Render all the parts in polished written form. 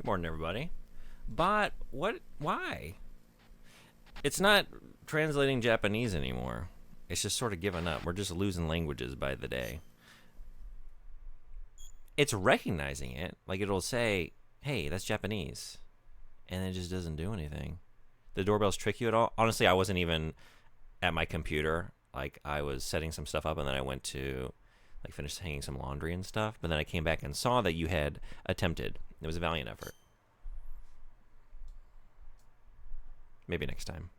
Morning, everybody. Bot, what? Why? It's not translating Japanese anymore. It's just sort of given up. We're just losing languages by the day. It's recognizing it. Like, it'll say, hey, that's Japanese. And it just doesn't do anything. The doorbells trick you at all? Honestly, I wasn't even at my computer. Like, I was setting some stuff up, and then I went to, like, finish hanging some laundry and stuff. But then I came back and saw that you had attempted. It was a valiant effort. Maybe next time.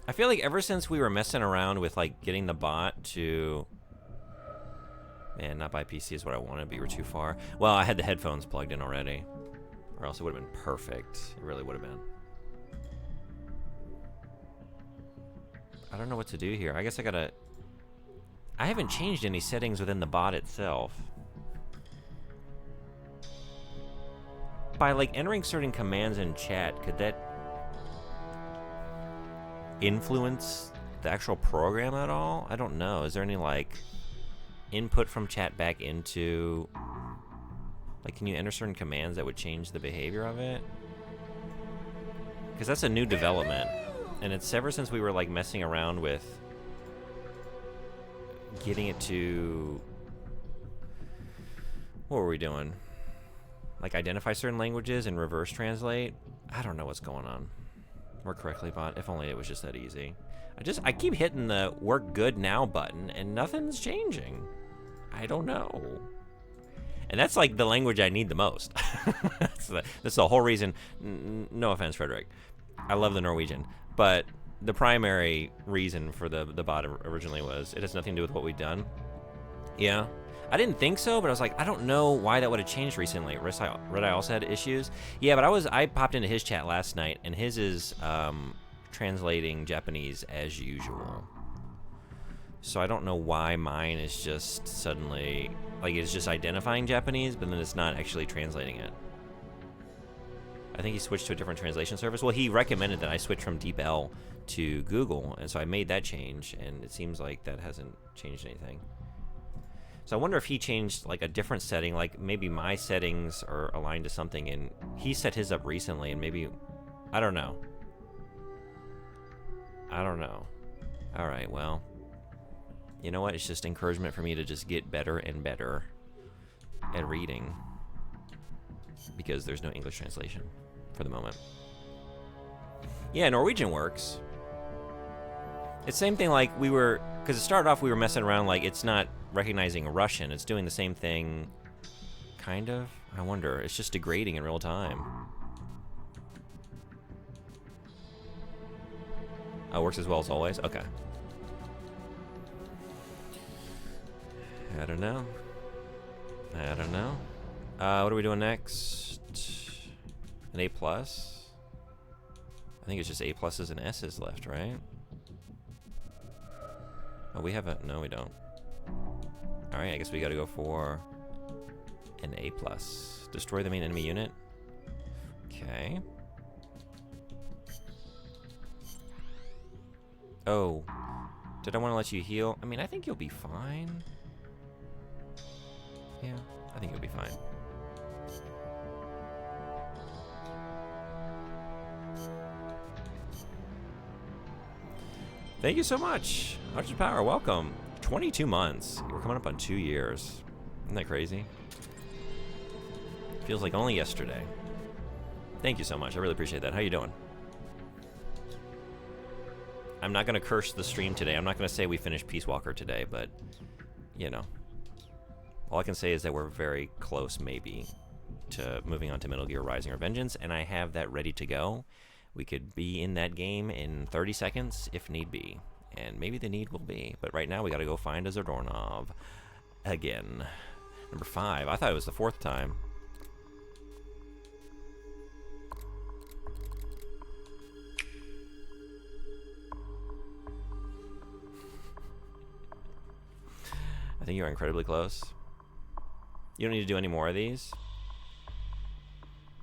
I feel like ever since we were messing around with, like, getting the bot to... Man, not buy PC is what I wanted, but you were too far. Well, I had the headphones plugged in already. Or else it would have been perfect. It really would have been. I don't know what to do here. I guess I gotta... I haven't changed any settings within the bot itself. By, like, entering certain commands in chat, could that influence the actual program at all? I don't know. Is there any, like, input from chat back into... Like, can you enter certain commands that would change the behavior of it? Because that's a new development. And it's ever since we were, like, messing around with getting it to... What were we doing? Like, identify certain languages and reverse translate? I don't know what's going on. Work correctly, bot. If only it was just that easy. I keep hitting the work good now button and nothing's changing. I don't know. And that's like the language I need the most. That's the whole reason. No offense, Frederick. I love the Norwegian. But the primary reason for the bot originally was it has nothing to do with what we've done. Yeah. I didn't think so, but I was like, I don't know why that would have changed recently. Red Eye also had issues. Yeah, but I popped into his chat last night, and his is translating Japanese as usual. So I don't know why mine is just suddenly, like, it's just identifying Japanese, but then it's not actually translating it. I think he switched to a different translation service. Well, he recommended that I switch from DeepL to Google, and so I made that change, and it seems like that hasn't changed anything. So I wonder if he changed, like, a different setting, like maybe my settings are aligned to something, and he set his up recently, and maybe, I don't know. I don't know. All right, well, you know what? It's just encouragement for me to just get better and better at reading, because there's no English translation for the moment. Yeah, Norwegian works. It's the same thing, like, we were, because it started off we were messing around, like, it's not recognizing Russian. It's doing the same thing, kind of. I wonder. It's just degrading in real time. Oh, it works as well as always? Okay. I don't know. I don't know. What are we doing next? An A+? I think it's just A pluses and S's left, right? Oh, we have a... No, we don't. Alright, I guess we gotta go for an A+. Destroy the main enemy unit. Okay. Oh. Did I want to let you heal? I mean, I think you'll be fine. Yeah, I think you'll be fine. Thank you so much. 100 Power, welcome. 22 months. We're coming up on 2 years. Isn't that crazy? Feels like only yesterday. Thank you so much. I really appreciate that. How you doing? I'm not going to curse the stream today. I'm not going to say we finished Peace Walker today, but, you know. All I can say is that we're very close, maybe, to moving on to Metal Gear Rising or Vengeance, and I have that ready to go. We could be in that game in 30 seconds if need be. And maybe the need will be. But right now we got to go find a Zordornov again. Number 5. I thought it was the 4th time. I think you're incredibly close. You don't need to do any more of these?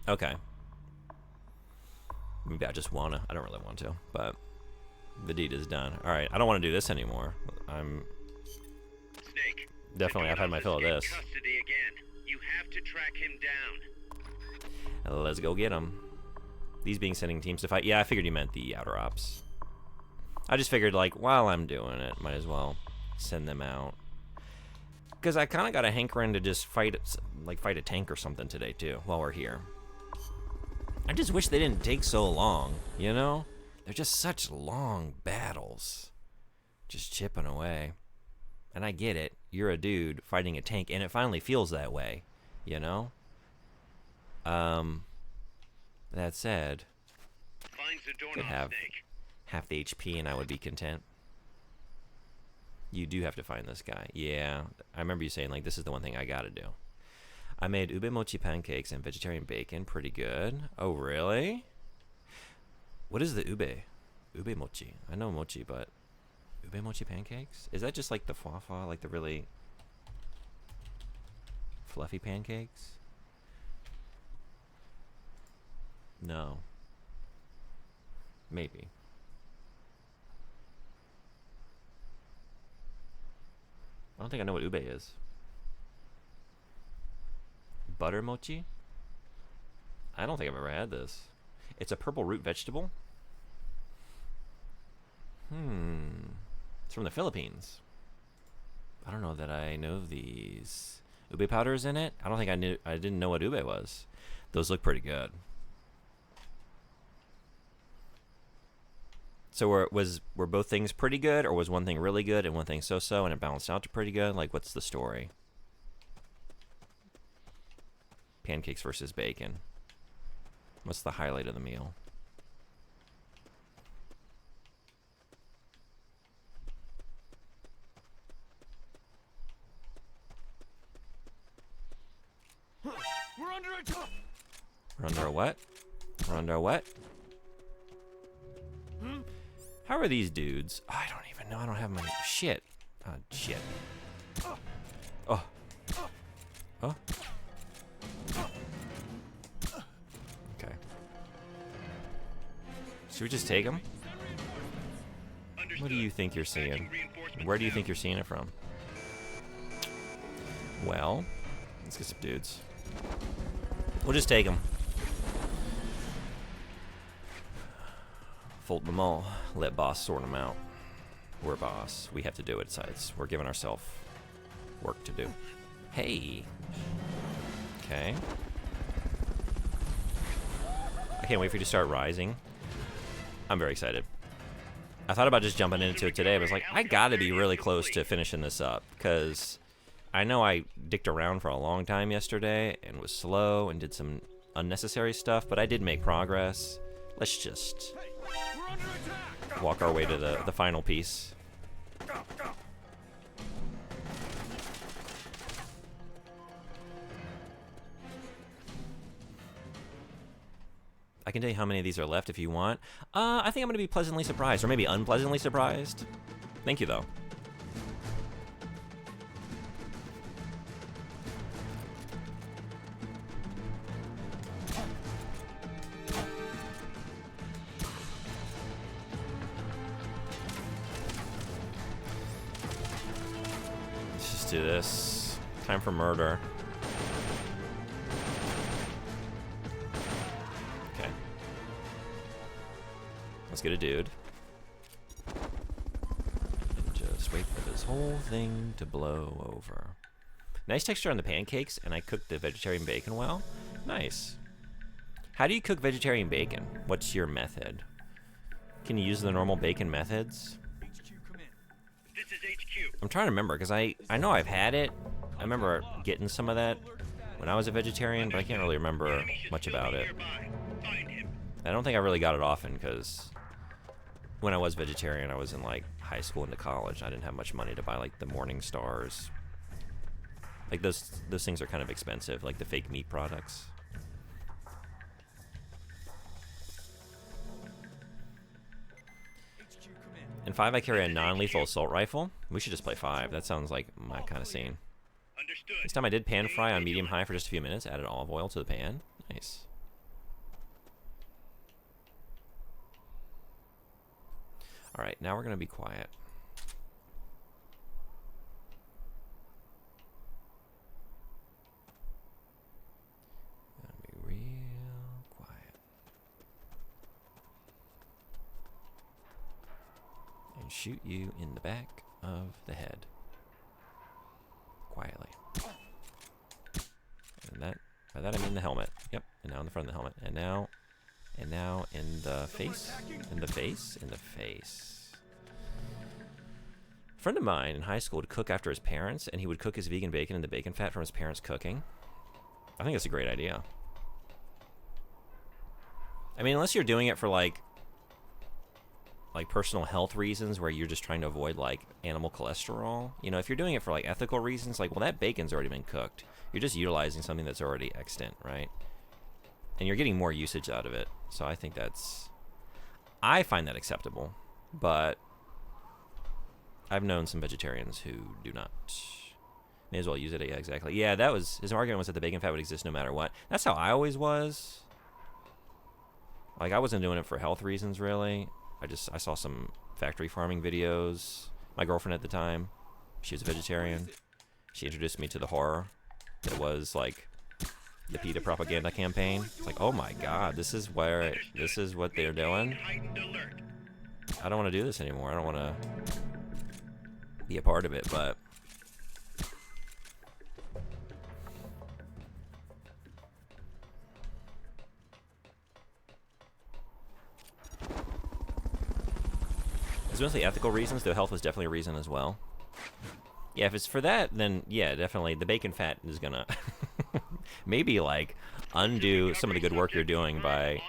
Okay. Maybe I just wanna. I don't really want to, but the deed is done. All right, I don't want to do this anymore. I'm Snake. definitely. I've had my fill of this. Custody again. to track him down. Let's go get him. These being sending teams to fight. Yeah, I figured you meant the outer ops. I just figured, like, while I'm doing it, might as well send them out. Because I kind of got a hankering to just fight a tank or something today, too, while we're here. I just wish they didn't take so long, you know? They're just such long battles. Just chipping away. And I get it. You're a dude fighting a tank, and it finally feels that way, you know? That said, could have half the HP and I would be content. You do have to find this guy. Yeah, I remember you saying, like, this is the one thing I gotta do. I made ube mochi pancakes and vegetarian bacon. Pretty good. Oh, really? What is the ube? Ube mochi. I know mochi, but ube mochi pancakes? Is that just like the fa, like the really fluffy pancakes? No. Maybe. I don't think I know what ube is. Butter mochi? I don't think I've ever had this. It's a purple root vegetable? It's from the Philippines. I don't know that I know these. Ube powder is in it? I don't think I didn't know what ube was. Those look pretty good. So were both things pretty good, or was one thing really good and one thing so-so and it balanced out to pretty good? Like, what's the story? Pancakes versus bacon. What's the highlight of the meal? We're under attack. We're under a what? We're under a what? How are these dudes? Oh, I don't even know. I don't have my shit. Oh, shit. Oh. Oh. Okay. Should we just take them? What do you think you're seeing? Where do you think you're seeing it from? Well, let's get some dudes. We'll just take them. Fold them all. Let boss sort them out. We're boss. We have to do it, sides. We're giving ourselves work to do. Hey. Okay. I can't wait for you to start rising. I'm very excited. I thought about just jumping into it today, but I was like, I gotta be really close to finishing this up, because I know I dicked around for a long time yesterday and was slow and did some unnecessary stuff, but I did make progress. Let's just walk our way to the final piece. I can tell you how many of these are left if you want. I think I'm going to be pleasantly surprised, or maybe unpleasantly surprised. Thank you, though. Let's just do this. Time for murder. Let's get a dude. And just wait for this whole thing to blow over. Nice texture on the pancakes, and I cooked the vegetarian bacon well. Nice. How do you cook vegetarian bacon? What's your method? Can you use the normal bacon methods? This is HQ. I'm trying to remember, because I know I've had it. I remember getting some of that when I was a vegetarian, but I can't really remember much about it. I don't think I really got it often, because when I was vegetarian, I was in like high school into college. I didn't have much money to buy like the Morning Stars. Like those things are kind of expensive, like the fake meat products. In 5, I carry a non-lethal assault rifle. We should just play 5. That sounds like my kind of scene. Understood. This time I did pan fry on medium-high for just a few minutes. Added olive oil to the pan. Nice. All right, now we're going to be quiet. shoot you in the back of the head. Quietly. And that, by that I mean the helmet. Yep, and now in the front of the helmet. And now in the face. In the face. In the face. A friend of mine in high school would cook after his parents, and he would cook his vegan bacon in the bacon fat from his parents' cooking. I think that's a great idea. I mean, unless you're doing it for like personal health reasons where you're just trying to avoid like animal cholesterol. You know, if you're doing it for like ethical reasons, like, well, that bacon's already been cooked. You're just utilizing something that's already extant, right? And you're getting more usage out of it. So I think I find that acceptable. But I've known some vegetarians who do not. May as well use it. Yeah, exactly. Yeah, that was his argument, was that the bacon fat would exist no matter what. That's how I always was. Like, I wasn't doing it for health reasons, really. I saw some factory farming videos. My girlfriend at the time, she was a vegetarian. She introduced me to the horror that was like the PETA propaganda campaign. It's like, oh my God, this is what they're doing. I don't want to do this anymore. I don't want to be a part of it, but it's mostly ethical reasons, though health was definitely a reason as well. Yeah, if it's for that, then yeah, definitely the bacon fat is gonna maybe like undo some of the good work you're doing by,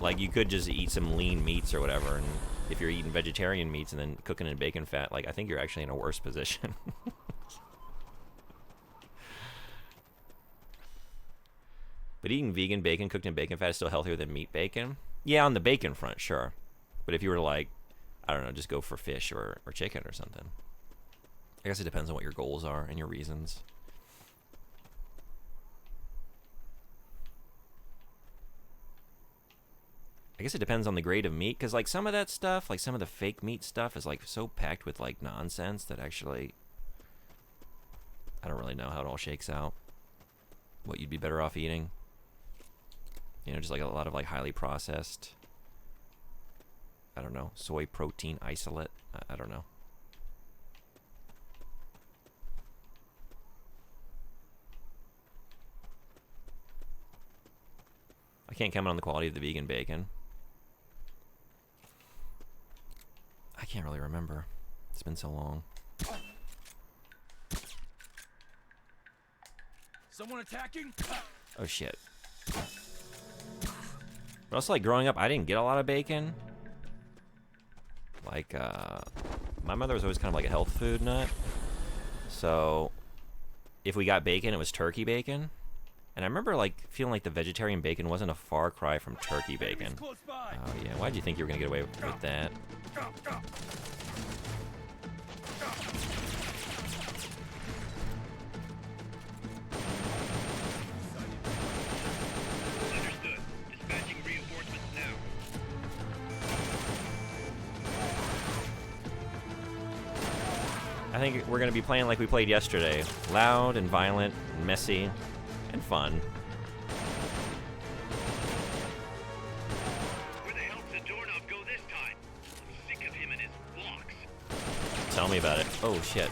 like, you could just eat some lean meats or whatever, and if you're eating vegetarian meats and then cooking in bacon fat, like, I think you're actually in a worse position. But eating vegan bacon cooked in bacon fat is still healthier than meat bacon. Yeah, on the bacon front, sure. But if you were to, like, I don't know, just go for fish or chicken or something. I guess it depends on what your goals are and your reasons. I guess it depends on the grade of meat, because, like, some of that stuff, like some of the fake meat stuff is, like, so packed with, like, nonsense that actually I don't really know how it all shakes out. What you'd be better off eating. You know, just like a lot of like highly processed, I don't know, soy protein isolate. I don't know. I can't comment on the quality of the vegan bacon. I can't really remember. It's been so long. Someone attacking? Oh shit. But also, like, growing up, I didn't get a lot of bacon. Like, my mother was always kind of like a health food nut. So, if we got bacon, it was turkey bacon. And I remember, like, feeling like the vegetarian bacon wasn't a far cry from turkey bacon. Oh, yeah. Why'd you think you were going to get away with that? I think we're going to be playing like we played yesterday. Loud and violent and messy and fun. Where the hell did Dornov go this time? I'm sick of him and his blocks. Tell me about it. Oh, shit.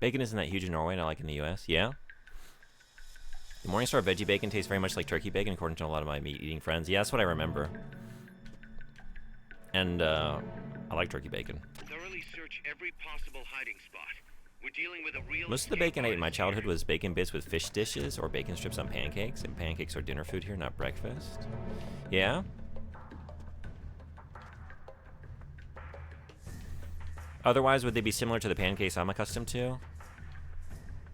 Bacon isn't that huge in Norway, not like in the US. Yeah? The Morningstar veggie bacon tastes very much like turkey bacon, according to a lot of my meat-eating friends. Yeah, that's what I remember. And, I like turkey bacon. Thoroughly search every possible hiding spot. We're dealing with a real Most of the bacon I ate in my childhood was bacon bits with fish dishes or bacon strips on pancakes, and pancakes are dinner food here, not breakfast. Yeah? Otherwise, would they be similar to the pancakes I'm accustomed to?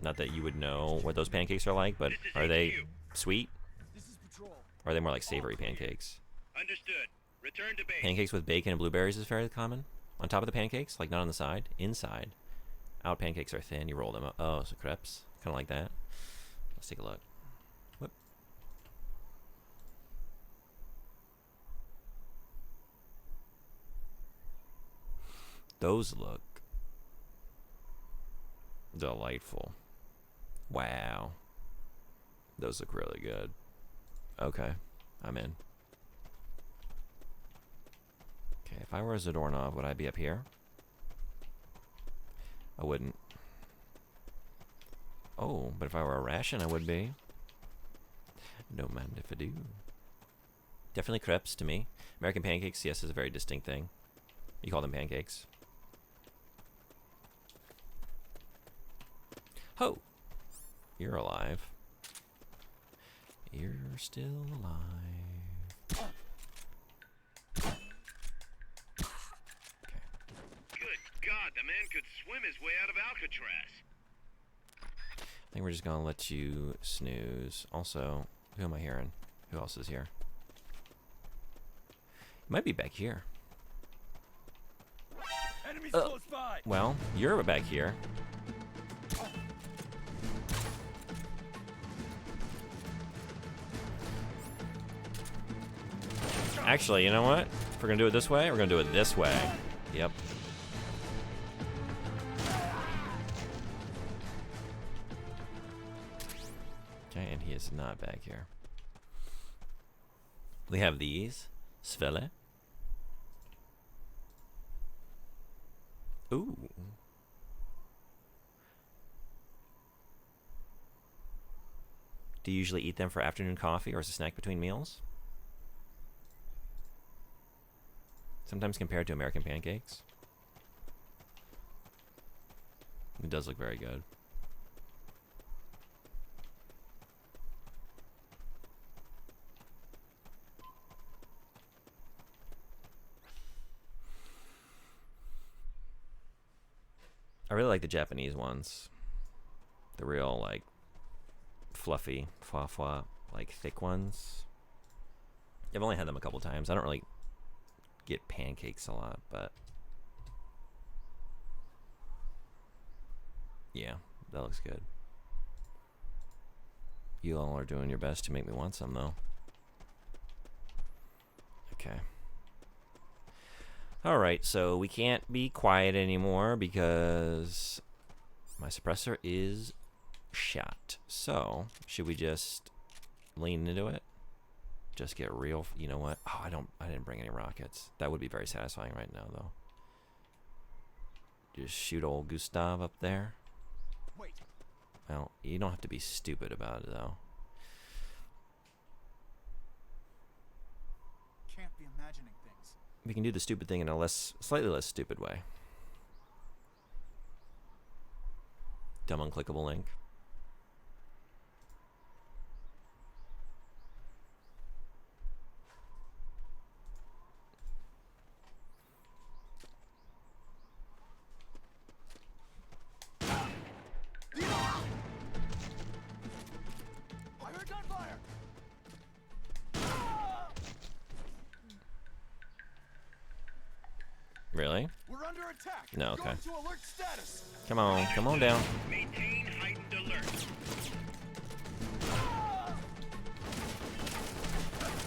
Not that you would know what those pancakes are like, but are they sweet? This is patrol. Or are they more like savory pancakes? Understood. Return to base. Pancakes with bacon and blueberries is very common. On top of the pancakes, like not on the side, inside. Out pancakes are thin, you roll them up. Oh, so crepes. Kind of like that. Let's take a look. Whoop. Those look delightful. Wow. Those look really good. Okay, I'm in. Okay, if I were a Zadornov, would I be up here? I wouldn't. Oh, but if I were a ration, I would be. Don't mind if I do. Definitely crepes to me. American pancakes, yes, is a very distinct thing. You call them pancakes. Ho! You're alive. You're still alive. Good God, the man could swim his way out of Alcatraz. I think we're just gonna let you snooze. Also, who am I hearing? Who else is here? It might be back here. Enemies close by. Well, you're back here. Actually, you know what? If we're gonna do it this way, we're gonna do it this way. Yep. Okay, and he is not back here. We have these. Svele. Ooh. Do you usually eat them for afternoon coffee or as a snack between meals? Sometimes compared to American pancakes. It does look very good. I really like the Japanese ones. The real, like, fluffy, fwa-fwa, like, thick ones. I've only had them a couple times. I don't really get pancakes a lot, but yeah, that looks good. You all are doing your best to make me want some, though. Okay. Alright, so we can't be quiet anymore because my suppressor is shot. So, should we just lean into it? Just get real, you know what? Oh, I didn't bring any rockets. That would be very satisfying right now, though. Just shoot old Gustav up there. Wait. Well, you don't have to be stupid about it, though. Can't be imagining things. We can do the stupid thing in a slightly less stupid way. Dumb unclickable link. I heard gunfire. Really? We're under attack. No, okay. Going to alert status. Come on down. Maintain heightened alert.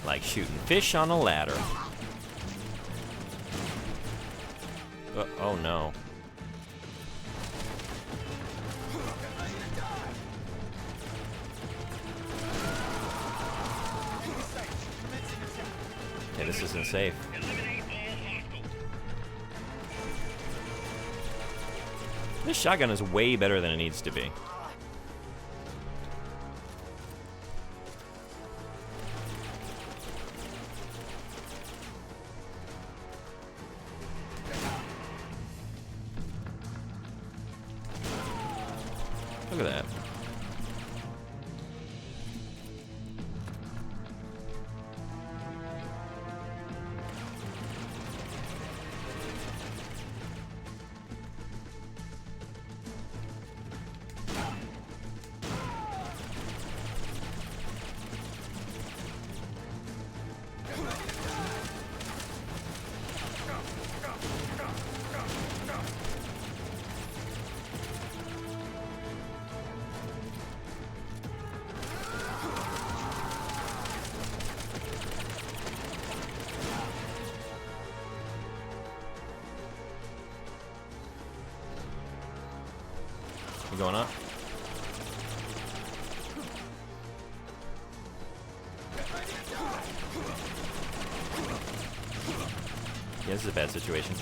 Like shooting fish on a ladder. Oh no. Yeah, this isn't safe. Eliminate all hostiles. This shotgun is way better than it needs to be. Look at that. You going up? Yeah, this is a bad situation.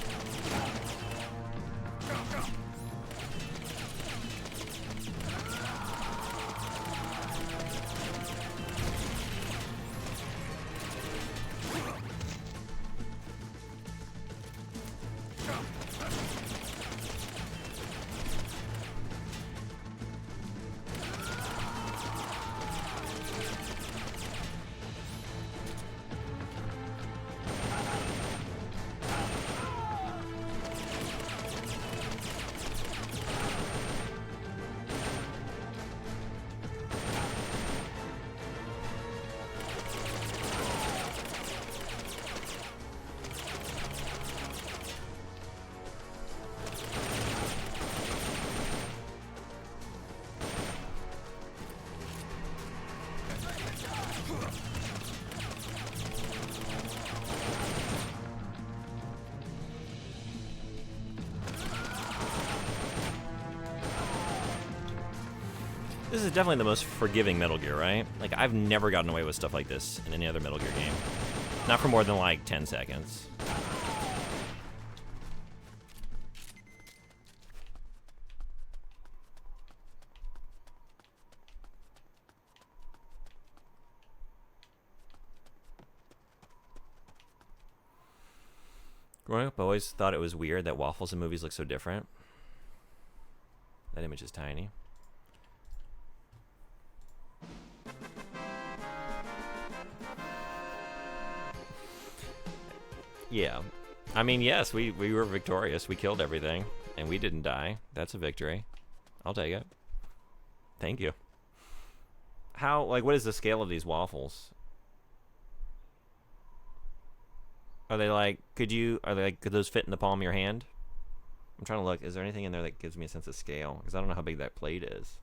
This is definitely the most forgiving Metal Gear, right? Like, I've never gotten away with stuff like this in any other Metal Gear game. Not for more than, like, 10 seconds. Growing up, I always thought it was weird that waffles in movies look so different. That image is tiny. Yeah. I mean, yes, we were victorious. We killed everything, and we didn't die. That's a victory. I'll take it. Thank you. How, like, what is the scale of these waffles? Are they like, could those fit in the palm of your hand? I'm trying to look. Is there anything in there that gives me a sense of scale? Because I don't know how big that plate is.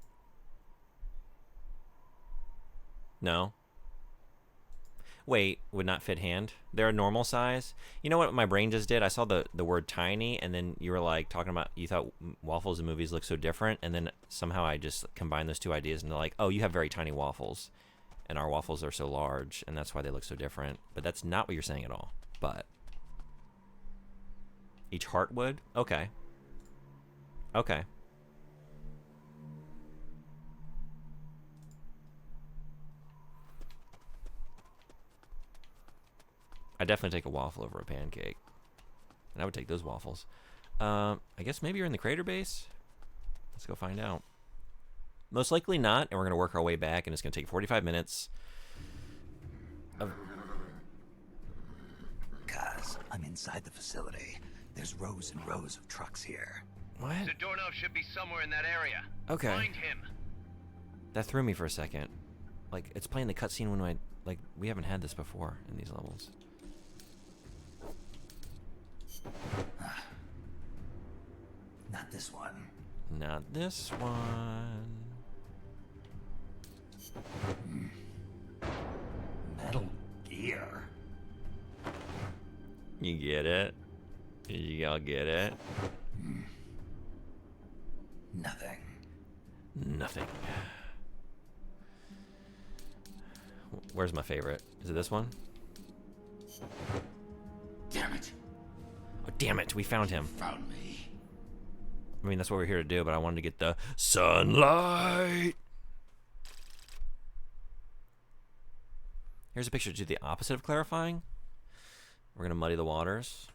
No? Wait, would not fit hand? They're a normal size? You know what my brain just did? I saw the word tiny, and then you were like talking about, you thought waffles in movies look so different, and then somehow I just combined those two ideas into like, oh, you have very tiny waffles, and our waffles are so large, and that's why they look so different. But that's not what you're saying at all. But each heart would? Okay. Okay. I'd definitely take a waffle over a pancake. And I would take those waffles. I guess maybe you're in the crater base? Let's go find out. Most likely not, and we're going to work our way back, and it's going to take 45 minutes. Guys, I'm inside the facility. There's rows and rows of trucks here. What? Zadornov should be somewhere in that area. Okay. Find him. That threw me for a second. Like, it's playing the cutscene when we haven't had this before in these levels. Not this one. Not this one. Metal Gear. You get it? You all get it? Nothing. Nothing. Where's my favorite? Is it this one? Damn it. Oh, damn it. We found him. Found me. I mean, that's what we're here to do, but I wanted to get the sunlight. Here's a picture to do the opposite of clarifying. We're gonna muddy the waters.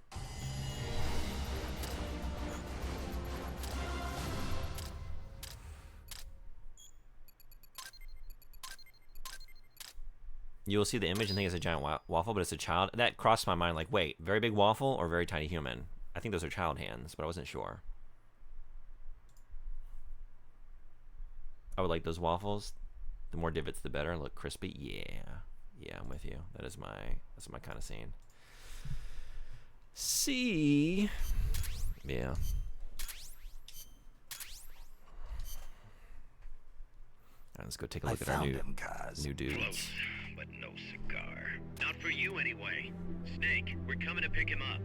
You will see the image and think it's a giant waffle, but it's a child. That crossed my mind, like, wait, very big waffle or very tiny human? I think those are child hands, but I wasn't sure. I would like those waffles. The more divots, the better. Look crispy. Yeah, I'm with you. That's my kind of scene. See, yeah. All right, let's go take a look at our new dudes. Close, but no cigar. Not for you anyway. Snake, we're coming to pick him up.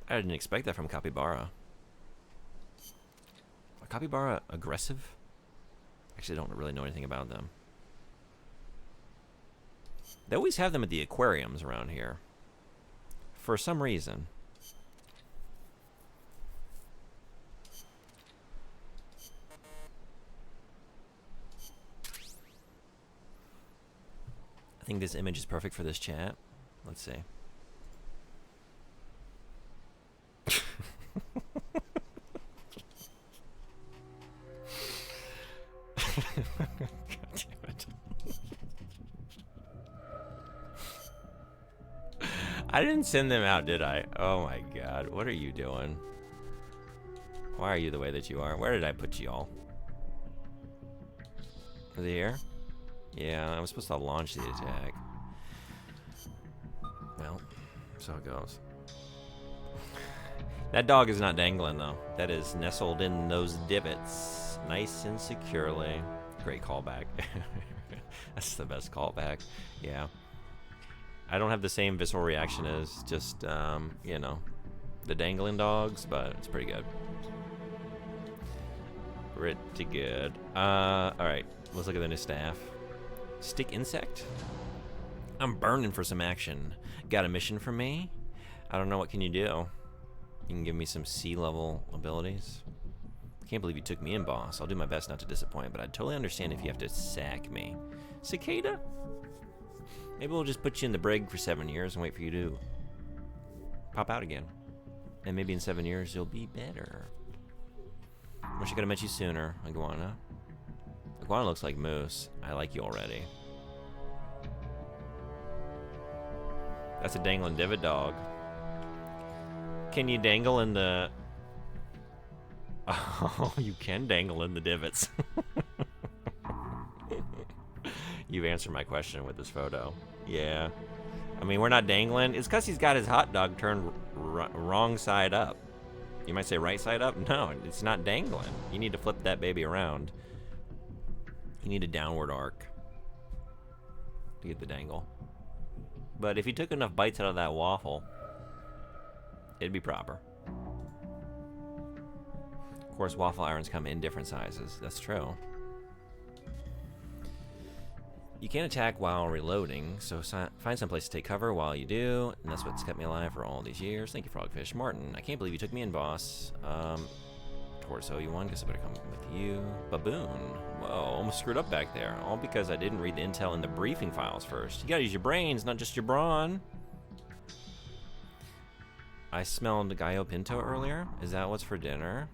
I didn't expect that from Capybara. Are Capybara aggressive? Actually, I don't really know anything about them. They always have them at the aquariums around here. For some reason. I think this image is perfect for this chat. Let's see. God damn it. I didn't send them out, did I? Oh my god, what are you doing? Why are you the way that you are? Where did I put y'all? Is he here? Yeah, I was supposed to launch the attack. Well, so it goes. That dog is not dangling, though. That is nestled in those divots, nice and securely. Great callback. That's the best callback. Yeah. I don't have the same visceral reaction as just, you know, the dangling dogs, but it's pretty good. Pretty good. Alright. Let's look at the new staff. Stick insect? I'm burning for some action. Got a mission for me? I don't know, what can you do? You can give me some sea-level abilities. Can't believe you took me in, boss. I'll do my best not to disappoint, but I'd totally understand if you have to sack me. Cicada? Maybe we'll just put you in the brig for 7 years and wait for you to pop out again. And maybe in 7 years you'll be better. Wish I could have met you sooner, Iguana. Iguana looks like Moose. I like you already. That's a dangling divot dog. Can you dangle in the... Oh, you can dangle in the divots. You've answered my question with this photo. Yeah. I mean, we're not dangling. It's because he's got his hot dog turned wrong side up. You might say right side up. No, it's not dangling. You need to flip that baby around. You need a downward arc to get the dangle. But if you took enough bites out of that waffle, it'd be proper. Of course, waffle irons come in different sizes. That's true. You can't attack while reloading, so find some place to take cover while you do, and that's what's kept me alive for all these years. Thank you, Frogfish. Martin, I can't believe you took me in, boss. Torso, you won. Guess I better come with you. Baboon. Whoa, almost screwed up back there. All because I didn't read the intel in the briefing files first. You gotta use your brains, not just your brawn. I smelled Gallo Pinto earlier. Is that what's for dinner?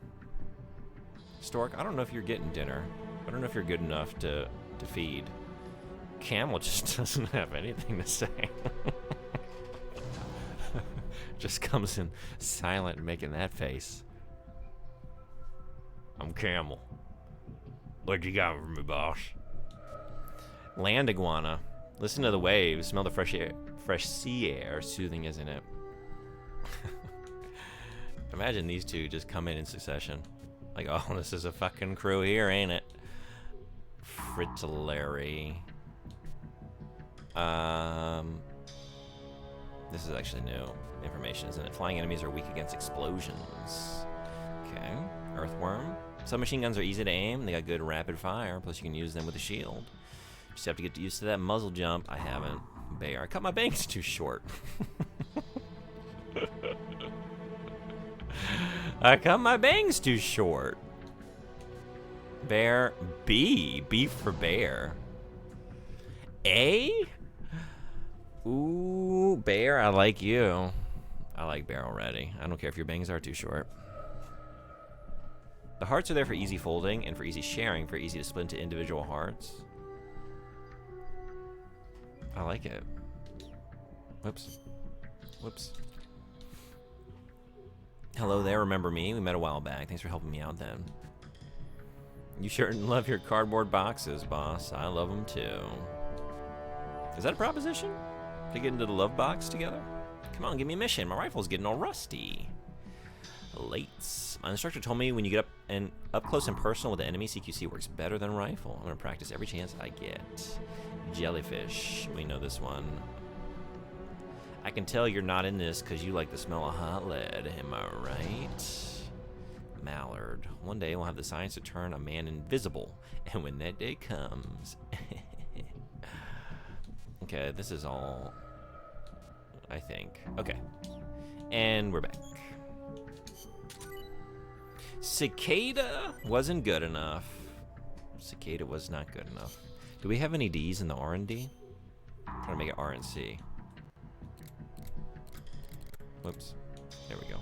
Stork, I don't know if you're getting dinner. I don't know if you're good enough to feed. Camel just doesn't have anything to say. Just comes in silent, making that face. I'm Camel. What you got for me, boss? Land iguana. Listen to the waves. Smell the fresh air, fresh sea air. Soothing, isn't it? Imagine these two just come in succession. Like, oh, this is a fucking crew here, ain't it? Fritillary. This is actually new information, isn't it? Flying enemies are weak against explosions. Okay. Earthworm. Submachine guns are easy to aim. They got good rapid fire. Plus, you can use them with a shield. Just have to get used to that muzzle jump. I haven't. Bear. I cut my bangs too short. I cut my bangs too short. Bear. B. B for bear. A? Ooh, bear, I like you. I like bear already. I don't care if your bangs are too short. The hearts are there for easy folding and for easy sharing, for easy to split into individual hearts. I like it. Whoops. Whoops. Hello there, remember me? We met a while back. Thanks for helping me out then. You sure love your cardboard boxes, boss. I love them too. Is that a proposition? To get into the love box together? Come on, give me a mission. My rifle's getting all rusty. Lates. My instructor told me when you get up close and personal with the enemy, CQC works better than rifle. I'm gonna practice every chance I get. Jellyfish. We know this one. I can tell you're not in this because you like the smell of hot lead. Am I right? Mallard. One day we'll have the science to turn a man invisible. And when that day comes... Okay, this is all... I think. Okay. And we're back. Cicada wasn't good enough. Cicada was not good enough. Do we have any D's in the R&D? I'm trying to make it R and C. Whoops. There we go.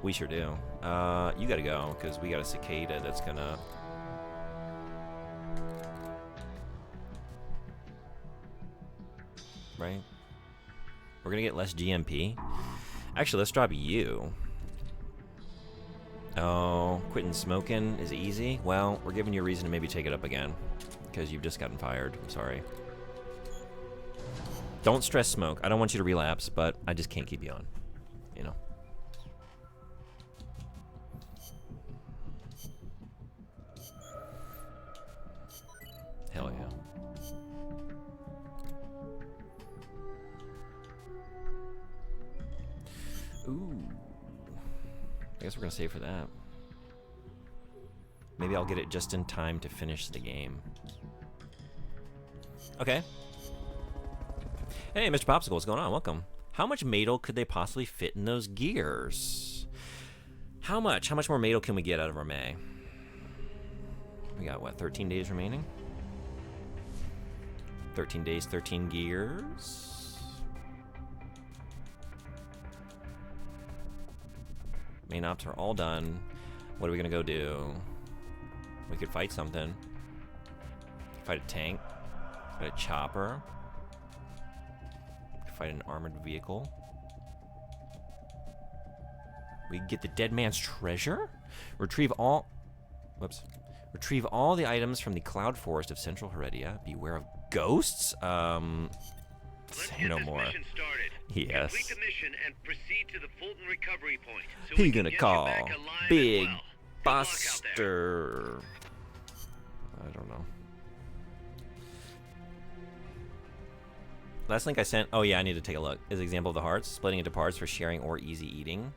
We sure do. You gotta go, because we got a cicada that's gonna... Right? We're gonna get less GMP. Actually, let's drop you. Oh, quitting smoking is easy. Well, we're giving you a reason to maybe take it up again, because you've just gotten fired. I'm sorry. Don't stress smoke. I don't want you to relapse, but I just can't keep you on. You know. Hell yeah. Ooh. I guess we're gonna save for that. Maybe I'll get it just in time to finish the game. Okay. Hey, Mr. Popsicle, what's going on? Welcome. How much metal could they possibly fit in those gears? How much? How much more metal can we get out of our May? We got, what, 13 days remaining? 13 days, 13 gears. Main ops are all done. What are we gonna go do? We could fight something. Fight a tank. Fight a chopper. Fight an armored vehicle. We get the dead man's treasure. Retrieve all... Whoops. Retrieve all the items from the cloud forest of Central Heredia. Beware of ghosts? Say no more. Yes. Complete the mission and proceed to the Fulton recovery point. So Who you gonna call? Big Buster. I don't know. Last link I sent, oh yeah, I need to take a look, is an example of the hearts, splitting into parts for sharing or easy eating.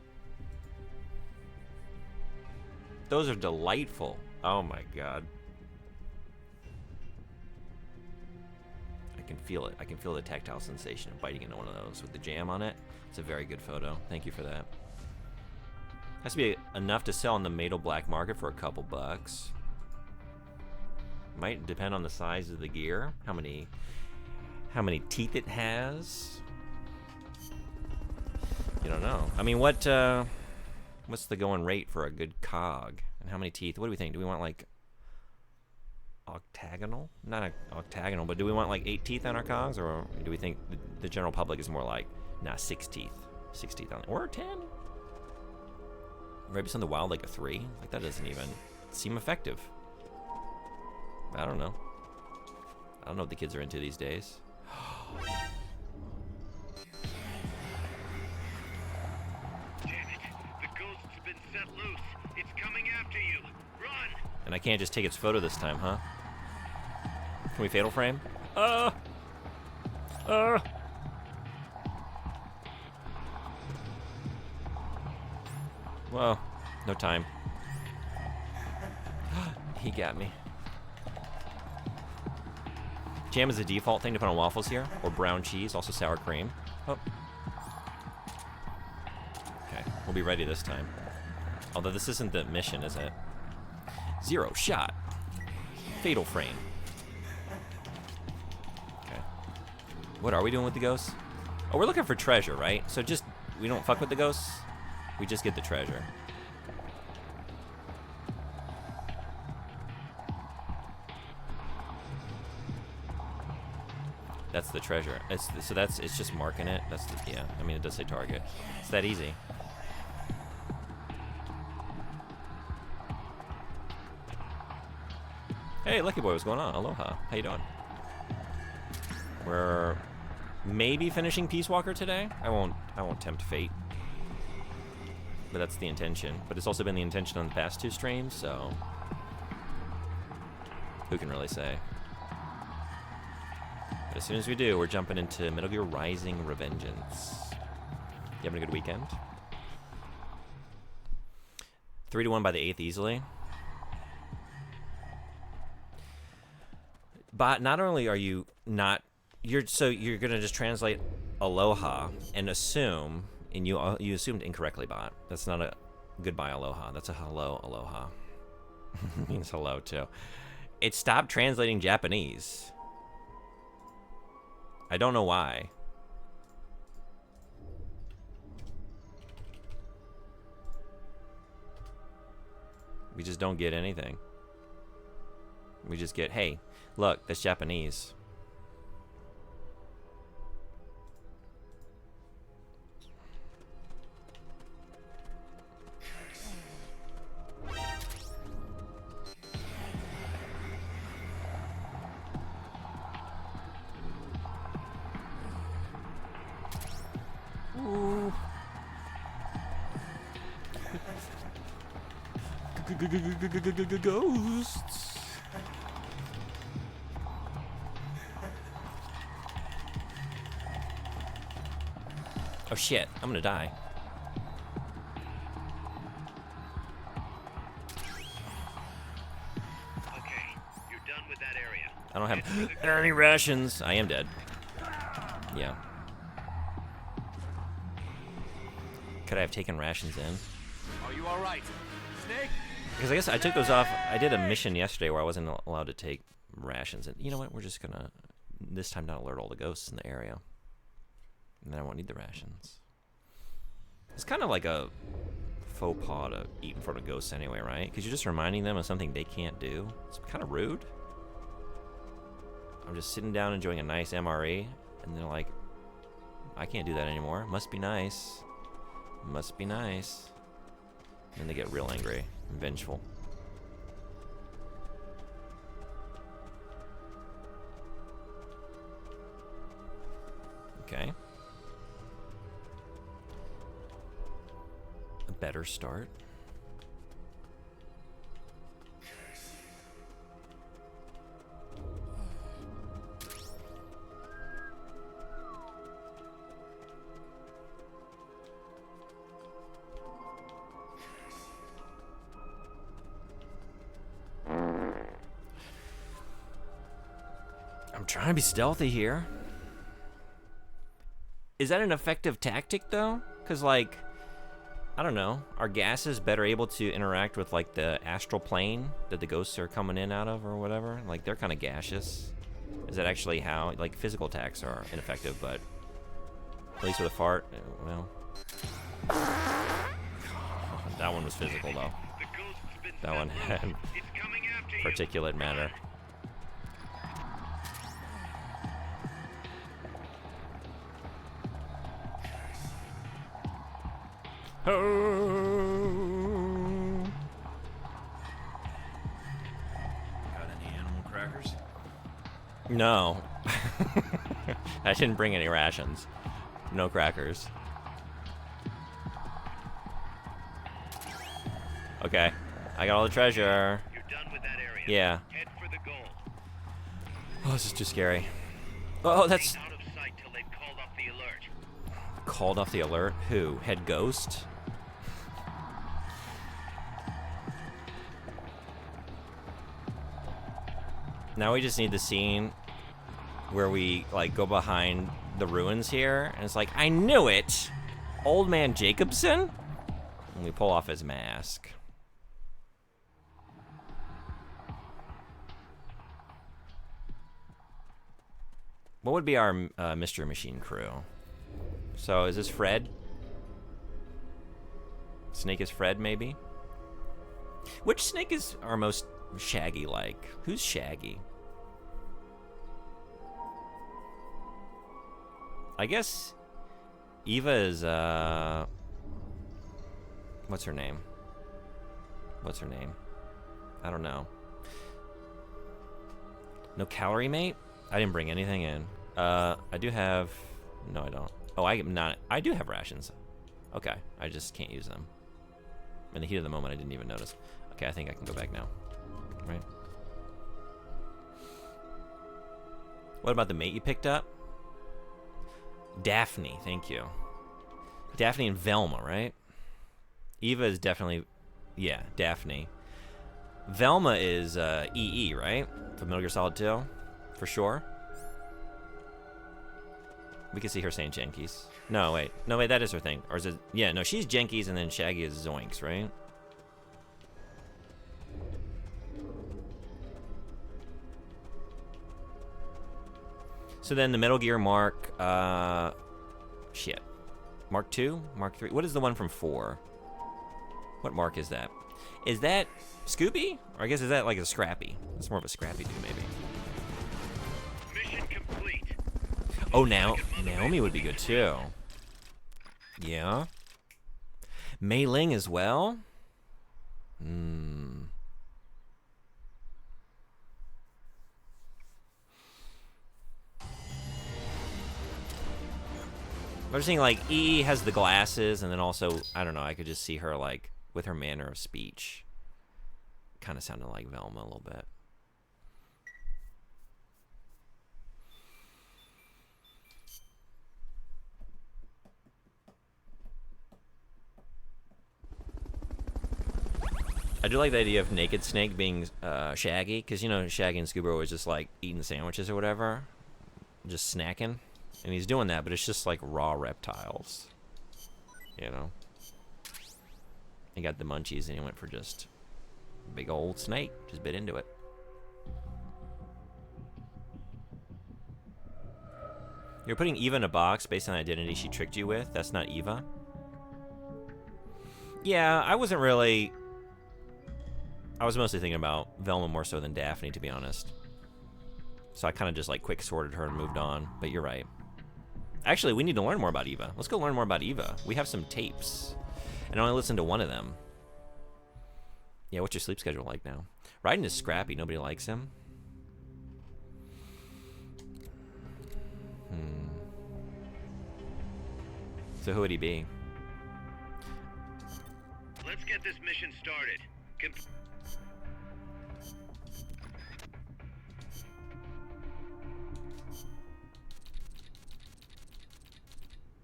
Those are delightful. Oh my god. I can feel it. I can feel the tactile sensation of biting into one of those with the jam on it. It's a very good photo. Thank you for that. Has to be enough to sell on the Madel black market for a couple bucks. Might depend on the size of the gear, how many teeth it has. You don't know. I mean, what's the going rate for a good cog? And how many teeth? What do we think? Do we want like octagonal? Not octagonal, but do we want like 8 teeth on our cogs, or do we think the general public is more like, nah, 6 teeth, 6 teeth on, or 10? Maybe something wild like a 3. Like that doesn't even seem effective. I don't know. I don't know what the kids are into these days. Damn it. The ghost's been set loose. It's coming after you. Run! And I can't just take its photo this time, huh? Can we fatal frame? Whoa, no time. He got me. Jam is a default thing to put on waffles here, or brown cheese, also sour cream. Oh. Okay, we'll be ready this time. Although this isn't the mission, is it? 0 shot. Fatal frame. Okay. What are we doing with the ghosts? Oh, we're looking for treasure, right? So just, we don't fuck with the ghosts? We just get the treasure. That's the treasure. It's just marking it. That's the, yeah. I mean, it does say target. It's that easy. Hey, Lucky Boy, what's going on? Aloha. How you doing? We're maybe finishing Peace Walker today. I won't tempt fate. But that's the intention. But it's also been the intention on the past 2 streams, so who can really say? But as soon as we do, we're jumping into Metal Gear Rising: Revengeance. You having a good weekend? 3-1 by the 8th easily. But not only are you not, you're gonna just translate aloha and assume, and you assumed incorrectly, bot. That's not a goodbye aloha. That's a hello aloha. It means hello too. It stopped translating Japanese. I don't know why. We just don't get anything. We just get, hey, look, that's Japanese. Ooh. Ghosts. Oh shit, I'm gonna die. Okay, you're done with that area. I don't have any rations. I am dead. Yeah. Could I have taken rations in? Are you alright? Snake? Because I guess I took those off. I did a mission yesterday where I wasn't allowed to take rations. And you know what? We're just gonna, this time, not alert all the ghosts in the area. And then I won't need the rations. It's kind of like a faux pas to eat in front of ghosts anyway, right? Because you're just reminding them of something they can't do. It's kind of rude. I'm just sitting down enjoying a nice MRE, and they're like, I can't do that anymore. Must be nice. Must be nice. And they get real angry and vengeful. Okay. A better start. I'm trying to be stealthy here. Is that an effective tactic, though? Because, like, I don't know. Are gases better able to interact with, like, the astral plane that the ghosts are coming in out of or whatever? Like, they're kind of gaseous. Is that actually how, like, physical attacks are ineffective, but at least with a fart, well. That one was physical, though. That one had particulate matter. Oh. Got any animal crackers? No. I didn't bring any rations. No crackers. Okay. I got all the treasure. You're done with that area. Yeah. Head for the goal. Oh, this is too scary. Oh, that's... Stay out of sight till they've called off the alert. Called off the alert? Who? Head Ghost? Now we just need the scene where we, like, go behind the ruins here, and it's like, I knew it! Old Man Jacobson? And we pull off his mask. What would be our Mystery Machine crew? So, is this Fred? Snake is Fred, maybe? Which snake is our most Shaggy-like? Who's Shaggy? I guess Eva is, what's her name? What's her name? I don't know. No calorie mate? I didn't bring anything in. I do have... No, I don't. Oh, I do have rations. Okay, I just can't use them. In the heat of the moment, I didn't even notice. Okay, I think I can go back now. Right? What about the mate you picked up? Daphne, thank you. Daphne and Velma, right? Eva is definitely... Yeah, Daphne. Velma is EE, right? From Metal Gear Solid 2? For sure. We can see her saying Jenkies. No, wait. No, wait, that is her thing. Or is it... Yeah, no, she's Jenkies and then Shaggy is Zoinks, right? So then the Metal Gear Mark... Shit. Mark 2? Mark 3? What is the one from 4? What Mark is that? Is that Scooby? Or I guess is that like a Scrappy? It's more of a Scrappy dude, maybe. Mission complete. Oh, now Naomi would be good too. Yeah. Mei Ling as well? Hmm. I was thinking, like, EE has the glasses, and then also, I don't know, I could just see her, like, with her manner of speech. Kind of sounded like Velma a little bit. I do like the idea of Naked Snake being Shaggy, because, you know, Shaggy and Scooby are always just, like, eating sandwiches or whatever. Just snacking. And he's doing that, but it's just, like, raw reptiles. You know? He got the munchies, and he went for just big old snake. Just bit into it. You're putting Eva in a box based on the identity she tricked you with? That's not Eva? Yeah, I wasn't really... I was mostly thinking about Velma more so than Daphne, to be honest. So I kind of just, like, quick sorted her and moved on. But you're right. Actually, we need to learn more about Eva. Let's go learn more about Eva. We have some tapes. And I only listened to one of them. Yeah, what's your sleep schedule like now? Raiden is scrappy. Nobody likes him. So who would he be? Let's get this mission started.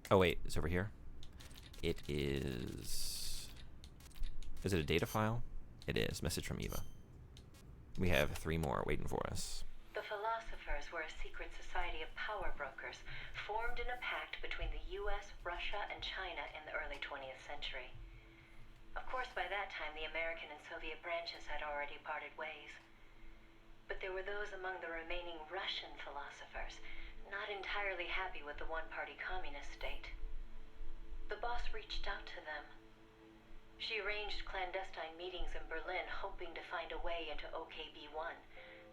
Oh, wait. It's over here. It is... Is it a data file? It is. Message from Eva. We have 3 more waiting for us. The Philosophers were a secret society of power brokers formed in a pact between the US, Russia, and China in the early 20th century. Of course, by that time, the American and Soviet branches had already parted ways. But there were those among the remaining Russian philosophers not entirely happy with the one-party communist state. The boss reached out to them. She arranged clandestine meetings in Berlin, hoping to find a way into OKB-1,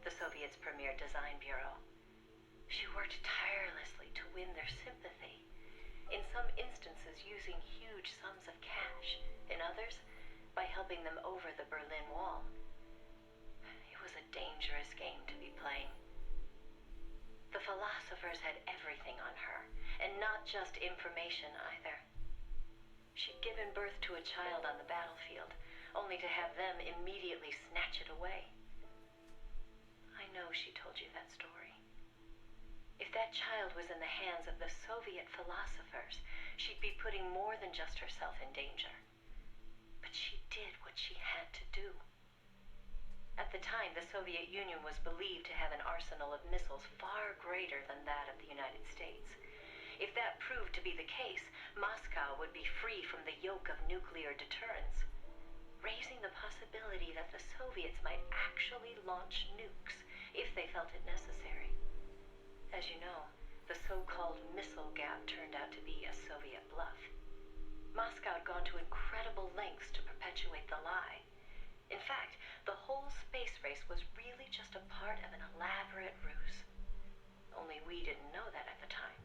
the Soviets' premier design bureau. She worked tirelessly to win their sympathy, in some instances using huge sums of cash, in others, by helping them over the Berlin Wall. It was a dangerous game to be playing. The Philosophers had everything on her, and not just information either. She'd given birth to a child on the battlefield, only to have them immediately snatch it away. I know she told you that story. If that child was in the hands of the Soviet philosophers, she'd be putting more than just herself in danger. But she did what she had to do. At the time, the Soviet Union was believed to have an arsenal of missiles far greater than that of the United States. If that proved to be the case, Moscow would be free from the yoke of nuclear deterrence, raising the possibility that the Soviets might actually launch nukes if they felt it necessary. As you know, the so-called missile gap turned out to be a Soviet bluff. Moscow had gone to incredible lengths to perpetuate the lie. In fact, the whole space race was really just a part of an elaborate ruse. Only we didn't know that at the time.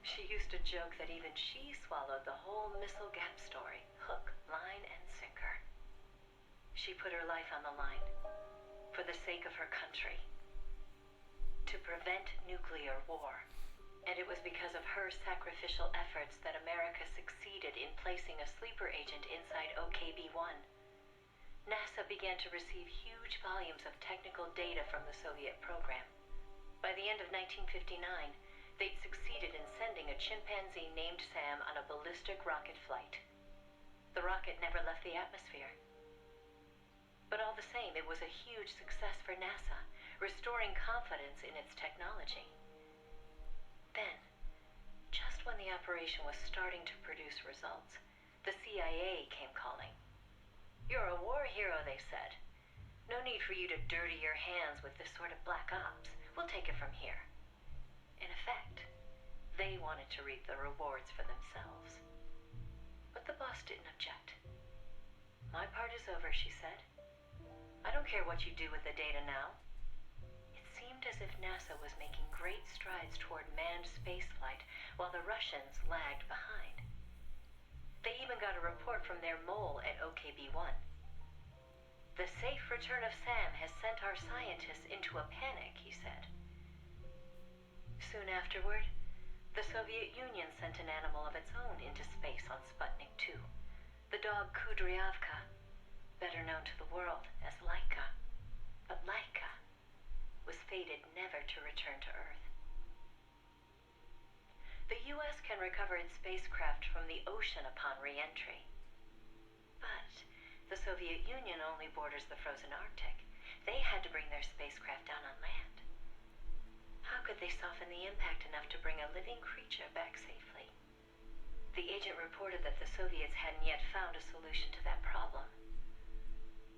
She used to joke that even she swallowed the whole missile gap story, hook, line, and sinker. She put her life on the line, for the sake of her country, to prevent nuclear war. And it was because of her sacrificial efforts that America succeeded in placing a sleeper agent inside OKB-1. NASA began to receive huge volumes of technical data from the Soviet program. By the end of 1959, they'd succeeded in sending a chimpanzee named Sam on a ballistic rocket flight. The rocket never left the atmosphere. But all the same, it was a huge success for NASA, restoring confidence in its technology. Then, just when the operation was starting to produce results, the CIA came calling. "You're a war hero," they said. "No need for you to dirty your hands with this sort of black ops. We'll take it from here." In effect, they wanted to reap the rewards for themselves. But the boss didn't object. "My part is over," she said. "I don't care what you do with the data now." It seemed as if NASA was making great strides toward manned spaceflight, while the Russians lagged behind. They even got a report from their mole at OKB-1. "The safe return of Sam has sent our scientists into a panic," he said. Soon afterward, the Soviet Union sent an animal of its own into space on Sputnik 2, the dog Kudryavka, better known to the world as Laika. But Laika was fated never to return to Earth. The U.S. can recover its spacecraft from the ocean upon re-entry. But the Soviet Union only borders the frozen Arctic. They had to bring their spacecraft down on land. How could they soften the impact enough to bring a living creature back safely? The agent reported that the Soviets hadn't yet found a solution to that problem.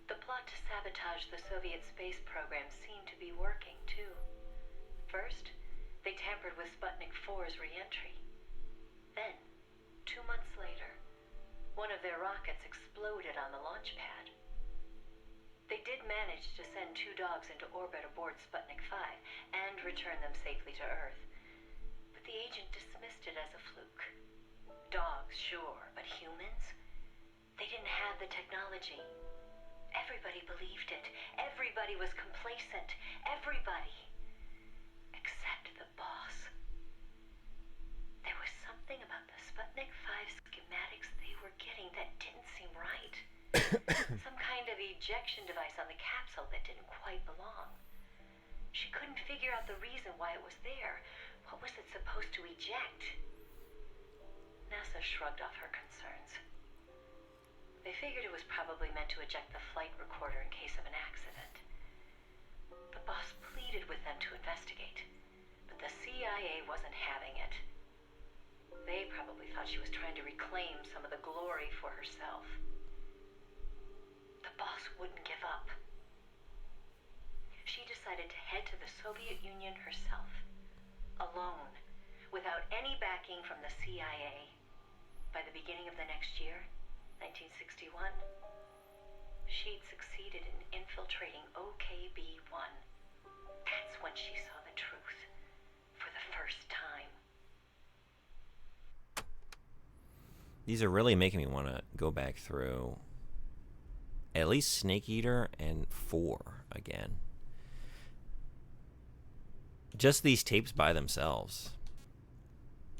The plot to sabotage the Soviet space program seemed to be working, too. First, they tampered with Sputnik 4's re-entry. Then, 2 months later, one of their rockets exploded on the launch pad. They did manage to send 2 dogs into orbit aboard Sputnik 5 and return them safely to Earth. But the agent dismissed it as a fluke. Dogs, sure, but humans? They didn't have the technology. Everybody believed it. Everybody was complacent. Everybody. Except the boss. There was something about the Sputnik 5 schematics they were getting that didn't seem right. Some kind of ejection device on the capsule that didn't quite belong. She couldn't figure out the reason why it was there. What was it supposed to eject? NASA shrugged off her concerns. They figured it was probably meant to eject the flight recorder in case of an accident. The boss pleaded with them to investigate, but the CIA wasn't having it. They probably thought she was trying to reclaim some of the glory for herself. The boss wouldn't give up. She decided to head to the Soviet Union herself, alone, without any backing from the CIA. By the beginning of the next year, 1961, she'd succeeded in infiltrating OKB-1. That's when she saw the truth for the first time. These are really making me want to go back through at least Snake Eater and 4 again. Just these tapes by themselves.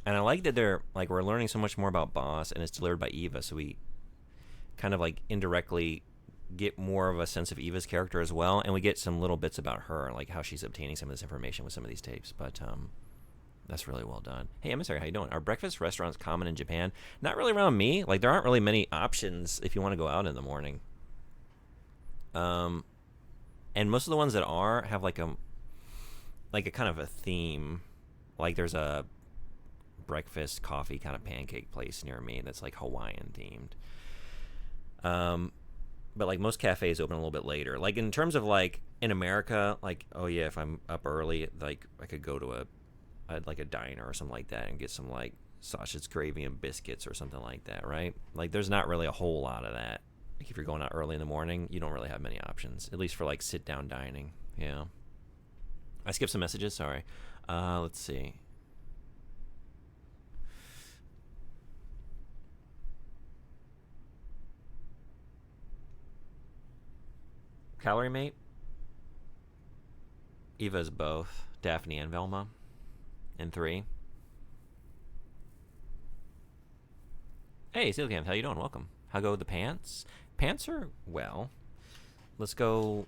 And I like that they're like we're learning so much more about Boss, and it's delivered by Eva, so we kind of like indirectly get more of a sense of Eva's character as well, and we get some little bits about her, like how she's obtaining some of this information with some of these tapes. But that's really well done. Hey, emissary, how you doing? Are breakfast restaurants common in Japan? Not really around me. Like, there aren't really many options if you want to go out in the morning. And most of the ones that are have like a kind of a theme. Like, there's a breakfast coffee kind of pancake place near me that's like Hawaiian themed. But like most cafes open a little bit later. Like in terms of like in America, like, oh yeah, if I'm up early, like I could go to a diner or something like that and get some like sausage gravy and biscuits or something like that, right? Like there's not really a whole lot of that. Like if you're going out early in the morning, you don't really have many options, at least for like sit down dining. Yeah. I skipped some messages, sorry. Let's see. Calorie Mate? Eva's both Daphne and Velma in 3. Hey, Steelcams, how you doing? Welcome. How go the pants? Pants are well. Let's go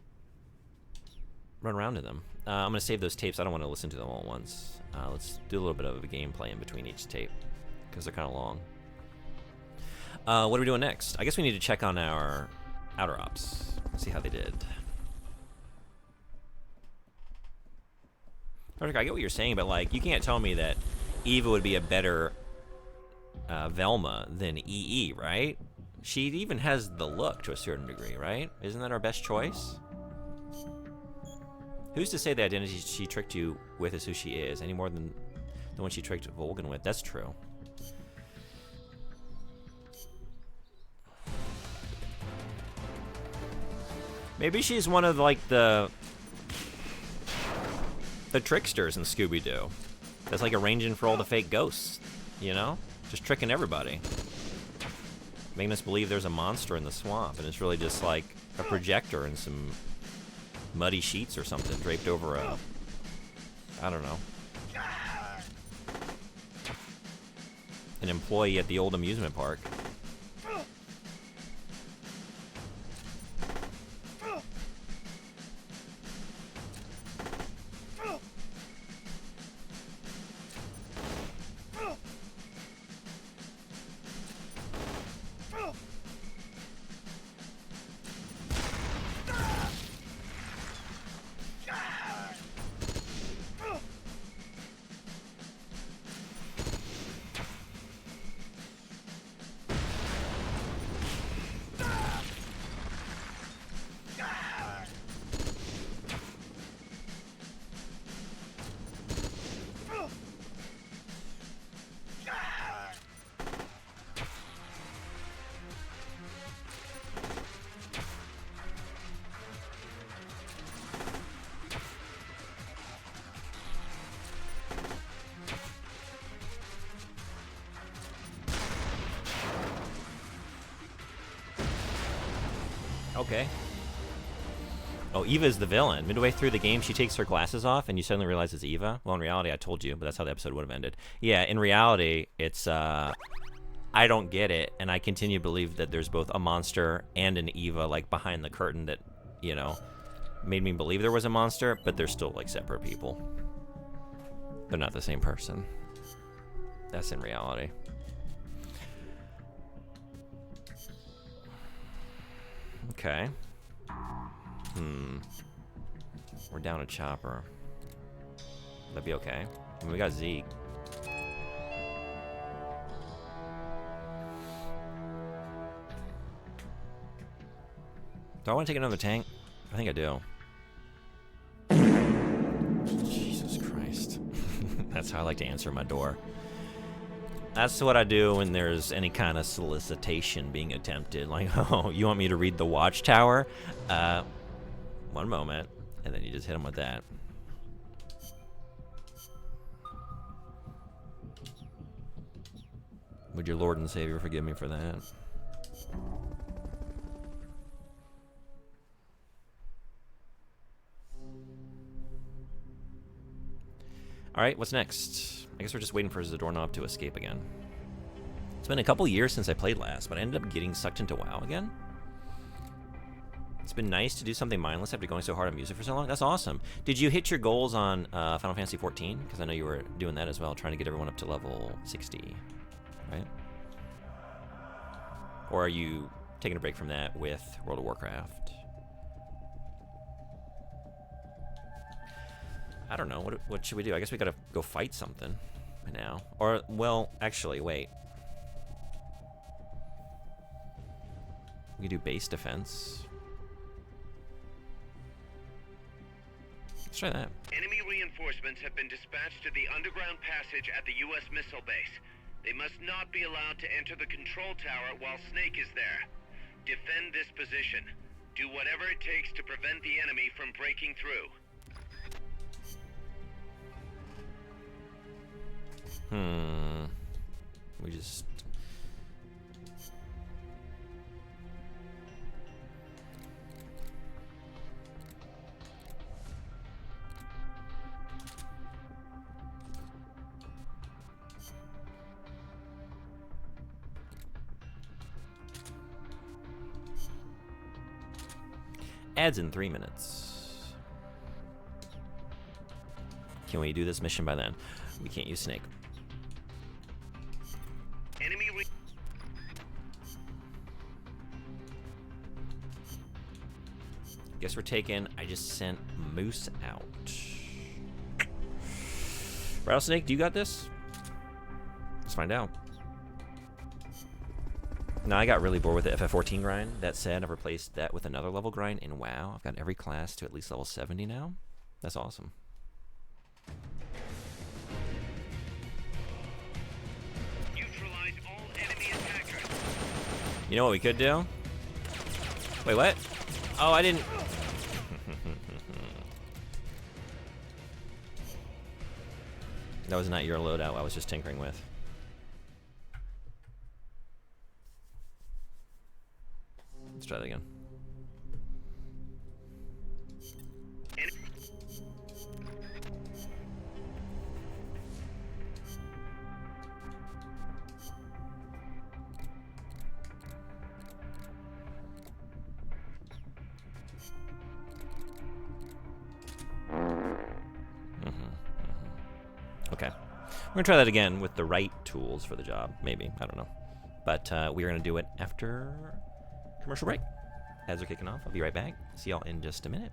run around in them. I'm going to save those tapes. I don't want to listen to them all at once. Let's do a little bit of a gameplay in between each tape because they're kind of long. What are we doing next? I guess we need to check on our outer ops. See how they did. I get what you're saying, but like, you can't tell me that Eva would be a better Velma than EE, right? She even has the look to a certain degree, right? Isn't that our best choice? Who's to say the identity she tricked you with is who she is, any more than the one she tricked Volgan with? That's true. Maybe she's one of like the tricksters in Scooby-Doo. That's like arranging for all the fake ghosts, you know? Just tricking everybody. Making us believe there's a monster in the swamp, and it's really just like a projector and some muddy sheets or something draped over a, I don't know, an employee at the old amusement park. Okay. Oh, Eva's the villain. Midway through the game, she takes her glasses off, and you suddenly realize it's Eva. Well, in reality, I told you, but that's how the episode would have ended. Yeah, in reality, it's, I don't get it, and I continue to believe that there's both a monster and an Eva, like, behind the curtain that, you know, made me believe there was a monster, but they're still, like, separate people. They're not the same person. That's in reality. Okay. We're down a Chopper. That'd be okay. I mean, we got Zeke. Do I want to take another tank? I think I do. Jesus Christ. That's how I like to answer my door. That's what I do when there's any kind of solicitation being attempted. Like, oh, you want me to read the Watchtower? One moment. And then you just hit him with that. Would your Lord and Savior forgive me for that? Alright, what's next? I guess we're just waiting for the doorknob to escape again. It's been a couple years since I played last, but I ended up getting sucked into WoW again. It's been nice to do something mindless after going so hard on music for so long. That's awesome. Did you hit your goals on Final Fantasy XIV? Because I know you were doing that as well, trying to get everyone up to level 60, right? Or are you taking a break from that with World of Warcraft? I don't know. What should we do? I guess we gotta go fight something now. Or, well, actually, wait. We can do base defense. Let's try that. Enemy reinforcements have been dispatched to the underground passage at the U.S. missile base. They must not be allowed to enter the control tower while Snake is there. Defend this position. Do whatever it takes to prevent the enemy from breaking through. We just... Adds in 3 minutes. Can we do this mission by then? We can't use Snake. Enemy Guess we're taking... I just sent Moose out. Rattlesnake, do you got this? Let's find out. Now, I got really bored with the FF14 grind. That said, I've replaced that with another level grind in WoW. I've got every class to at least level 70 now. That's awesome. neutralize all enemy attackers. You know what we could do? Wait, what? Oh, I didn't... That was not your loadout I was just tinkering with. Let's try that again. Okay. We're going to try that again with the right tools for the job. Maybe. I don't know. But we are going to do it after commercial break. Ads are kicking off. I'll be right back. See y'all in just a minute.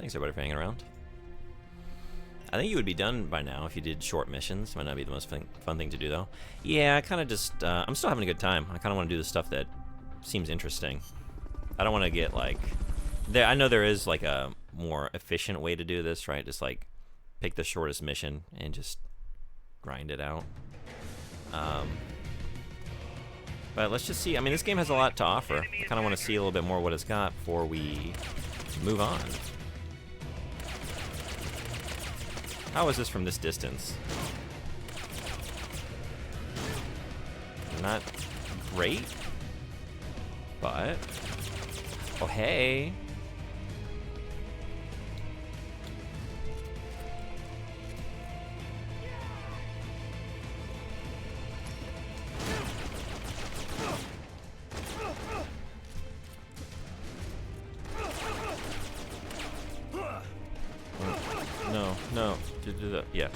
Thanks everybody for hanging around. I think you would be done by now if you did short missions. Might not be the most fun thing to do, though. Yeah, I kind of just... I'm still having a good time. I kind of want to do the stuff that seems interesting. I don't want to get, like... I know there is, like, a more efficient way to do this, right? Just, like, pick the shortest mission and just grind it out. But let's just see. I mean, this game has a lot to offer. I kind of want to see a little bit more what it's got before we move on. How is this from this distance? Not great, but... Oh, hey! No. Yeah.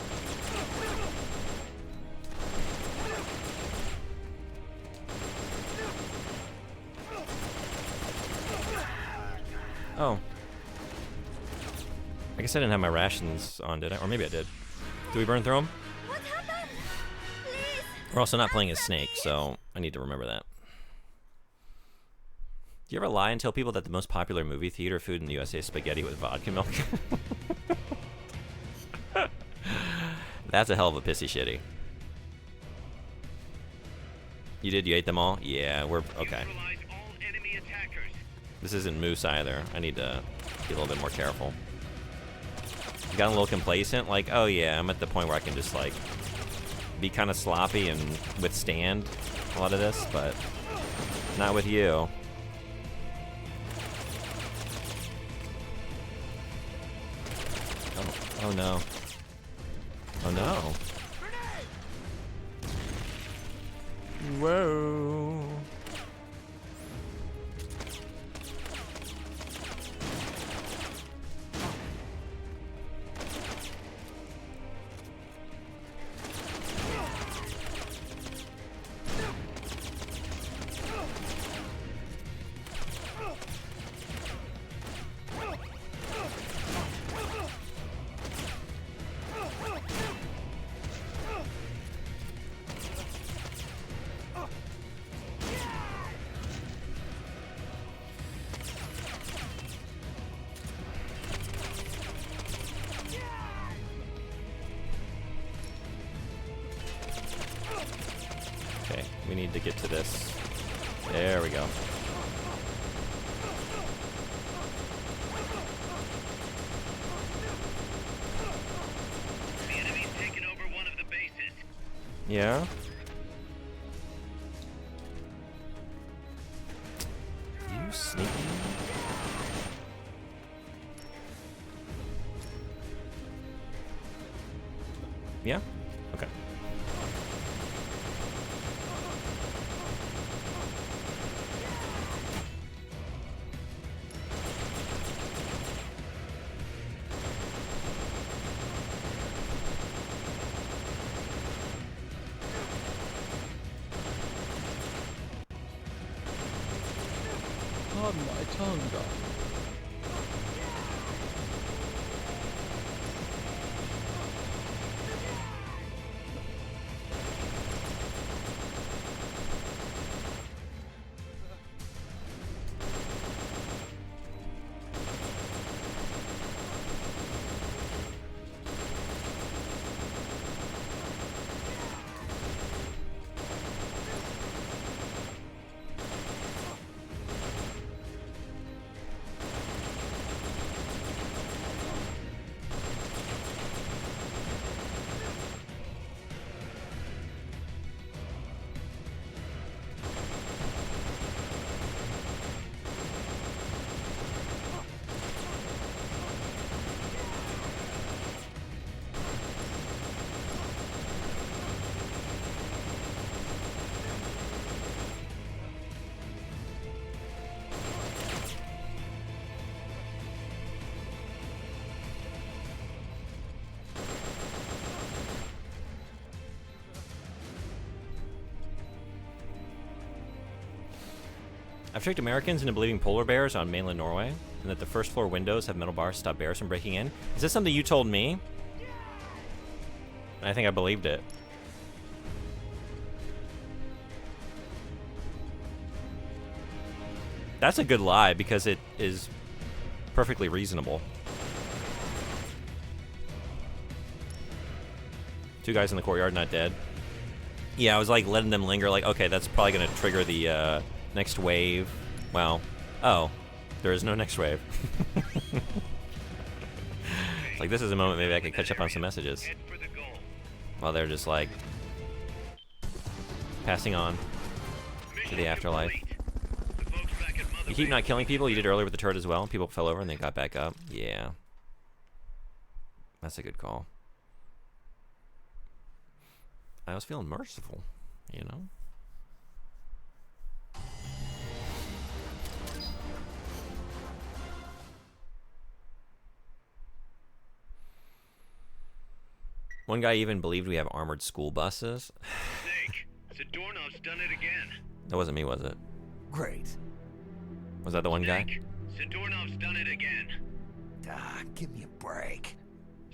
Oh. I guess I didn't have my rations on, did I? Or maybe I did. Did we burn through them? What happened? Please. We're also not playing as Snake, so I need to remember that. Do you ever lie and tell people that the most popular movie theater food in the USA is spaghetti with vodka milk? That's a hell of a pissy shitty. You did? You ate them all? Yeah, we're... Okay. This isn't Moose either. I need to be a little bit more careful. Got a little complacent, like, oh yeah, I'm at the point where I can just, like, be kind of sloppy and withstand a lot of this, but not with you. Oh no. Oh no. Whoa. Okay, we need to get to this. There we go. The enemy's taken over one of the bases. Yeah? You sneaky. Yeah? Okay. Pardon my tongue, darling. I've tricked Americans into believing polar bears on mainland Norway, and that the first floor windows have metal bars to stop bears from breaking in. Is this something you told me? I think I believed it. That's a good lie because it is perfectly reasonable. Two guys in the courtyard not dead. Yeah, I was like letting them linger, like, okay, that's probably gonna trigger the next wave. Well, oh, there is no next wave. It's like, this is a moment maybe I could catch up on some messages. Head for the goal. While they're just like passing on to the afterlife. Complete. The folks back at Mother You keep Base not killing people. You did earlier with the turret as well. People fell over and they got back up. Yeah. That's a good call. I was feeling merciful, you know? One guy even believed we have armored school buses. Snake, Zadornov's done it again. That wasn't me, was it? Great. Was that the one guy? Snake, Zadornov's done it again. Ah, give me a break.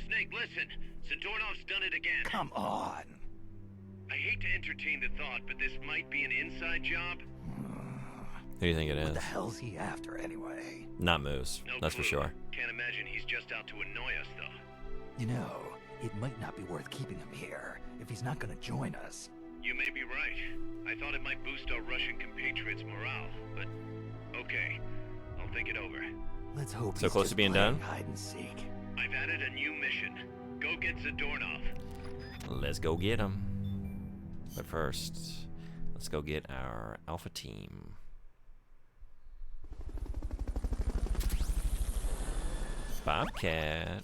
Snake, listen. Zadornov's done it again. Come on. I hate to entertain the thought, but this might be an inside job. Who do you think it What is? the hell's he after anyway? Not Moose. No That's for clue. sure. Can't imagine he's just out to annoy us, though. You know, it might not be worth keeping him here if he's not gonna join us. You may be right. I thought it might boost our Russian compatriots' morale, but okay. I'll think it over. Let's hope So he's close just to being playing done? hide and seek. I've added a new mission. Go get Zadornov. Let's go get him. But first, let's go get our alpha team. Bobcat.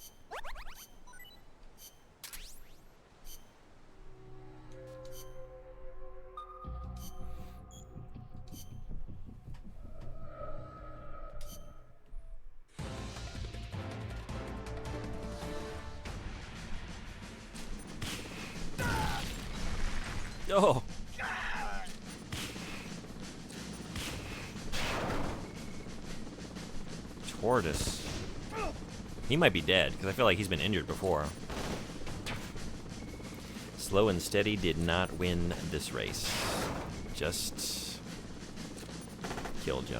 Oh. Tortoise. He might be dead, because I feel like he's been injured before. Slow and Steady did not win this race. Just killed you.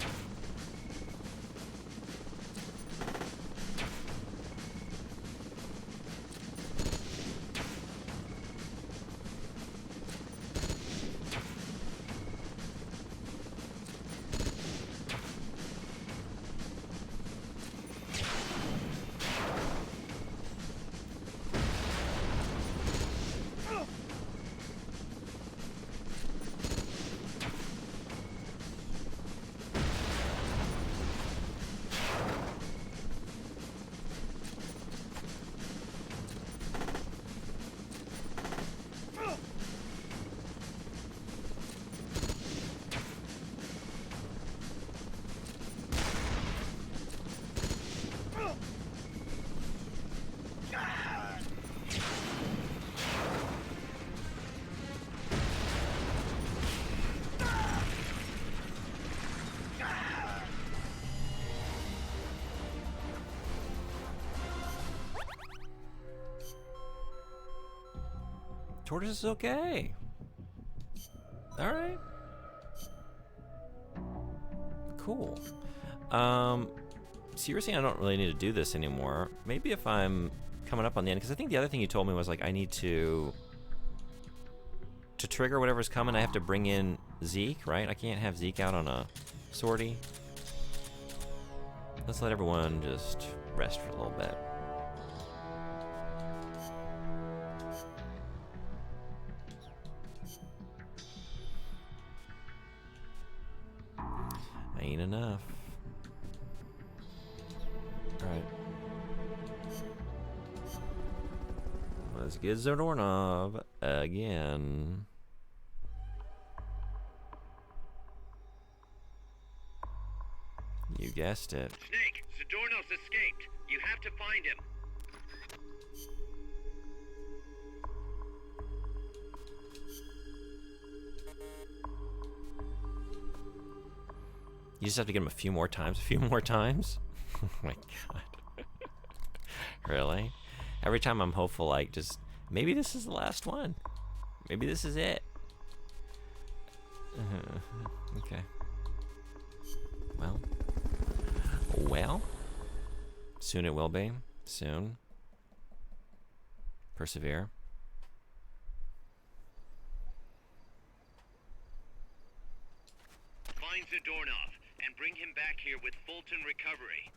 Tortoise is okay. Alright. Cool. Seriously, I don't really need to do this anymore. Maybe if I'm coming up on the end, because I think the other thing you told me was like I need to trigger whatever's coming, I have to bring in Zeke, right? I can't have Zeke out on a sortie. Let's let everyone just rest for a little bit. Ain't enough. Alright. Let's get Zadornov again. You guessed it. Snake, Zadornov's escaped. You have to find him. You just have to get him a few more times, a few more times? Oh my god. Really? Every time I'm hopeful, like, just, maybe this is the last one. Maybe this is it. Okay. Well. Well. Soon it will be. Soon. Persevere. Find Zadornov and bring him back here with Fulton recovery.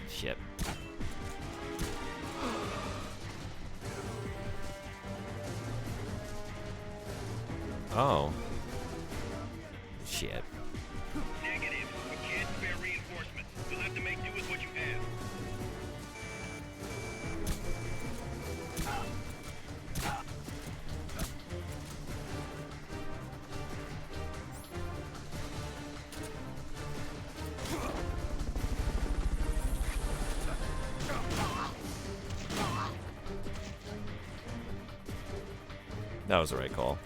Shit. Oh. Shit. Negative. We can't spare reinforcements. You'll have to make do with what you have. That was the right call.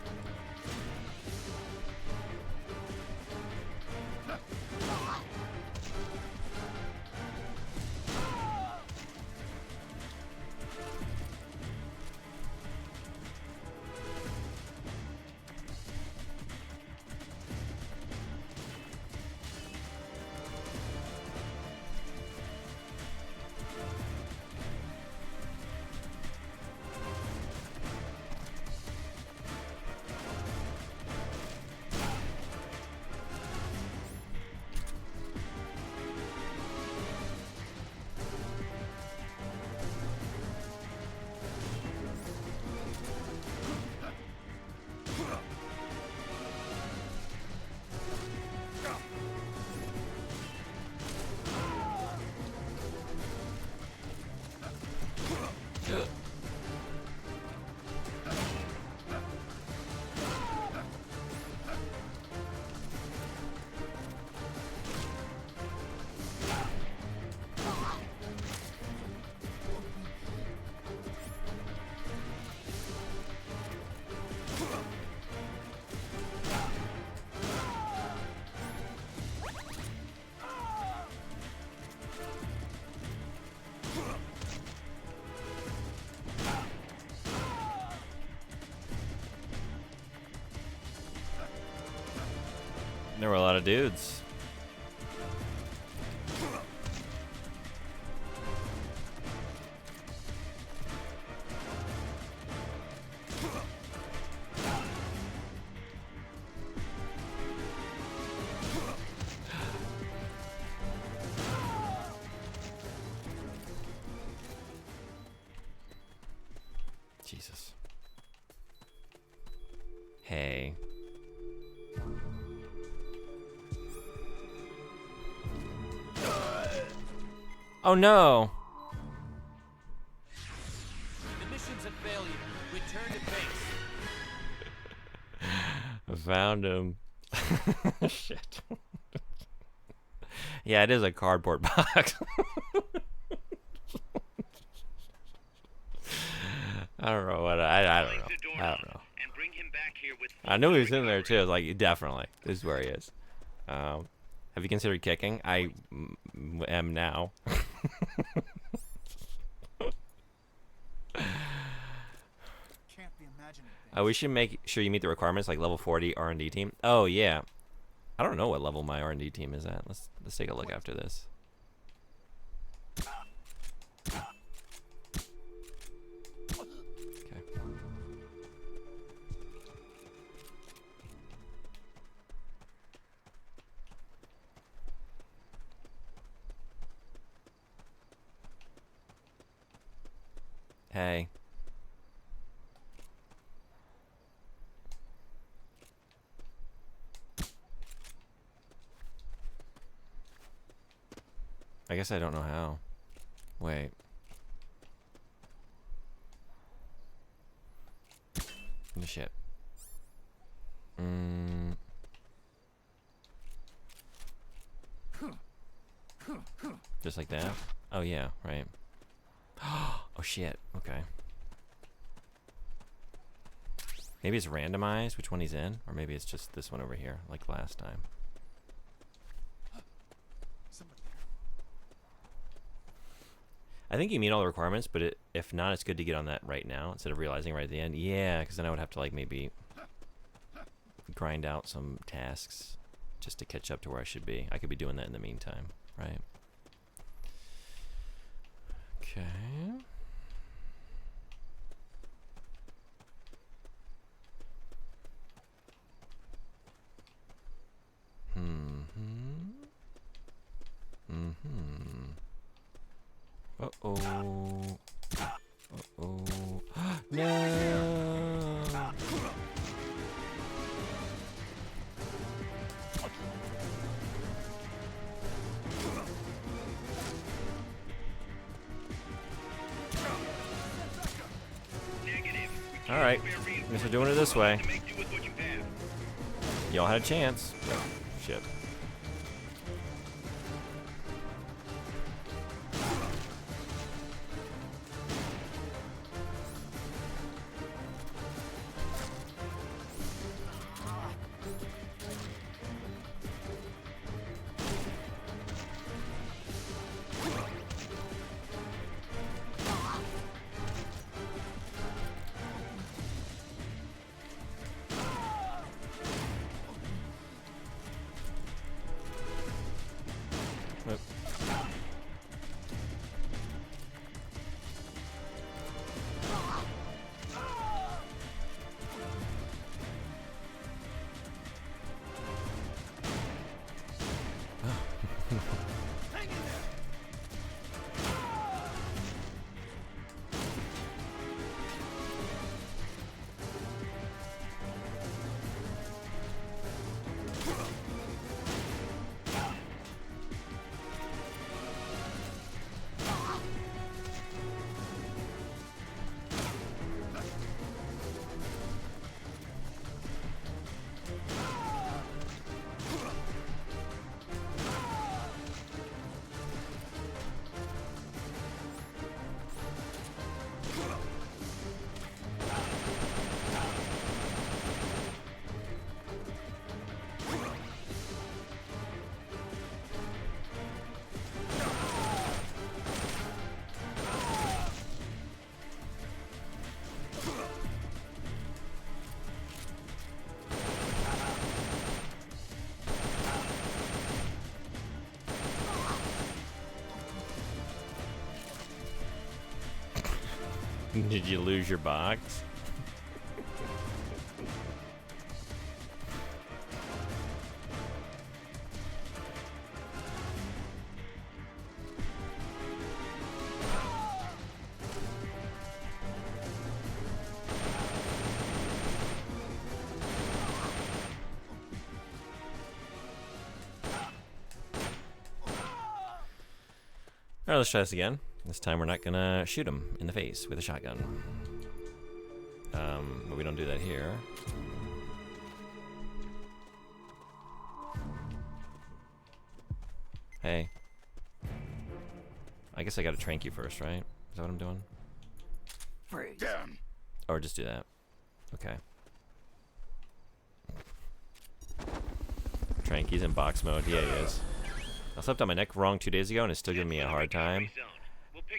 There were a lot of dudes. Jesus. Hey. Oh no! The mission's a failure. Return to base. I found him. Shit. Yeah, it is a cardboard box. I don't know what I don't know. I don't know. And bring him back here with I knew he was in there too. I was like, definitely, this is where he is. Have you considered kicking? I am now. We should make sure you meet the requirements, like level 40 R&D team. Oh yeah, I don't know what level my R&D team is at. Let's take a look after this. Okay. Hey. I guess I don't know how. Wait. Shit. Just like that? Oh yeah, right. Oh shit, okay. Maybe it's randomized which one he's in, or maybe it's just this one over here, like last time. I think you meet all the requirements, but if not, it's good to get on that right now instead of realizing right at the end. Yeah, because then I would have to like maybe grind out some tasks just to catch up to where I should be. I could be doing that in the meantime, right? Okay. Uh-oh. Uh-oh. No! Alright. Guess we're doing it this way. Y'all had a chance. Shit. Did you lose your box? Alright, let's try this again. This time we're not gonna shoot him in the face with a shotgun. But we don't do that here. Hey. I guess I gotta trank you first, right? Is that what I'm doing? Freeze. Or just do that. Okay. Tranky's in box mode. Yeah, he is. I slept on my neck wrong 2 days ago and it's still giving me a hard time.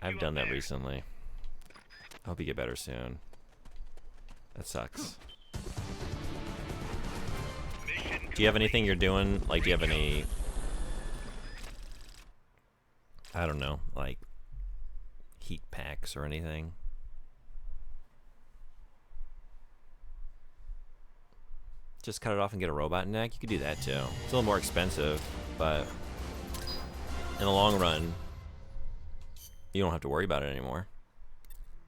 I've done that recently. I hope you get better soon. That sucks. Do you have anything you're doing? Like, do you have any... I don't know, like heat packs or anything? Just cut it off and get a robot neck? You could do that too. It's a little more expensive, but in the long run, you don't have to worry about it anymore.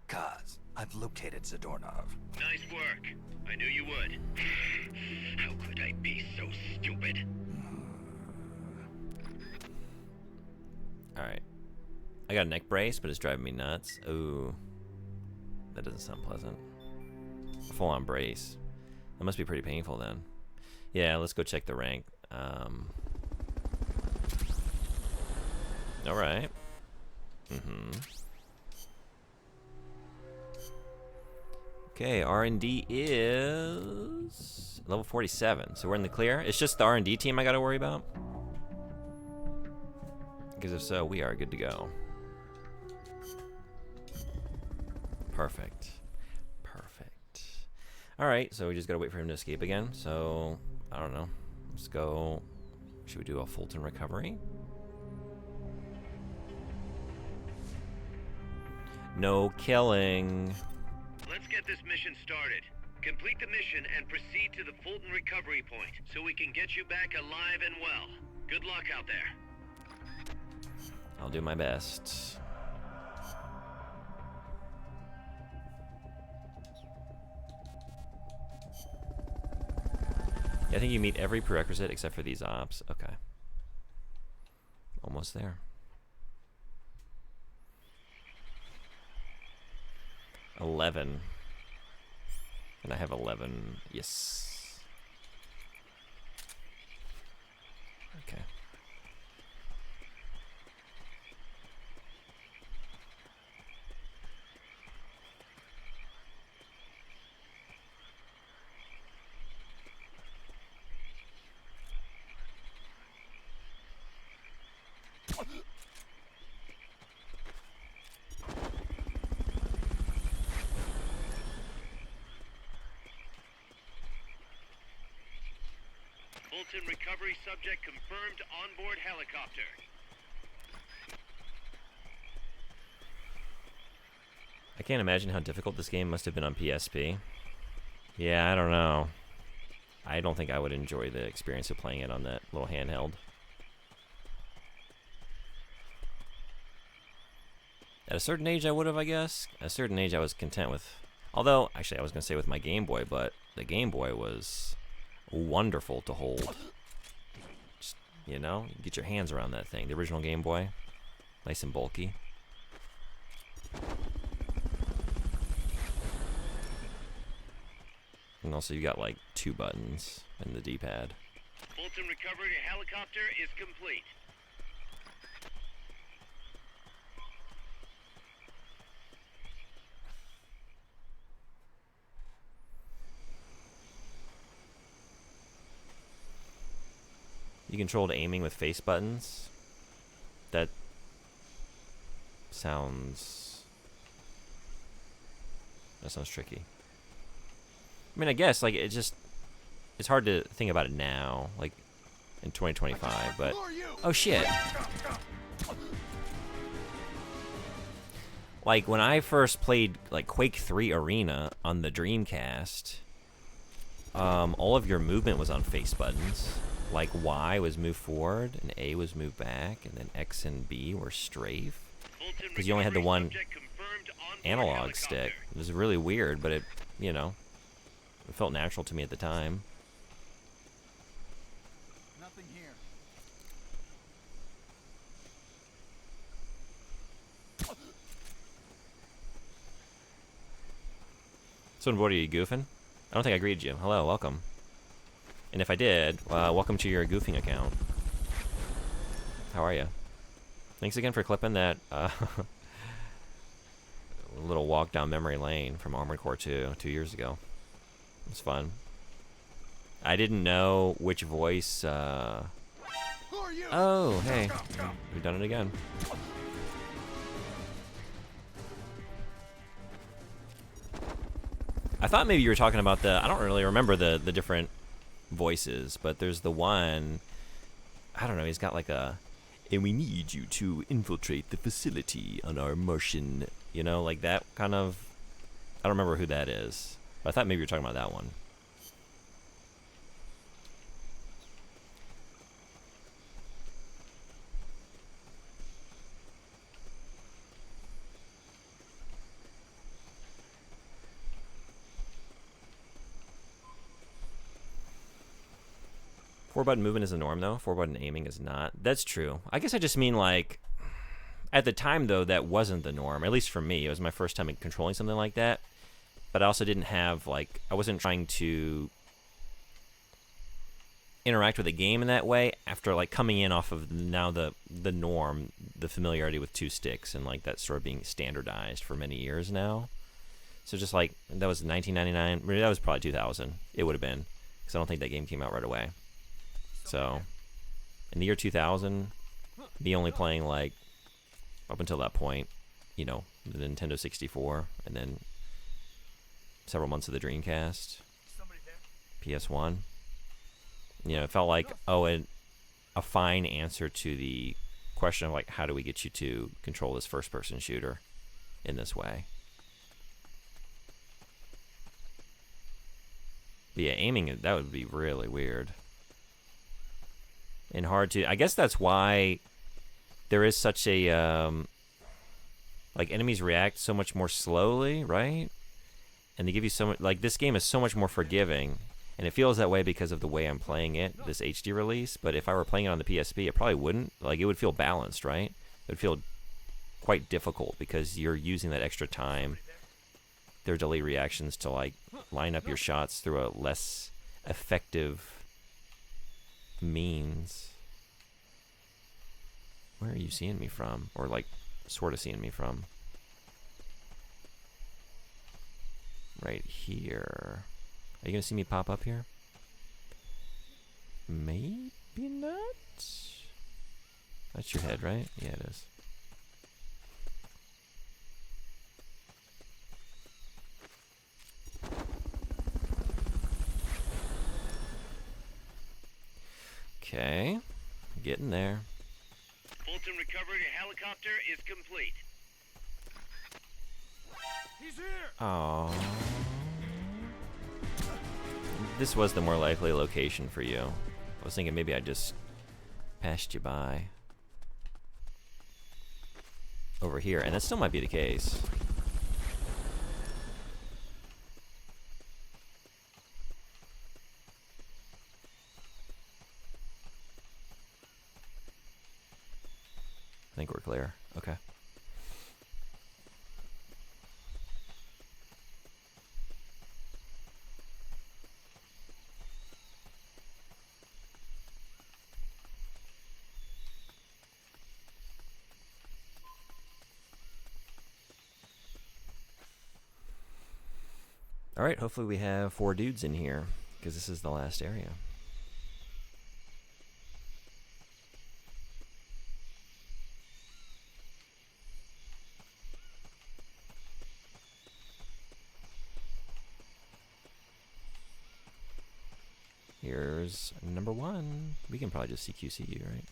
Kaz, I've located Zadornov. Nice work. I knew you would. How could I be so stupid? Alright. I got a neck brace, but it's driving me nuts. Ooh. That doesn't sound pleasant. Full-on brace. That must be pretty painful then. Yeah, let's go check the rank. All right. Okay, R&D is level 47, so we're in the clear. It's just the R&D team I gotta worry about. Because if so, we are good to go. Perfect. Perfect. All right, so we just gotta wait for him to escape again. So I don't know. Let's go. Should we do a Fulton recovery? No killing. Let's get this mission started. Complete the mission and proceed to the Fulton recovery point so we can get you back alive and well. Good luck out there. I'll do my best. Yeah, I think you meet every prerequisite except for these ops. Okay. Almost there. $11. And I have 11. Yes. Okay. Fulton recovery subject confirmed onboard helicopter. I can't imagine how difficult this game must have been on PSP. Yeah, I don't know. I don't think I would enjoy the experience of playing it on that little handheld. At a certain age I would have, I guess. At a certain age I was content with... Although, actually I was going to say with my Game Boy, but the Game Boy was wonderful to hold. Just, you know, get your hands around that thing. The original Game Boy. Nice and bulky. And also you got like 2 buttons in the D-pad. Fulton recovery helicopter is complete. You controlled aiming with face buttons? That sounds tricky. I mean, I guess, like, it's hard to think about it now, like, in 2025, but... Oh, shit! Like, when I first played, like, Quake 3 Arena on the Dreamcast, all of your movement was on face buttons. Like, Y was move forward, and A was move back, and then X and B were strafe. Because you only had the one analog stick. It was really weird, but it, you know, it felt natural to me at the time. Nothing here. So, what are you, goofing? I don't think I greeted you. Hello, welcome. And if I did, welcome to your goofing account. How are you? Thanks again for clipping that little walk down memory lane from Armored Core 2 years ago. It was fun. I didn't know which voice... Oh, hey. We've done it again. I thought maybe you were talking about the... I don't really remember the different voices, but there's the one... I don't know, he's got like a... And we need you to infiltrate the facility on our Martian... You know, like that kind of... I don't remember who that is. But I thought maybe you were talking about that one. Four-button movement is the norm, though. Four-button aiming is not. That's true. I guess I just mean, like... At the time, though, that wasn't the norm. At least for me. It was my first time controlling something like that. but I also didn't have, like, I wasn't trying to interact with the game in that way after, like, coming in off of now the norm, the familiarity with 2 sticks, and, like, that sort of being standardized for many years now. So just, like, that was 1999, that was probably 2000, it would have been, because I don't think that game came out right away. So, in the year 2000, me only playing, like, up until that point, you know, the Nintendo 64, and then several months of the Dreamcast, PS1. You know, it felt like, a fine answer to the question of, like, how do we get you to control this first-person shooter in this way? But yeah, aiming, that would be really weird. And hard to... I guess that's why there is such a... like, enemies react so much more slowly, right? And they give you so much... Like, this game is so much more forgiving. And it feels that way because of the way I'm playing it, this HD release. But if I were playing it on the PSP, it probably wouldn't. Like, it would feel balanced, right? It would feel quite difficult because you're using that extra time. There are delayed reactions to, like, line up your shots through a less effective means. Where are you seeing me from? Or, like, sort of seeing me from? Right here. Are you going to see me pop up here? Maybe not? That's your head, right? Yeah, it is. Okay. Getting there. Fulton recovery helicopter is complete. He's here! Oh. This was the more likely location for you. I was thinking maybe I just passed you by over here, and that still might be the case. I think we're clear. Okay. Alright, hopefully we have 4 dudes in here, because this is the last area. Here's number 1. We can probably just CQC you, right?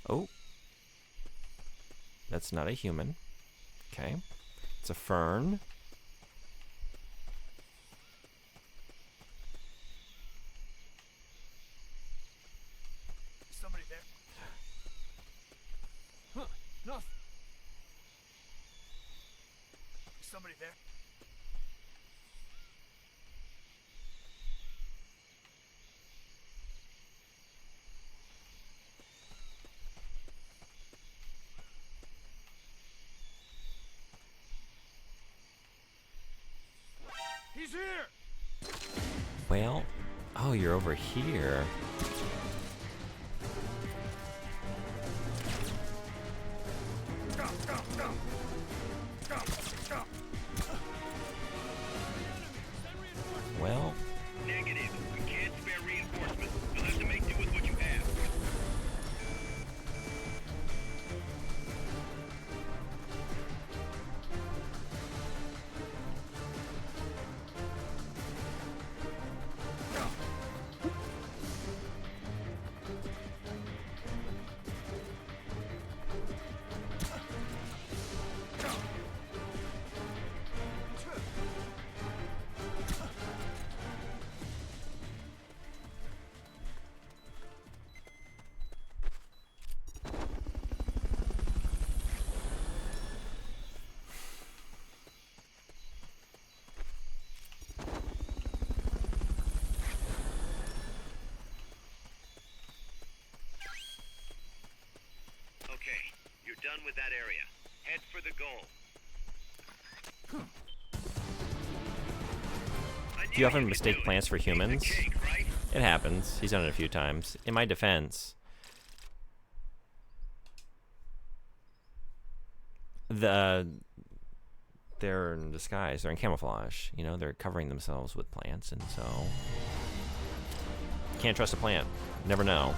Oh. That's not a human. Okay. It's a fern. Somebody there. Huh, nothing. Somebody there. He's here! Well, oh, you're over here. Well, Negative. We can't spare reinforcements. You'll have to make do with what you have. done with that area. Head for the goal. Do you often mistake plants for humans? It happens. He's done it a few times. In my defense, they're in disguise. They're in camouflage. You know, they're covering themselves with plants, and so can't trust a plant. Never know.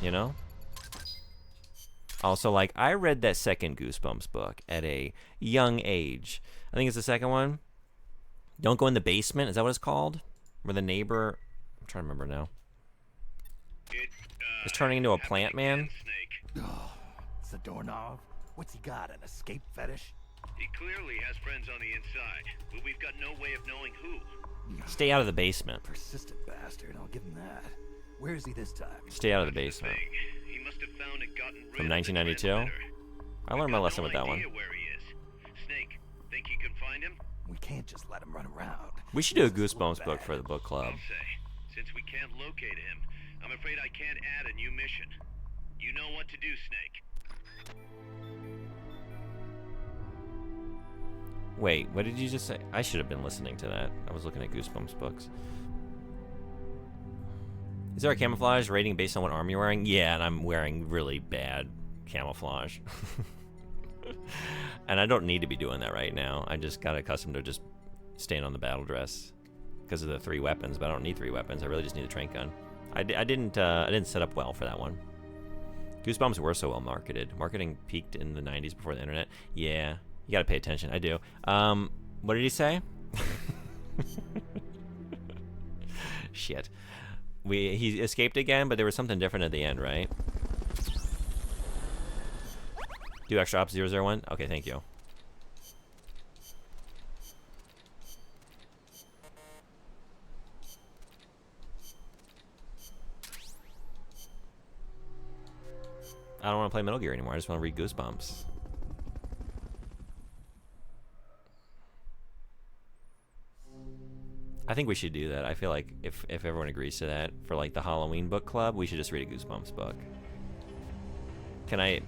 You know. Also, like, I read that second Goosebumps book at a young age. I think it's the second one. Don't Go in the Basement. Is that what it's called? Where the neighbor, I'm trying to remember now, is turning into a plant man. Oh, it's the doorknob. What's he got, an escape fetish? He clearly has friends on the inside, but we've got no way of knowing who. Stay out of the basement. Persistent bastard, I'll give him that. Where is he this time? Stay out of the basement. He must have found and gotten rid From of the 1992. transmitter. I learned my lesson with that No one. idea where he is. Snake, think you can find him? We can't just let him run around. We should do a Goosebumps book for the book club. I'll say. Since we can't locate him, I'm afraid I can't add a new mission. You know what to do, Snake. Wait, what did you just say? I should have been listening to that. I was looking at Goosebumps books. Is there a camouflage rating based on what arm you're wearing? Yeah, and I'm wearing really bad camouflage. And I don't need to be doing that right now. I just got accustomed to just staying on the battle dress because of the 3 weapons, but I don't need 3 weapons. I really just need a trank gun. I didn't set up well for that one. Goosebumps were so well marketed. Marketing peaked in the 90s before the internet. Yeah, you gotta pay attention. I do. What did he say? Shit. He escaped again, but there was something different at the end, right? Do extra ops 001? Okay, thank you. I don't want to play Metal Gear anymore. I just want to read Goosebumps. I think we should do that. I feel like if everyone agrees to that for like the Halloween book club, we should just read a Goosebumps book. Can I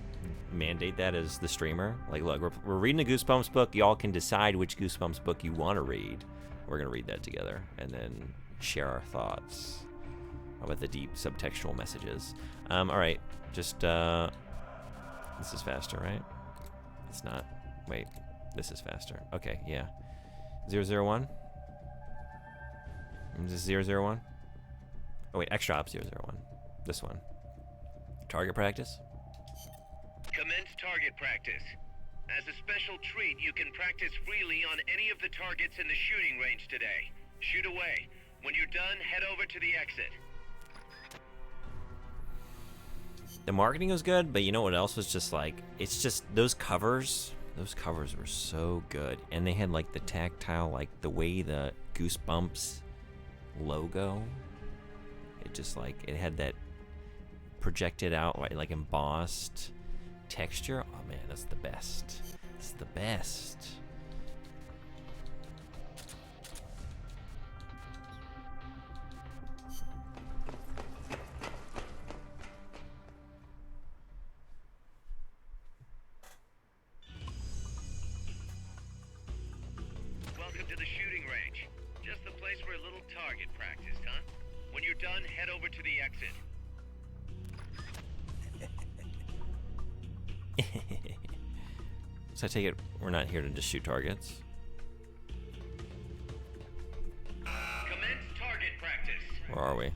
mandate that as the streamer? Like, look, we're reading a Goosebumps book. Y'all can decide which Goosebumps book you want to read. We're gonna read that together and then share our thoughts about the deep subtextual messages. All right, just this is faster, right? It's not. Wait, this is faster. Okay, yeah. 001. Is this 001? Oh wait, extra ops 001. This one. Target practice. Commence target practice. As a special treat, you can practice freely on any of the targets in the shooting range today. Shoot away. When you're done, head over to the exit. The marketing was good, but you know what else was just like, it's just those covers were so good. And they had like the tactile, like the way the Goosebumps logo, it just like, it had that projected out, like embossed texture. Oh man, that's the best. It's the best. Welcome to the shooting range. Just the place for a little target practice, huh? When you're done, head over to the exit. So I take it we're not here to just shoot targets. Commence target practice. Where are we?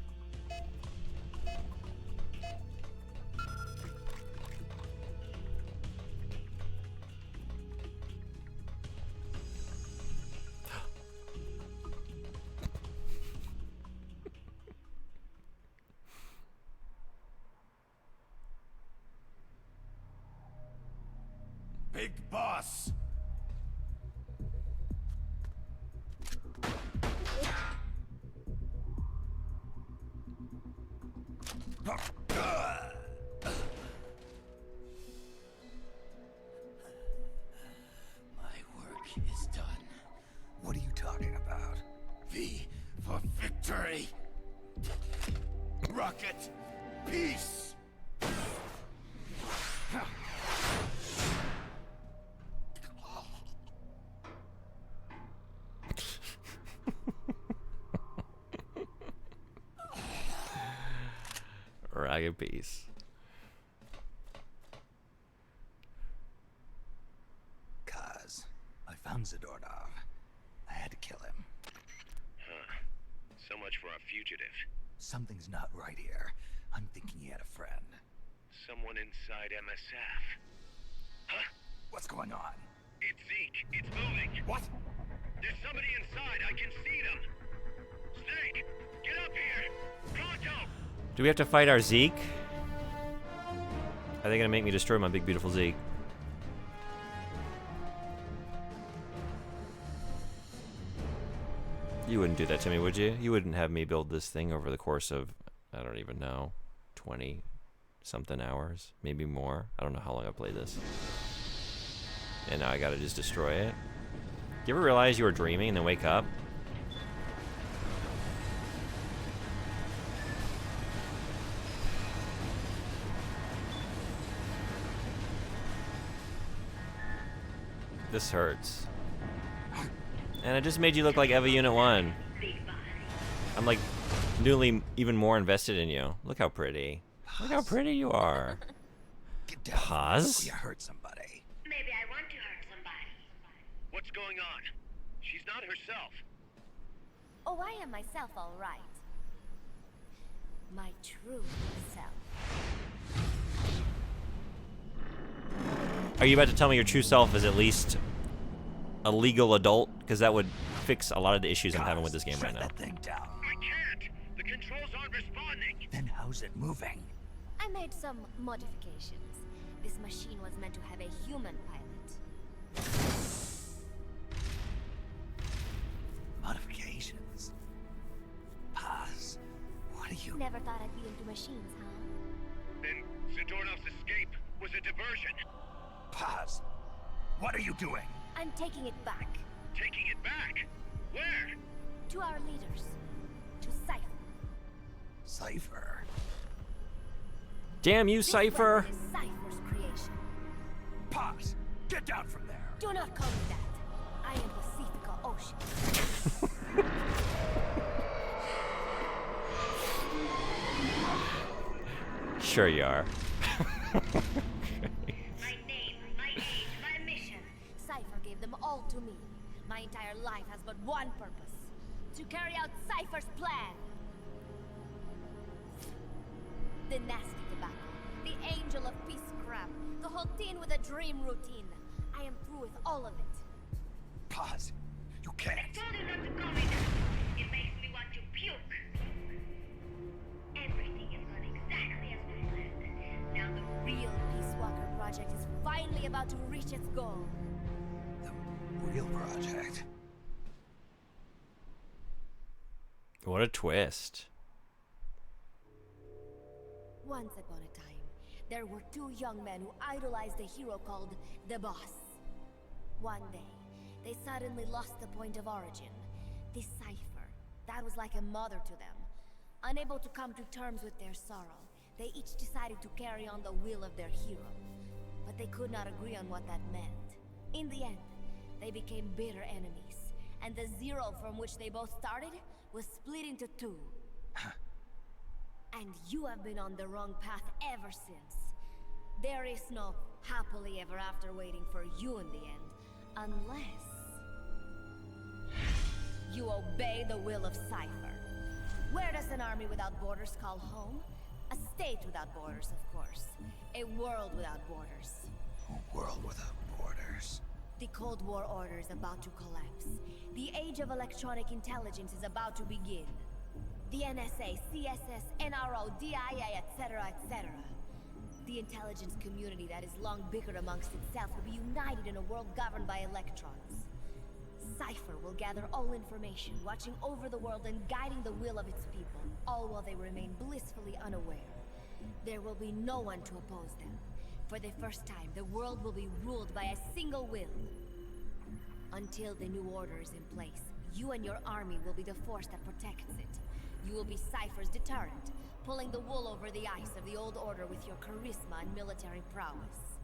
Big boss. My work is done. What are you talking about? V for victory. Rocket, peace. Dragon piece. Kaz, I found Zadornov. I had to kill him. Huh. So much for our fugitive. Something's not right here. I'm thinking he had a friend. Someone inside MSF. Huh? What's going on? It's Zeke. It's moving. What? There's somebody inside. I can see them. Snake, get up here. Pronto. Do we have to fight our Zeke? Are they gonna make me destroy my big beautiful Zeke? You wouldn't do that to me, would you? You wouldn't have me build this thing over the course of, I don't even know, 20 something hours, maybe more. I don't know how long I played this. And now I gotta just destroy it. Do you ever realize you were dreaming and then wake up? This hurts. And it just made you look like Eva Unit 1. I'm like newly even more invested in you. Look how pretty. Look how pretty you are. Get down. Pause? You hurt somebody. Maybe I want to hurt somebody. What's going on? She's not herself. Oh, I am myself, all right. My true self. Are you about to tell me your true self is at least a legal adult? Because that would fix a lot of the issues I'm having with this game right Shut now. that thing down. I can't. The controls aren't responding. Then how's it moving? I made some modifications. This machine was meant to have a human pilot. Modifications. Paz, what are you? Never thought I'd be into machines, huh? Then Zadornov's escape was a diversion. Paz, what are you doing? I'm taking it back. Taking it back? Where? To our leaders. To Cypher. Cypher. Damn you, This Cypher! weapon is Cypher's creation. Paz, get down from there. Do not call me that. I am Pacifica Ocean. Sure you are. My name, my age, my mission. Cypher gave them all to me. My entire life has but one purpose. To carry out Cypher's plan. The nasty tobacco. The angel of peace crap. The whole thing with a dream routine. I am through with all of it. Paz, you can't. Told you not to call me that. It makes me want to puke. Everything is gone exactly as we planned. Now the Real Peace Walker project is finally about to reach its goal. The real project. What a twist. Once upon a time, there were two young men who idolized a hero called the Boss. One day, they suddenly lost the point of origin. This Cypher, that was like a mother to them. Unable to come to terms with their sorrow, they each decided to carry on the will of their hero. But they could not agree on what that meant. In the end, they became bitter enemies, and the Zero from which they both started was split into two. And you have been on the wrong path ever since. There is no happily ever after waiting for you in the end, unless you obey the will of Cypher. Where does an army without borders call home? A state without borders, of course. A world without borders. A world without borders. The Cold War order is about to collapse. The age of electronic intelligence is about to begin. The NSA, CSS, NRO, DIA, etc., etc. The intelligence community that has long bickered amongst itself will be united in a world governed by electrons. Cypher will gather all information, watching over the world and guiding the will of its people, all while they remain blissfully unaware. There will be no one to oppose them. For the first time, the world will be ruled by a single will. Until the new order is in place, you and your army will be the force that protects it. You will be Cypher's deterrent, pulling the wool over the eyes of the old order with your charisma and military prowess.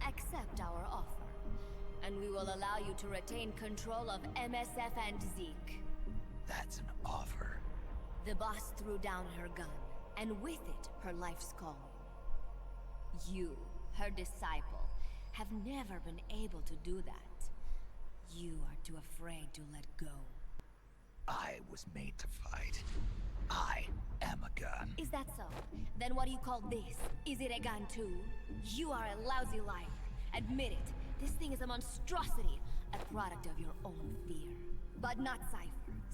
Accept our offer, and we will allow you to retain control of MSF and Zeke. That's an offer. The boss threw down her gun, and with it, her life's calling. You, her disciple, have never been able to do that. You are too afraid to let go. I was made to fight. I am a gun. Is that so? Then what do you call this? Is it a gun too? You are a lousy liar. Admit it. This thing is a monstrosity, a product of your own fear. But not Cypher.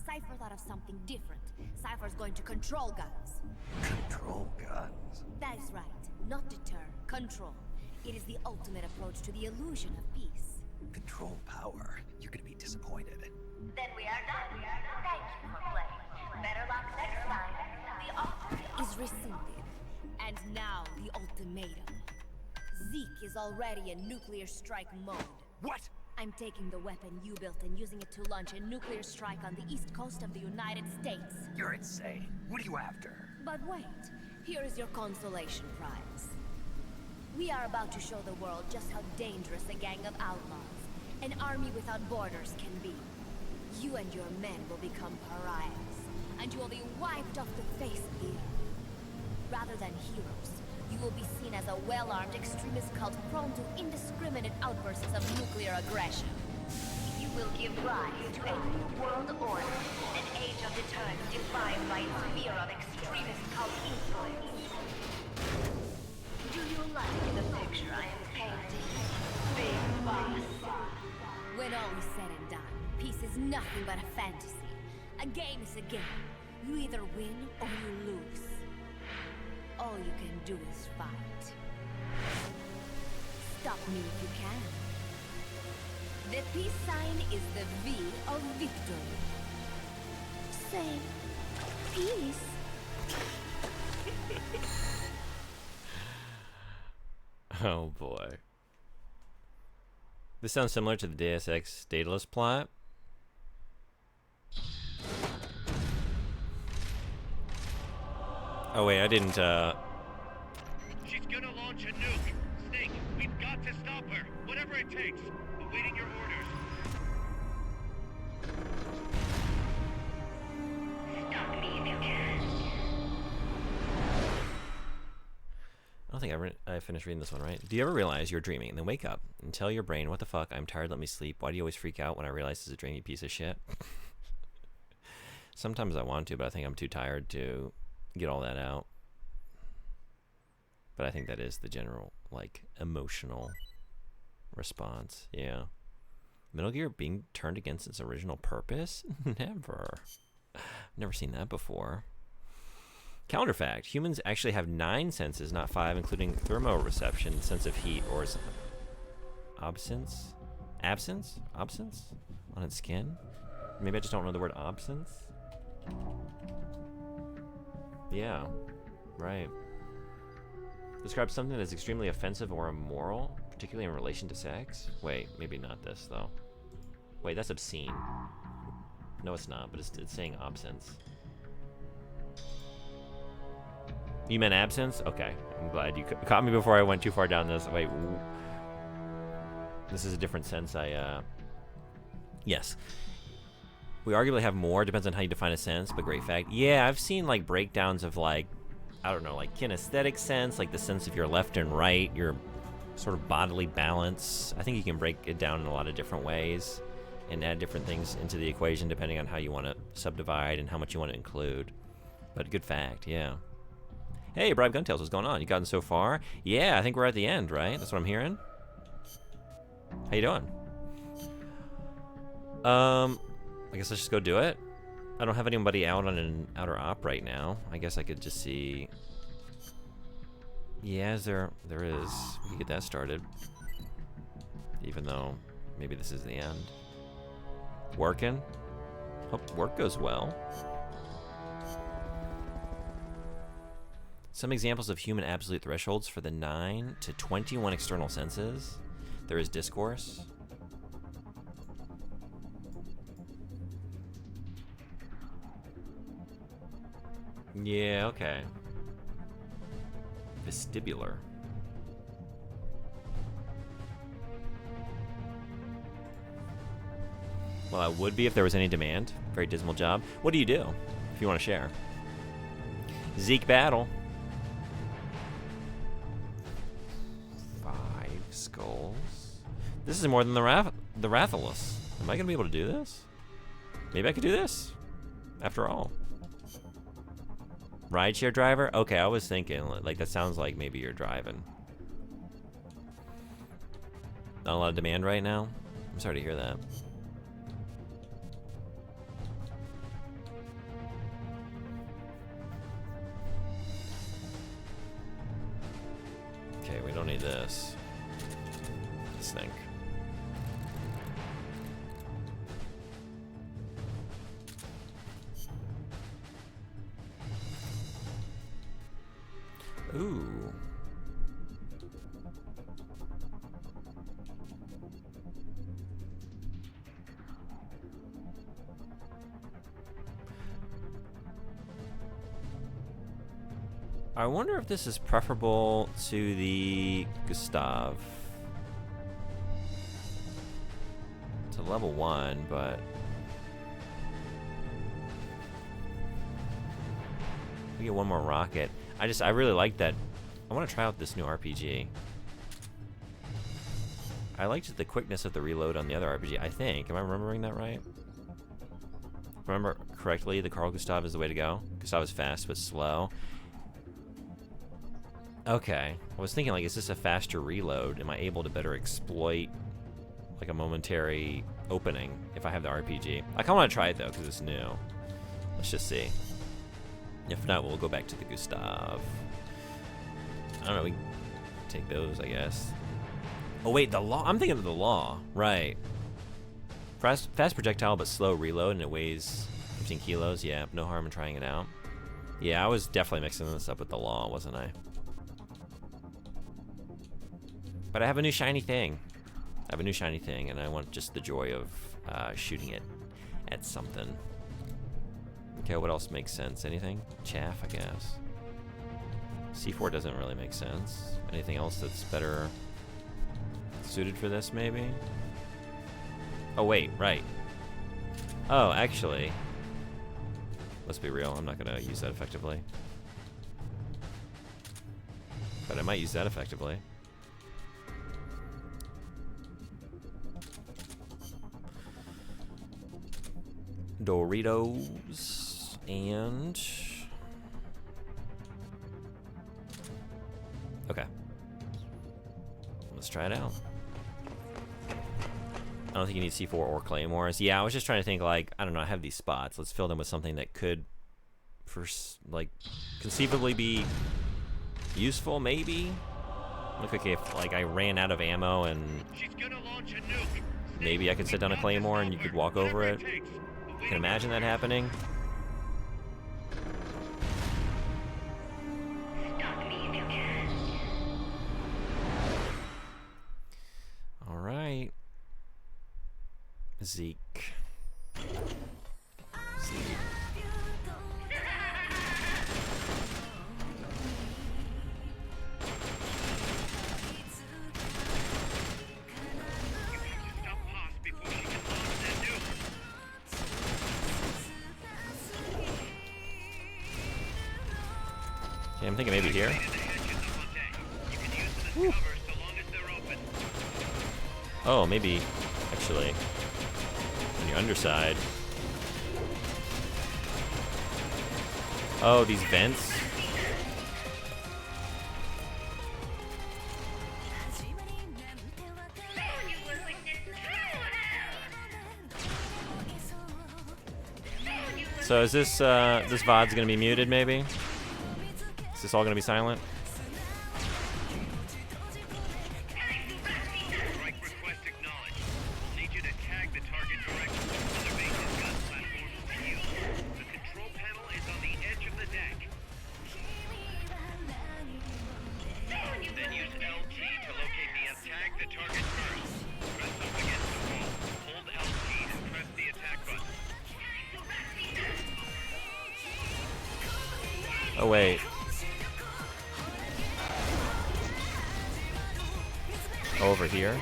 Cypher thought of something different. Cypher's going to control guns. Control guns. That is right. Not deter, control. It is the ultimate approach to the illusion of peace. Control power. You're gonna be disappointed. Then we are done. Thank you for playing. Better luck next time. The offer Is rescinded. And now the ultimatum. Zeke is already in nuclear strike mode. What? I'm taking the weapon you built and using it to launch a nuclear strike on the east coast of the United States. You're insane. What are you after? But wait, here is your consolation prize. We are about to show the world just how dangerous a gang of outlaws, an army without borders can be. You and your men will become pariahs, and you will be wiped off the face of the earth. Rather than heroes, you will be seen as a well-armed extremist cult prone to indiscriminate outbursts of nuclear aggression. you will give rise to a new world order, an age of deterrence defined by its fear of extremist cult influence. Do you like the picture I am painting, Big Boss? When all is said and done, peace is nothing but a fantasy. A game is a game. You either win or you lose. All you can do is fight. Stop me if you can. The peace sign is the V of victory. Say, peace. Oh boy. This sounds similar to the Deus Ex Daedalus plot. Oh wait, I didn't, She's gonna launch a nuke. Snake, we've got to stop her. Whatever it takes. Awaiting your orders. Stop me if you can. I don't think I finished reading this one, right? Do you ever realize you're dreaming and then wake up and tell your brain, what the fuck, I'm tired, let me sleep. Why do you always freak out when I realize this is a dreamy piece of shit? Sometimes I want to, but I think I'm too tired to get all that out. But I think that is the general, like, emotional response. Yeah. Metal Gear being turned against its original purpose? Never. Never seen that before. Calendar fact. Humans actually have 9 senses, not 5, including thermoreception, sense of heat, or absence? Absence? Absence? On its skin? Maybe I just don't know the word absence? Yeah. Right. Describe something that's extremely offensive or immoral, particularly in relation to sex. Wait, maybe not this, though. Wait, that's obscene. No, it's not, but it's saying absence. You meant absence? Okay, I'm glad you caught me before I went too far down this. Wait, this is a different sense. Yes. We arguably have more, depends on how you define a sense, but great fact. Yeah, I've seen like breakdowns of like, I don't know, like kinesthetic sense, like the sense of your left and right, your sort of bodily balance. I think you can break it down in a lot of different ways and add different things into the equation depending on how you want to subdivide and how much you want to include. But good fact, yeah. Hey, Bribe Guntails, what's going on? You gotten so far? Yeah, I think we're at the end, right? That's what I'm hearing. How you doing? I guess let's just go do it. I don't have anybody out on an outer op right now. I guess I could just see. Yeah, there is. We could get that started. Even though maybe this is the end. Working. Hope work goes well. Some examples of human absolute thresholds for the 9 to 21 external senses. There is discourse. Yeah, okay. Vestibular. Well, I would be if there was any demand. Very dismal job. What do you do, if you want to share? Zeke battle. 5 skulls. This is more than the Rathalos. Am I gonna be able to do this? Maybe I could do this. After all. Rideshare driver? Okay, I was thinking, like, that sounds like maybe you're driving. Not a lot of demand right now? I'm sorry to hear that. Okay, we don't need this. Let's think. Ooh. I wonder if this is preferable to the Gustav. To level 1, but we get one more rocket. I really like that. I want to try out this new RPG. I liked the quickness of the reload on the other RPG, I think. Am I remembering that right? Remember correctly, the Carl Gustav is the way to go. Gustav is fast but slow. Okay. I was thinking, like, is this a faster reload? Am I able to better exploit, like, a momentary opening if I have the RPG? I kind of want to try it, though, because it's new. Let's just see. If not, we'll go back to the Gustav. I don't know, we can take those, I guess. Oh, wait, the Law. I'm thinking of the Law. Right. Fast projectile, but slow reload, and it weighs 15 kilos. Yeah, no harm in trying it out. Yeah, I was definitely mixing this up with the Law, wasn't I? But I have a new shiny thing. And I want just the joy of shooting it at something. Okay, what else makes sense? Anything? Chaff, I guess. C4 doesn't really make sense. Anything else that's better suited for this, maybe? Oh, wait, right. Oh, actually, let's be real, I'm not gonna use that effectively. But I might use that effectively. Doritos and okay, let's try it out. I don't think you need C4 or claymores. Yeah, I was just trying to think, like, I don't know, I have these spots, let's fill them with something that could like conceivably be useful, maybe. Look, like if like I ran out of ammo and maybe I could sit down a claymore and you could walk over it. You can imagine that happening. All right, Zeke. Okay, I'm thinking maybe here. Woo. Oh, maybe actually on your underside. Oh, these vents. So is this this VOD's gonna be muted maybe? Is this all gonna be silent? Oh wait. Over here.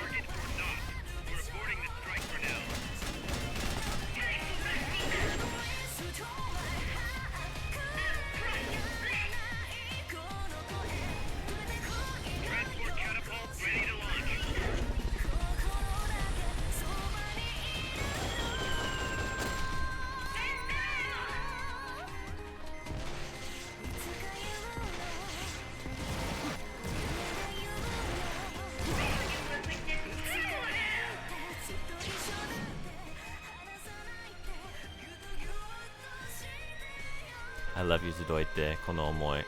love you, Zudoite, kono omoi.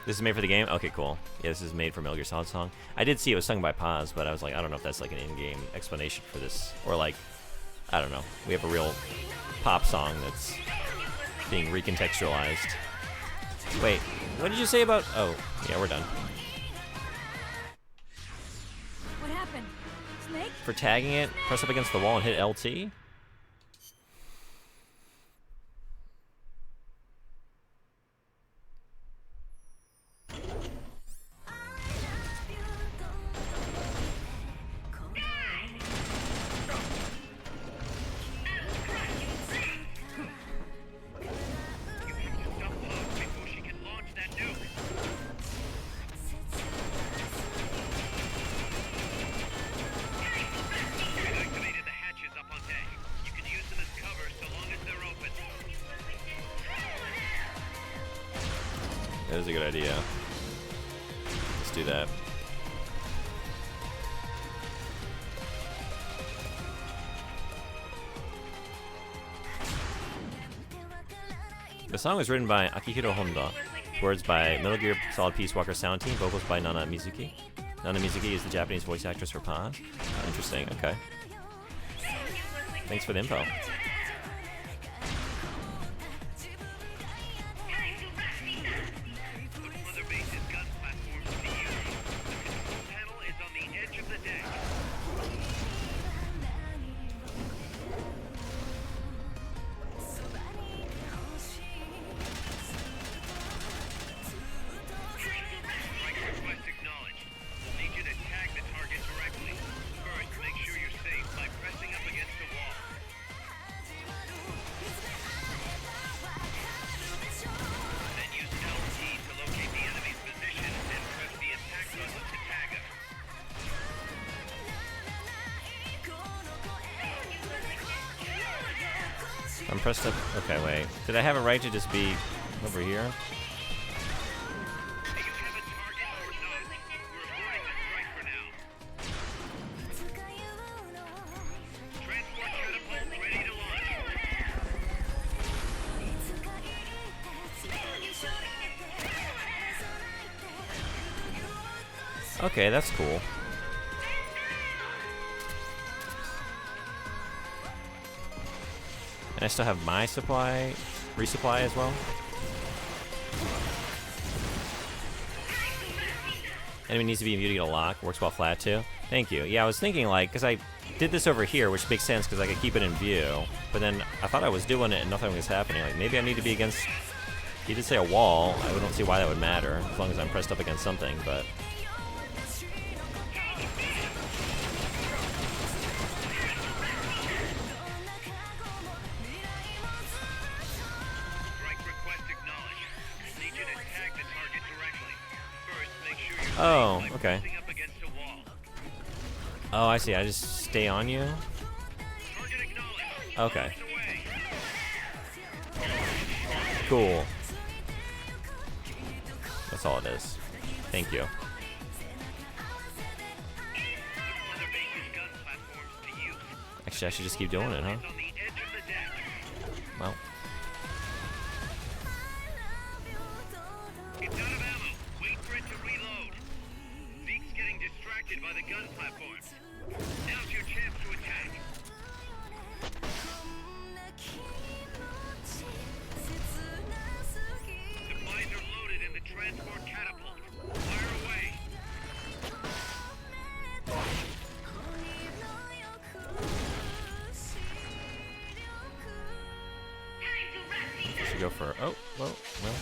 This is made for the game? Okay, cool. Yeah, this is made for Metal Gear Solid song. I did see it was sung by Paz, but I was like, I don't know if that's like an in-game explanation for this. Or like, I don't know. We have a real pop song that's being recontextualized. Wait, what did you say about... Oh, yeah, we're done. What happened? Snake? For tagging it, press up against the wall and hit LT? That is a good idea. Let's do that. The song was written by Akihiro Honda. Words by Metal Gear Solid Peace Walker Sound Team. Vocals by Nana Mizuki. Nana Mizuki is the Japanese voice actress for Paz. Interesting, okay. Thanks for the info. I'm pressed up. Okay, wait. Did I have it right to just be over here? Okay, that's cool. And I still have my supply, resupply as well. Enemy needs to be muted to get a lock. Works well flat too. Thank you. Yeah, I was thinking like, because I did this over here, which makes sense because I could keep it in view. But then I thought I was doing it and nothing was happening. Like maybe I need to be against. He did say a wall. I don't see why that would matter as long as I'm pressed up against something. But. Oh, okay. Oh, I see. I just stay on you? Okay. Cool. That's all it is. Thank you. Actually, I should just keep doing it, huh? Well. By the gun platform. Now's your chance to attack. Supplies are loaded in the transport catapult. Fire away. I should go for. Oh, well, well.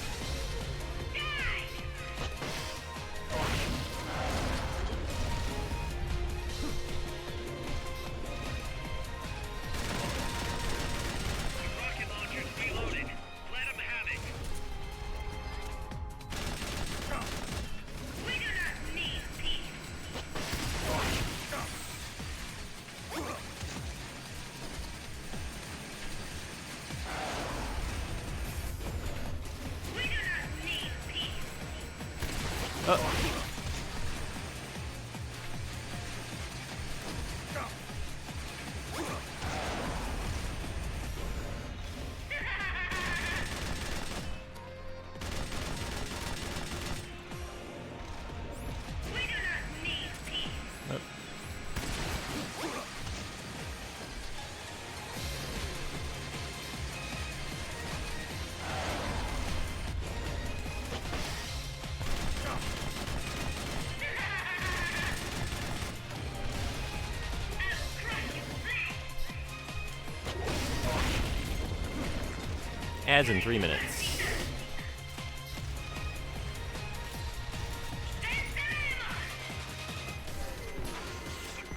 ads in 3 minutes.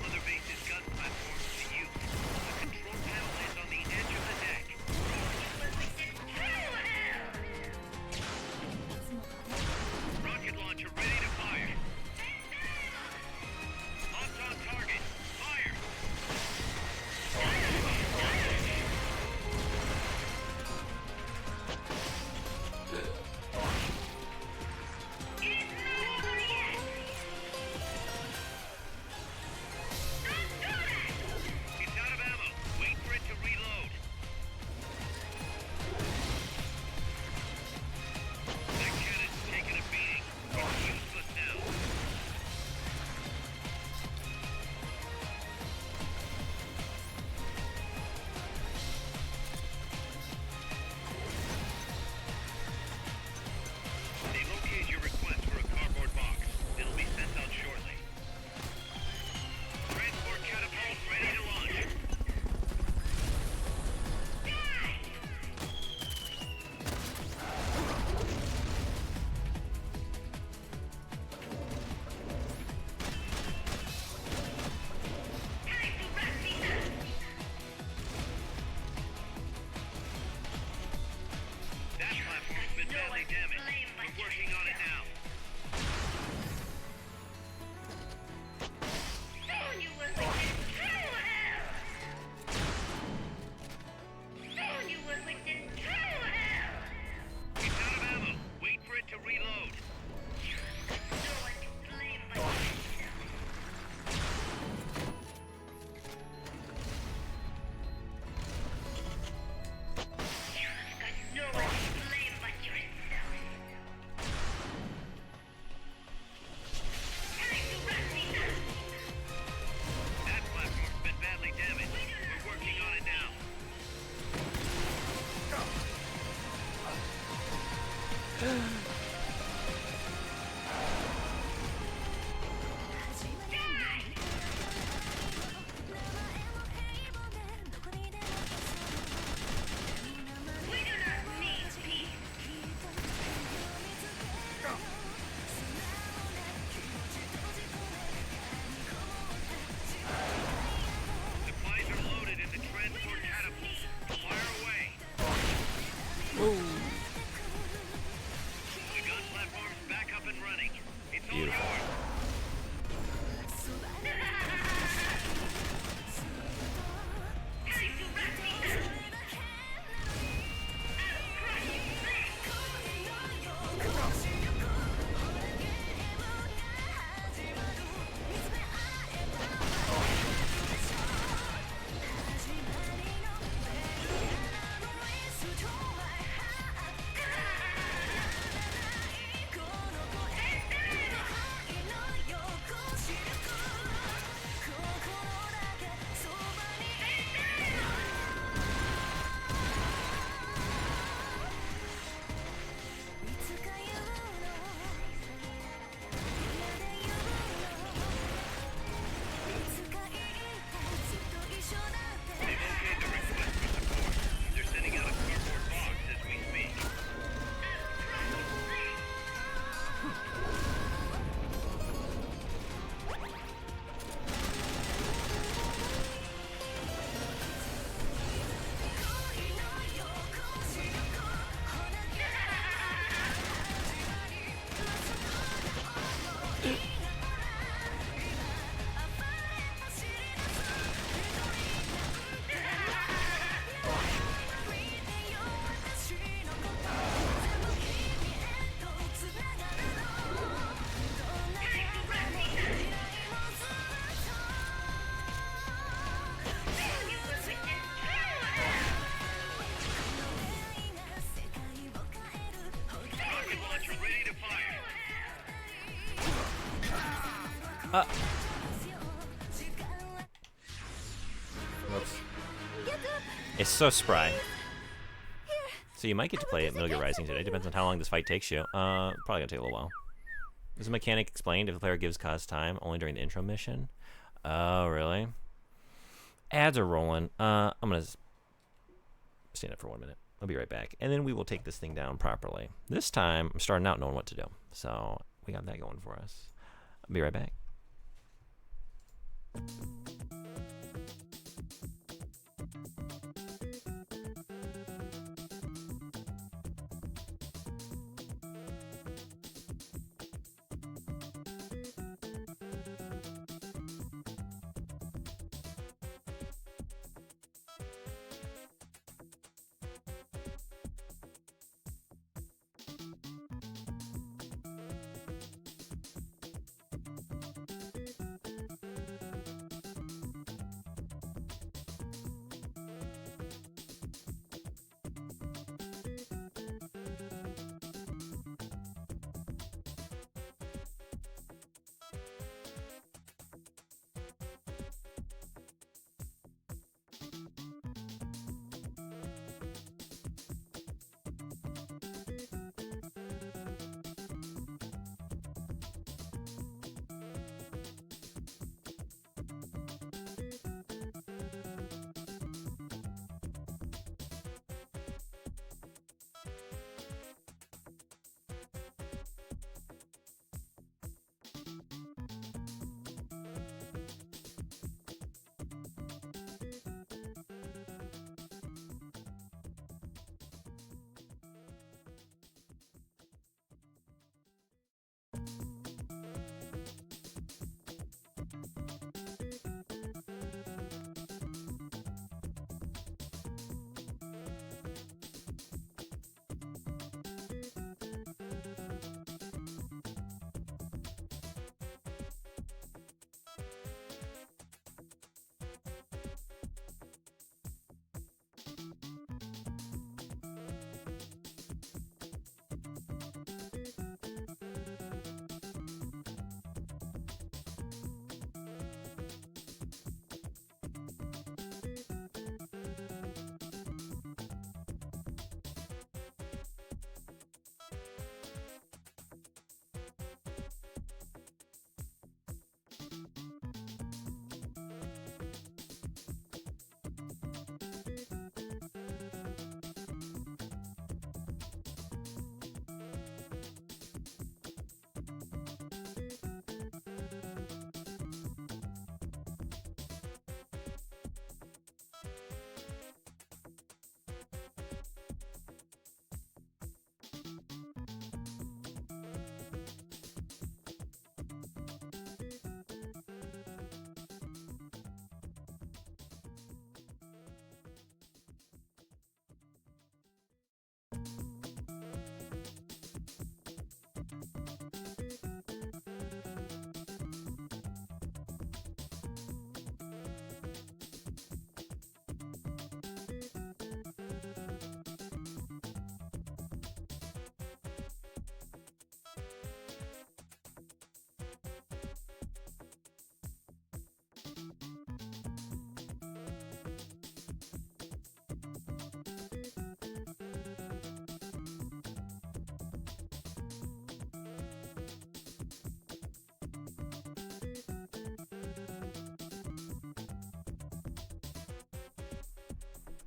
Mother Base's gun platform to use. The control panel is on the edge of the deck. Rocket launcher ready to fire. Locked on target. Fire. It's out of ammo. Wait for it to reload. That cannon's taking a beating. It's useless now. They located your request for a cardboard box. It'll be sent out shortly. Transport catapult ready to launch. That platform's been badly damaged. We're working on it now. It's out of ammo. Wait for it to reload. That platform's been badly damaged. We're working on it now. Supplies are loaded in the transport catapult. Fire away. The gun platform's back up and running. It's all Beautiful. yours. They've okayed the request for support. They're sending out a cardboard box as we speak. Rocket launcher ready to fire. Whoops. It's so spry. So you might get to play it Metal Gear Rising today. Depends on how long this fight takes you. Probably gonna take a little while. Is the mechanic explained if the player gives cause time only during the intro mission? Oh, really? Ads are rolling. I'm gonna stand up for 1 minute. I'll be right back. And then we will take this thing down properly. This time, I'm starting out knowing what to do. So we got that going for us. I'll be right back.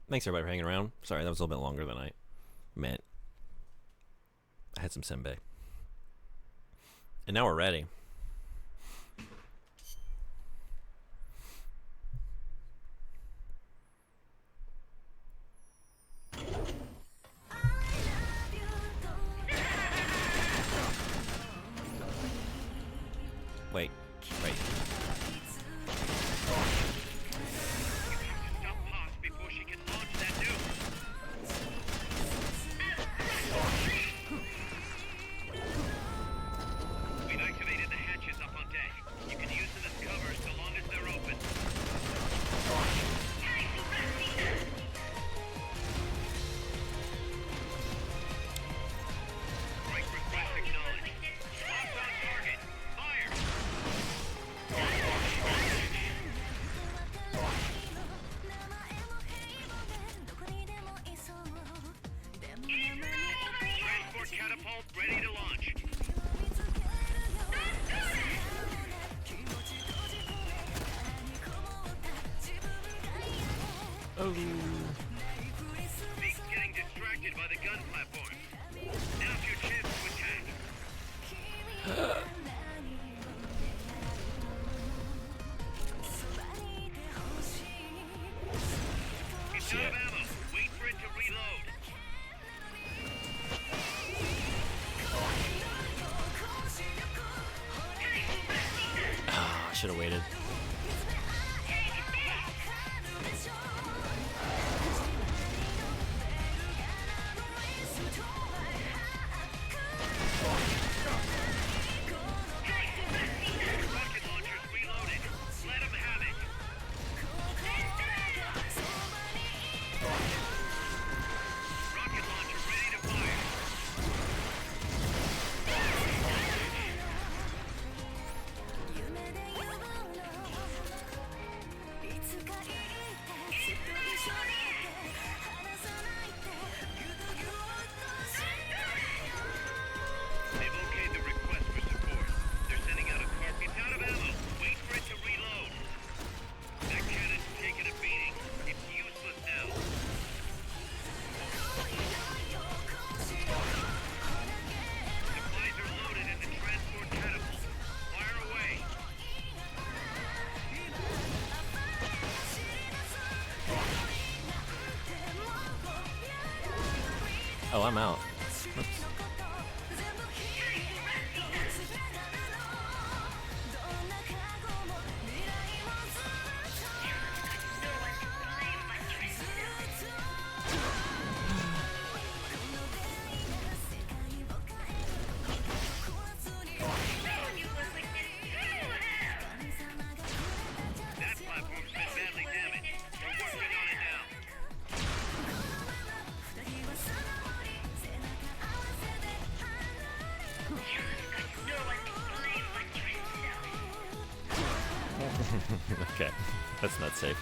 Thanks everybody for hanging around. Sorry, that was a little bit longer than I meant. I had some senbei. And now we're ready. Wait. Stop Haas before she can launch that nuke. We've activated the hatches up on deck. You can use them as covers so long as they're open. Strike request acknowledged. Locked on target. Fire! Transport catapult ready to launch. Oh. Zeke's getting distracted. protected by the gun platform. Now's your chance to attack. It's out of ammo. Wait for it to reload. Ah, I should have waited. Rocket launcher's reloaded. Let him have it. Rocket launcher ready to fire. They've okayed the request for support. They're sending out a car. It's out of ammo. Wait for it to reload. That cannon's taking a beating. It's useless now. Supplies are loaded in the transport catapult. Fire away. Oh, I'm out. That platform's been badly damaged. We're working on it now. Okay, that's not safe.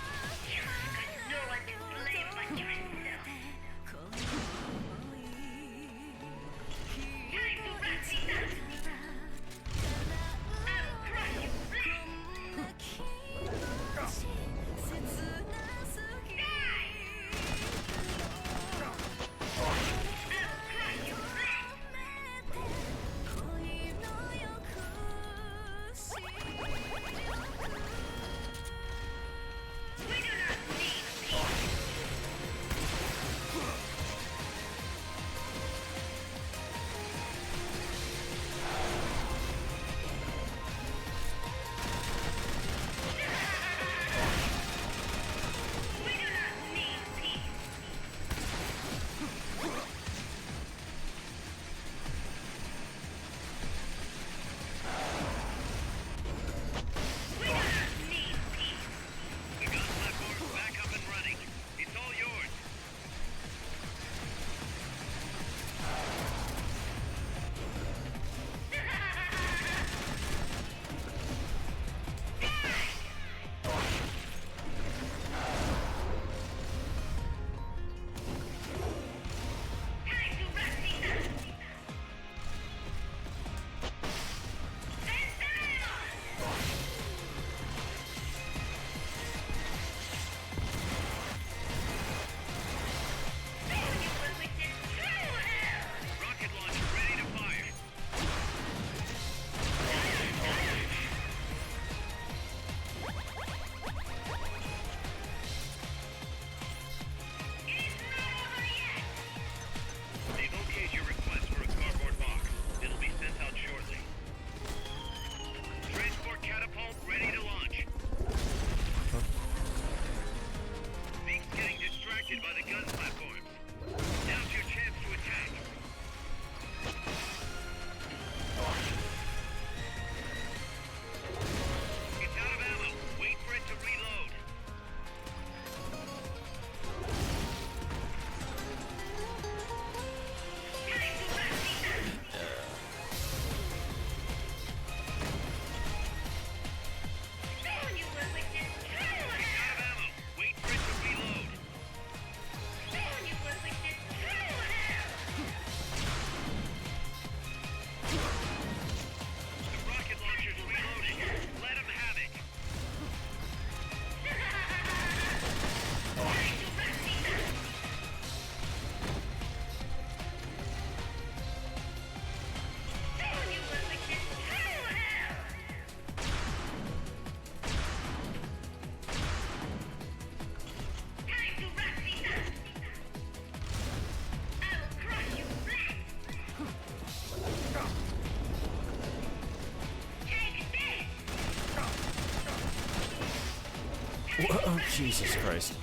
Whoa, Jesus Christ.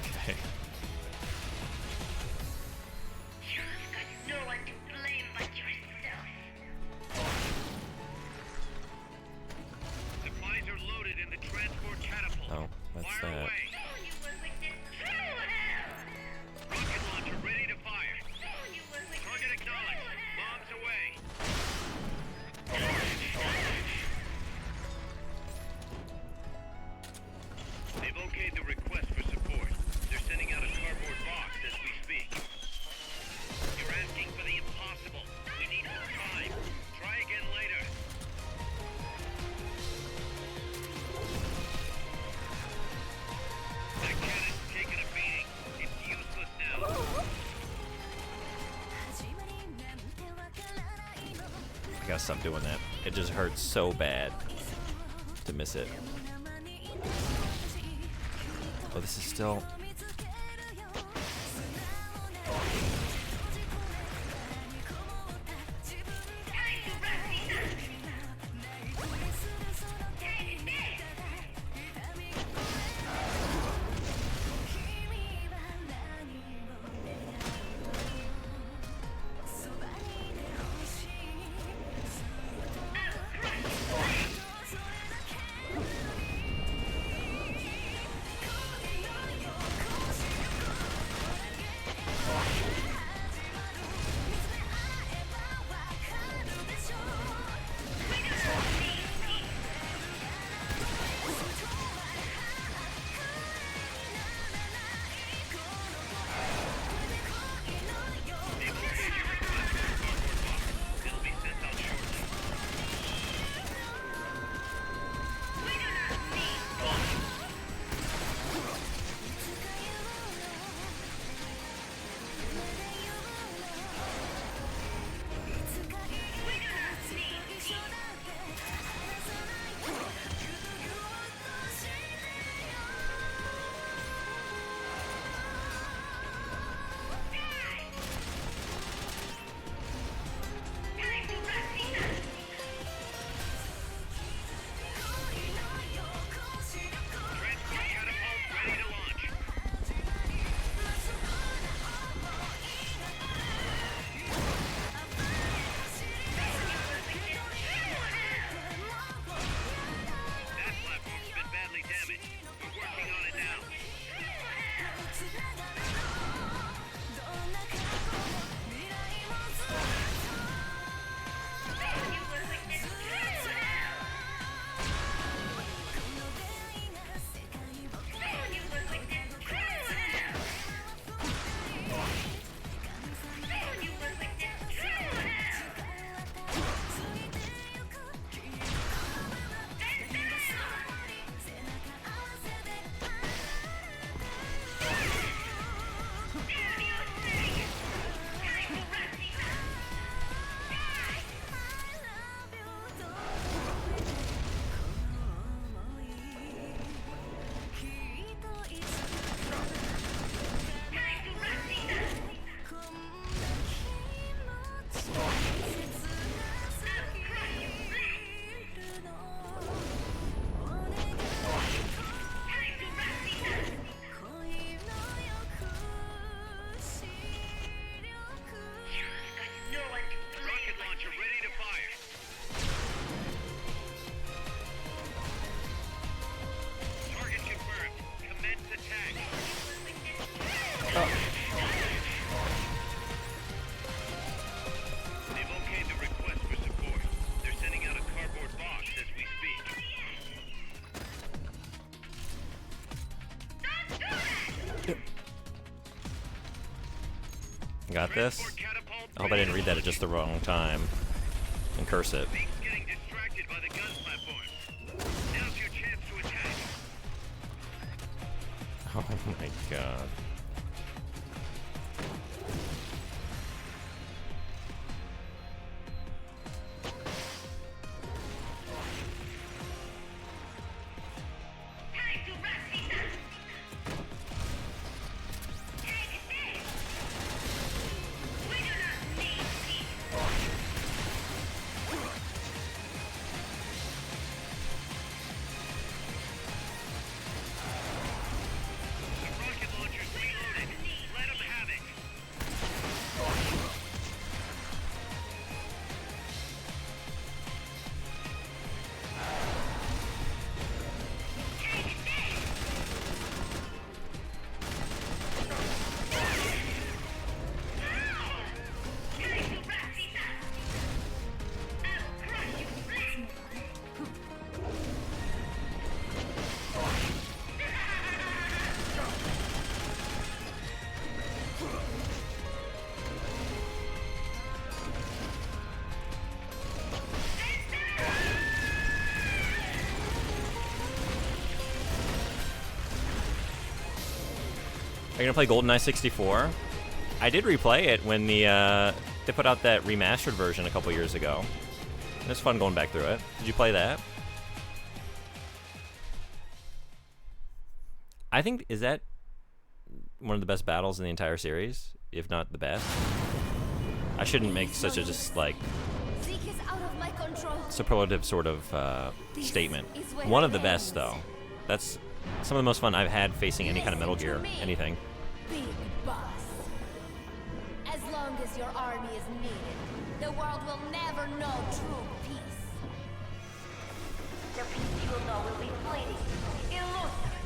Okay. You've got no one to blame but yourself. Supplies are loaded in the transport catapult. Oh, that's Fire that. away. You will witness true hell. Rocket launcher ready to fire. You will witness Target acknowledged. Bombs away. They've okayed the request for support. They're sending out a cardboard box as we speak. You're asking for the impossible. We need more time. Try again later. That cannon's taken a beating. It's useless now. I gotta stop doing that. It just hurts so bad to miss it. Oh, this is still... It'll be sent out shortly. Transport catapult ready to launch. That platform's been badly damaged. We're working on it now. No one to blame. Rocket launcher ready to fire. Target confirmed. Commence attack. They've okayed the request for support. They're sending out a cardboard box as we speak. Got this? Transport catapult I hope I didn't read that at just the wrong time. And curse it. Snake's getting distracted by the gun platform. Now's your chance to attack. Oh my god. you gonna play GoldenEye 64? I did replay it when they put out that remastered version a couple years ago. It was fun going back through it. Did you play that? I think, is that one of the best battles in the entire series, if not the best? I shouldn't make such a just like superlative sort of statement. One of the best though. That's some of the most fun I've had facing any kind of Metal Gear, anything. Big Boss. As long as your army is needed, the world will never know true peace. The peace you will know will be fleeting, elusive.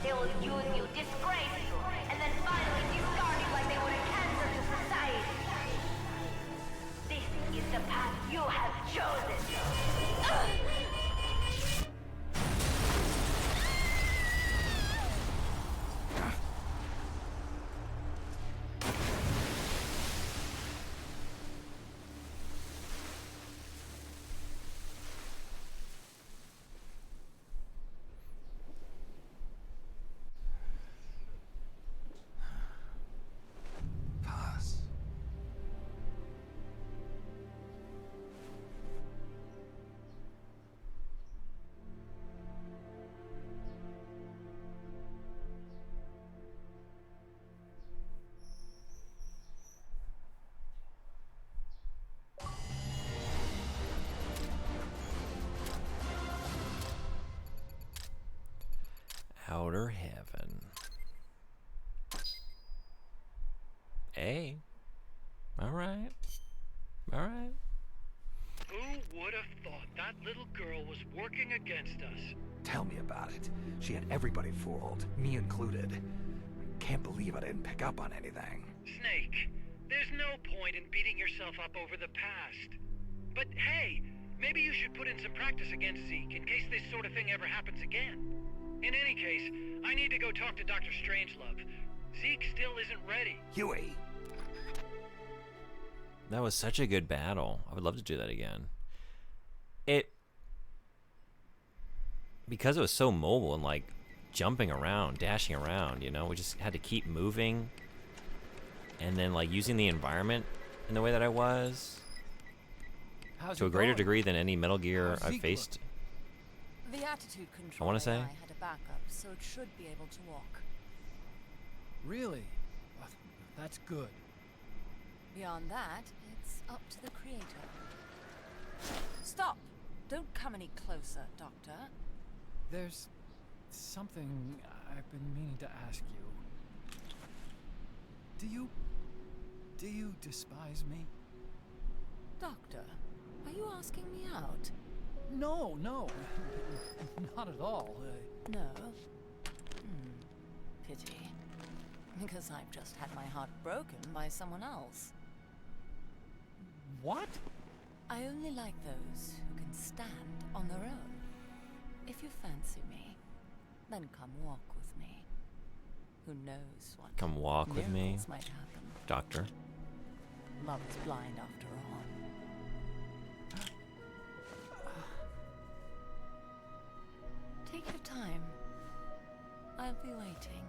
They will use you, disgrace you, and then finally discard you like they would a cancer to society. This is the path you have chosen. Pass. Outer Heaven. Hey. Alright. Alright. Who would have thought that little girl was working against us? Tell me about it. She had everybody fooled, me included. Can't believe I didn't pick up on anything. Snake, there's no point in beating yourself up over the past. But hey, maybe you should put in some practice against Zeke in case this sort of thing ever happens again. In any case, I need to go talk to Dr. Strangelove. Zeke still isn't ready. Huey! That was such a good battle. I would love to do that again. Because it was so mobile and like jumping around, dashing around, you know, we just had to keep moving. And then like using the environment in the way that I was. To a greater degree than any Metal Gear I've faced. The attitude control I wanna say. AI had a backup, so it should be able to walk. Really? That's good. Beyond that, it's up to the creator. Stop! Don't come any closer, Doctor. There's something I've been meaning to ask you. Do you despise me? Doctor, are you asking me out? No, not at all. No? Pity. Because I've just had my heart broken by someone else. What? I only like those who can stand on their own. If you fancy me, then come walk with me. Who knows what Come walk with me, miracles might happen. Doctor. Love is blind after all. Take your time. I'll be waiting.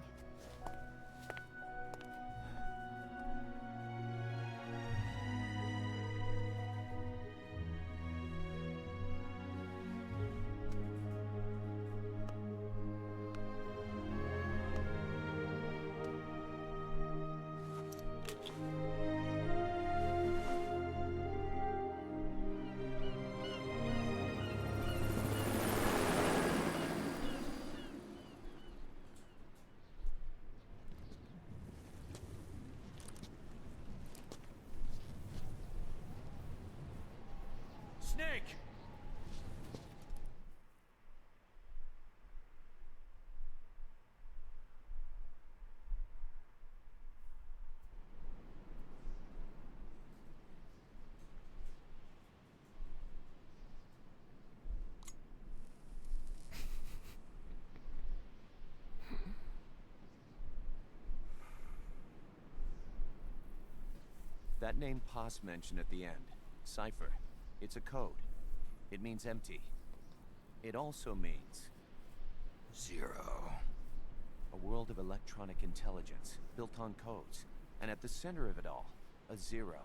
Snake! That name Paz mentioned at the end, Cipher, it's a code. It means empty. It also means... 0. A world of electronic intelligence, built on codes. And at the center of it all, a zero.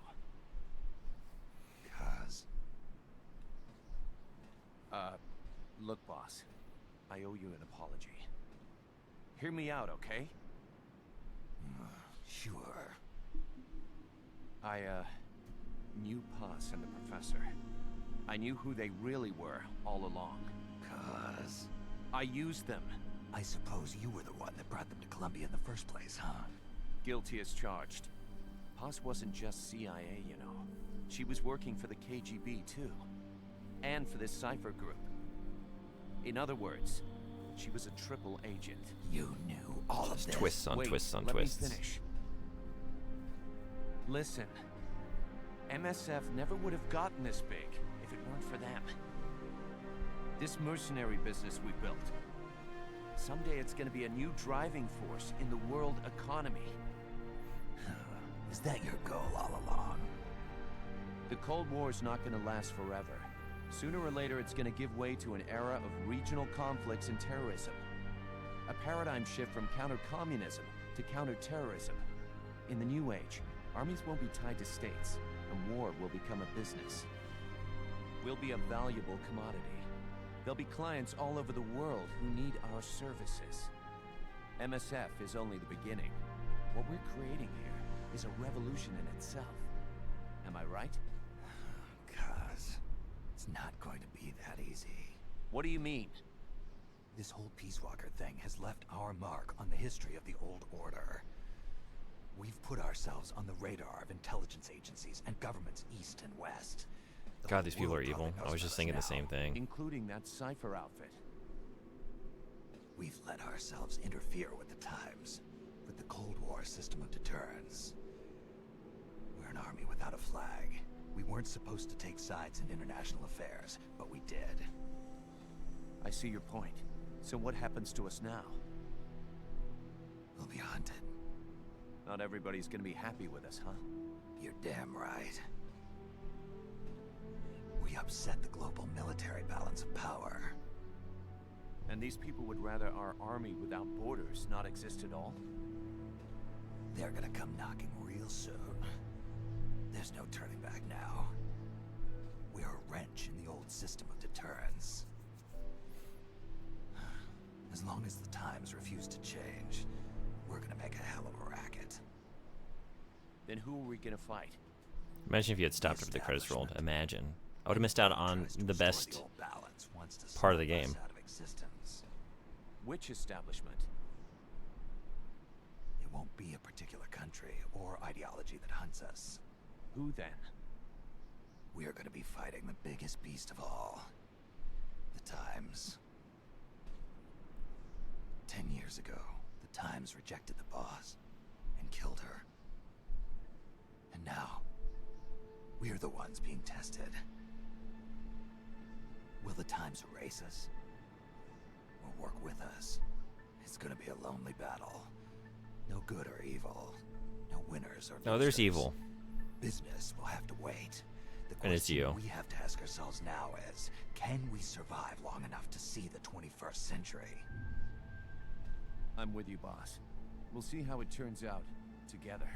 Kaz. Look, boss. I owe you an apology. Hear me out, okay? Sure. I, knew Paz and the Professor. I knew who they really were all along. Kaz. I used them. I suppose you were the one that brought them to Columbia in the first place, huh? Guilty as charged. Paz wasn't just CIA, you know. She was working for the KGB, too. And for this Cypher group. In other words, she was a triple agent. You knew all of this. Twists on Wait, twists on let twists. me finish. Listen. MSF never would have gotten this big if it weren't for them. This mercenary business we built. Someday it's gonna be a new driving force in the world economy. Is that your goal all along? The Cold War is not gonna last forever. Sooner or later it's gonna give way to an era of regional conflicts and terrorism. A paradigm shift from counter-communism to counter-terrorism. In the new age, armies won't be tied to states, and war will become a business. We'll be a valuable commodity. There'll be clients all over the world who need our services. MSF is only the beginning. What we're creating here is a revolution in itself. Am I right? Kaz, it's not going to be that easy. What do you mean? This whole Peace Walker thing has left our mark on the history of the Old Order. We've put ourselves on the radar of intelligence agencies and governments east and west. The God, these people world are evil. probably knows I was just about thinking the us same now. thing. Including that Cypher outfit. We've let ourselves interfere with the times, with the Cold War system of deterrence. We're an army without a flag. We weren't supposed to take sides in international affairs, but we did. I see your point. So what happens to us now? We'll be hunted. Not everybody's gonna be happy with us, huh? You're damn right. We upset the global military balance of power. And these people would rather our army without borders not exist at all? They're gonna come knocking real soon. There's no turning back now. We're a wrench in the old system of deterrence. As long as the times refuse to change, we're gonna make a hell of a racket. Then who are we gonna fight? Imagine if you had stopped after the credits rolled. Imagine. I would have missed out on Tries to the restore best the old balance, wants to part of the snap us game. out of existence. Which establishment? It won't be a particular country or ideology that hunts us. Who then? We are going to be fighting the biggest beast of all. The Times. 10 years ago, the Times rejected the boss and killed her. And now, we're the ones being tested. Will the Times erase us? Or work with us? It's gonna be a lonely battle. No good or evil. No winners or losers. No, there's evil. Business will have to wait. The And it's question you. we have to ask ourselves now is, can we survive long enough to see the 21st century? I'm with you, boss. We'll see how it turns out together.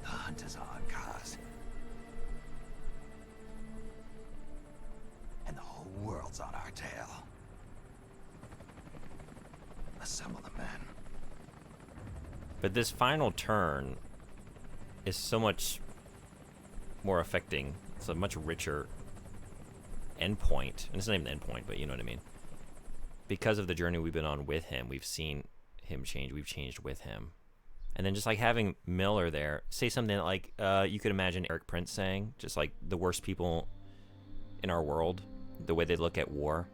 The hunt is on, Kaz. And the whole world's on our tail. Assemble the men. But this final turn is so much more affecting. It's a much richer endpoint. And it's not even the endpoint, but you know what I mean. Because of the journey we've been on with him, we've seen him change. We've changed with him. And then just like having Miller there say something like you could imagine Eric Prince saying, just like the worst people in our world, the way they look at war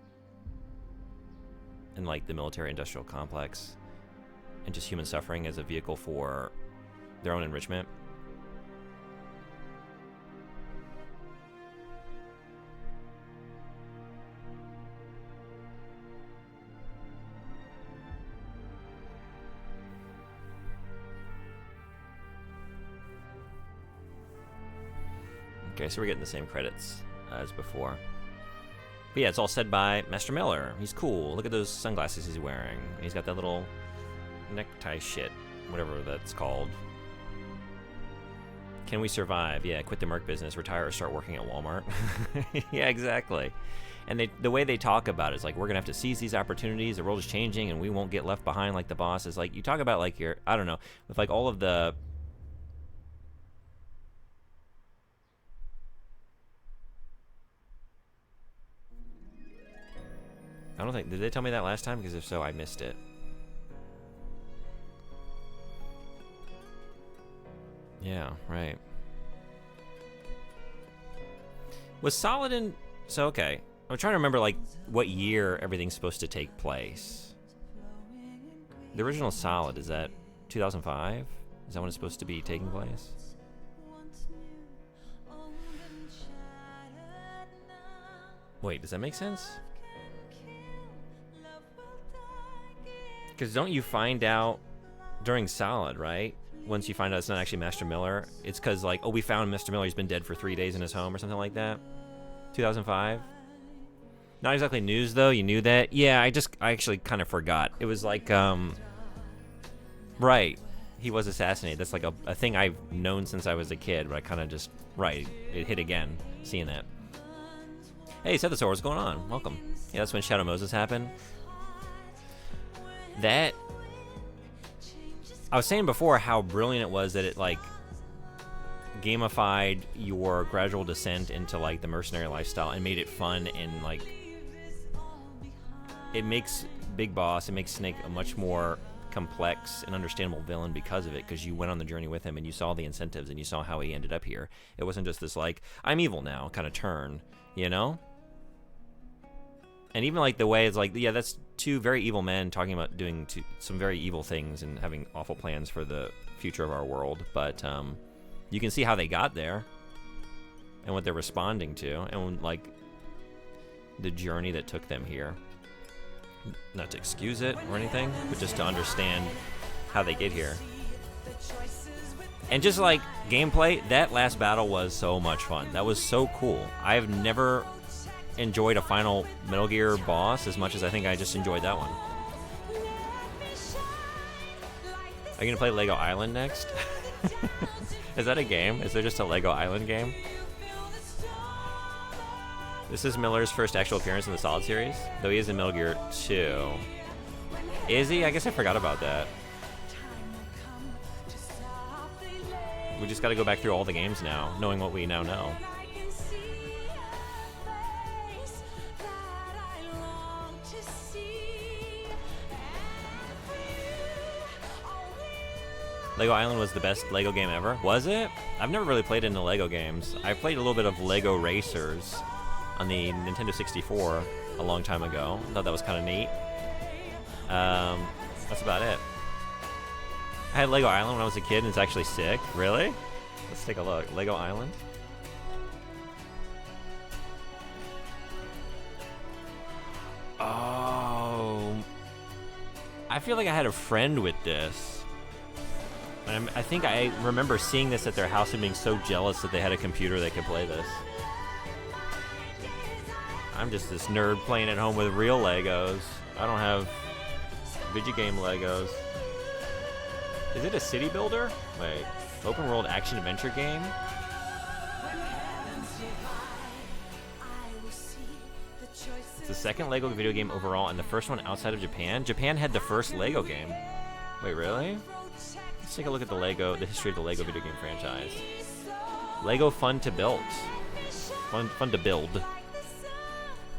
and like the military industrial complex and just human suffering as a vehicle for their own enrichment. Okay, so we're getting the same credits as before. But yeah, it's all said by Master Miller. He's cool. Look at those sunglasses he's wearing. He's got that little necktie shit, whatever that's called. Can we survive? Yeah, quit the Merc business, retire, or start working at Walmart. Yeah, exactly. And the way they talk about it is like, we're gonna have to seize these opportunities. The world is changing, and we won't get left behind like the boss. Is like, you talk about like your, I don't know, with like all of the. I don't think, did they tell me that last time? Because if so, I missed it. Yeah, right. Was Solid in... So, okay. I'm trying to remember, like, what year everything's supposed to take place. The original Solid, is that 2005? Is that when it's supposed to be taking place? Wait, does that make sense? Because don't you find out during Solid, right? Once you find out it's not actually Master Miller, it's because, like, oh, we found Master Miller, he's been dead for 3 days in his home or something like that. 2005? Not exactly news, though. You knew that? Yeah, I actually kind of forgot. It was like, right. He was assassinated. That's like a thing I've known since I was a kid, but I kind of just, right. It hit again, seeing that. Hey, Sethasor, what's going on? Welcome. Yeah, that's when Shadow Moses happened. That... I was saying before how brilliant it was that it, like, gamified your gradual descent into, like, the mercenary lifestyle and made it fun and, like, it makes Big Boss, it makes Snake a much more complex and understandable villain because of it, because you went on the journey with him and you saw the incentives and you saw how he ended up here. It wasn't just this, like, I'm evil now kind of turn, you know? And even, like, the way it's like, yeah, that's two very evil men talking about doing some very evil things and having awful plans for the future of our world. But you can see how they got there and what they're responding to and, like, the journey that took them here. Not to excuse it or anything, but just to understand how they get here. And just, like, gameplay, that last battle was so much fun. That was so cool. I've never... enjoyed a final Metal Gear boss as much as I think I just enjoyed that one. Are you gonna play Lego Island next? Is that a game? Is there just a Lego Island game? This is Miller's first actual appearance in the Solid series, though he is in Metal Gear 2. Is he? I guess I forgot about that. We just gotta go back through all the games now, knowing what we now know. Lego Island was the best Lego game ever. Was it? I've never really played into Lego games. I played a little bit of Lego Racers on the Nintendo 64 a long time ago. I thought that was kind of neat. That's about it. I had Lego Island when I was a kid and it's actually sick. Really? Let's take a look. Lego Island. Oh. I feel like I had a friend with this. And I think I remember seeing this at their house and being so jealous that they had a computer that could play this. I'm just this nerd playing at home with real Legos. I don't have video game Legos. Is it a city builder? Wait, open world action adventure game? It's the second Lego video game overall and the first one outside of Japan. Japan had the first Lego game. Wait, really? Let's take a look at the history of the Lego video game franchise. Lego Fun to Build. Fun to build.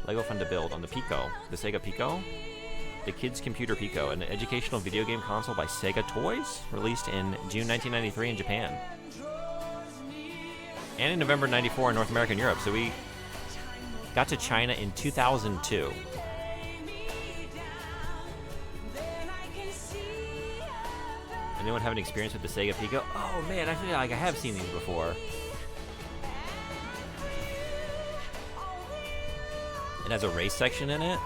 Lego Fun to Build on the Pico. The Sega Pico? The Kids Computer Pico, an educational video game console by Sega Toys, released in June 1993 in Japan. And in November 94 in North America and Europe, so we got to China in 2002. Anyone have an experience with the Sega Pico? Oh man, I feel like I have seen these before. It has a race section in it.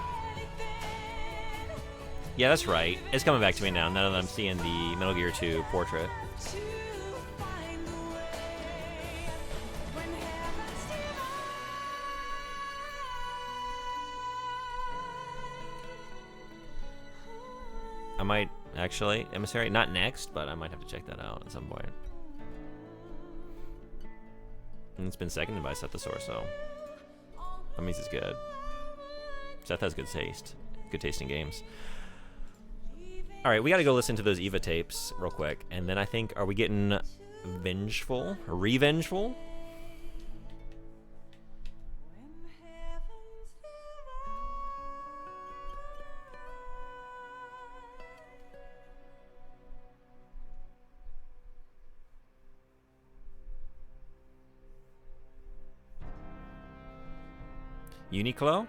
Yeah, that's right. It's coming back to me now that I'm seeing the Metal Gear 2 portrait. actually, Emissary. Not next, but I might have to check that out at some point. And it's been seconded by Seth the Source, so that means it's good. Seth has good taste. Good taste in games. Alright, we gotta go listen to those Eva tapes real quick. And then I think, are we getting vengeful? Revengeful? Uniqlo?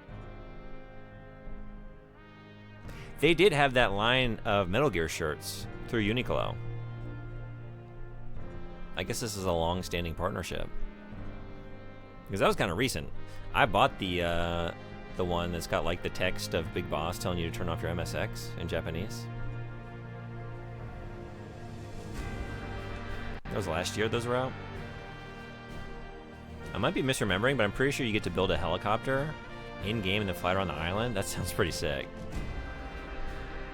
They did have that line of Metal Gear shirts through Uniqlo. I guess this is a long-standing partnership. Because that was kind of recent. I bought the one that's got like the text of Big Boss telling you to turn off your MSX in Japanese. That was last year those were out. I might be misremembering, but I'm pretty sure you get to build a helicopter in-game and then fly around the island. That sounds pretty sick.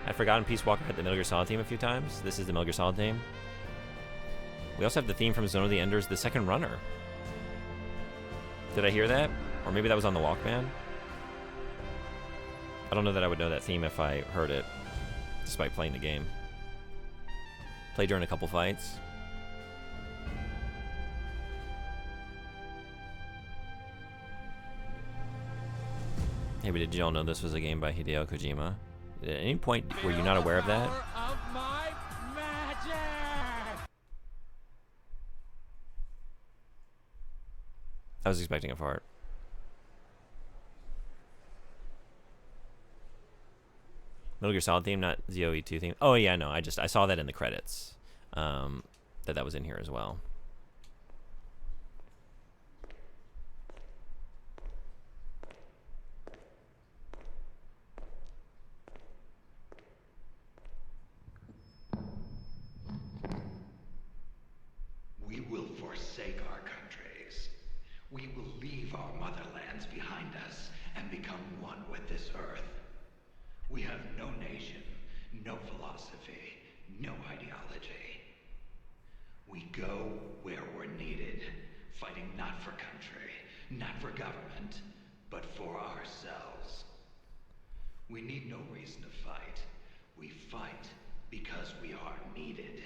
I'd forgotten Peace Walker had the Metal Gear Solid theme a few times. This is the Metal Gear Solid theme. We also have the theme from Zone of the Enders, The Second Runner. Did I hear that? Or maybe that was on the Walkman? I don't know that I would know that theme if I heard it, despite playing the game. Played during a couple fights. Hey, but did y'all know this was a game by Hideo Kojima? At any point were you not aware of that? I was expecting a fart. Metal Gear Solid theme, not ZOE2 theme. Oh yeah, no, I saw that in the credits. That was in here as well. We will forsake our countries. We will leave our motherlands behind us and become one with this earth. We have no nation, no philosophy, no ideology. We go where we're needed, fighting not for country, not for government, but for ourselves. We need no reason to fight. We fight because we are needed.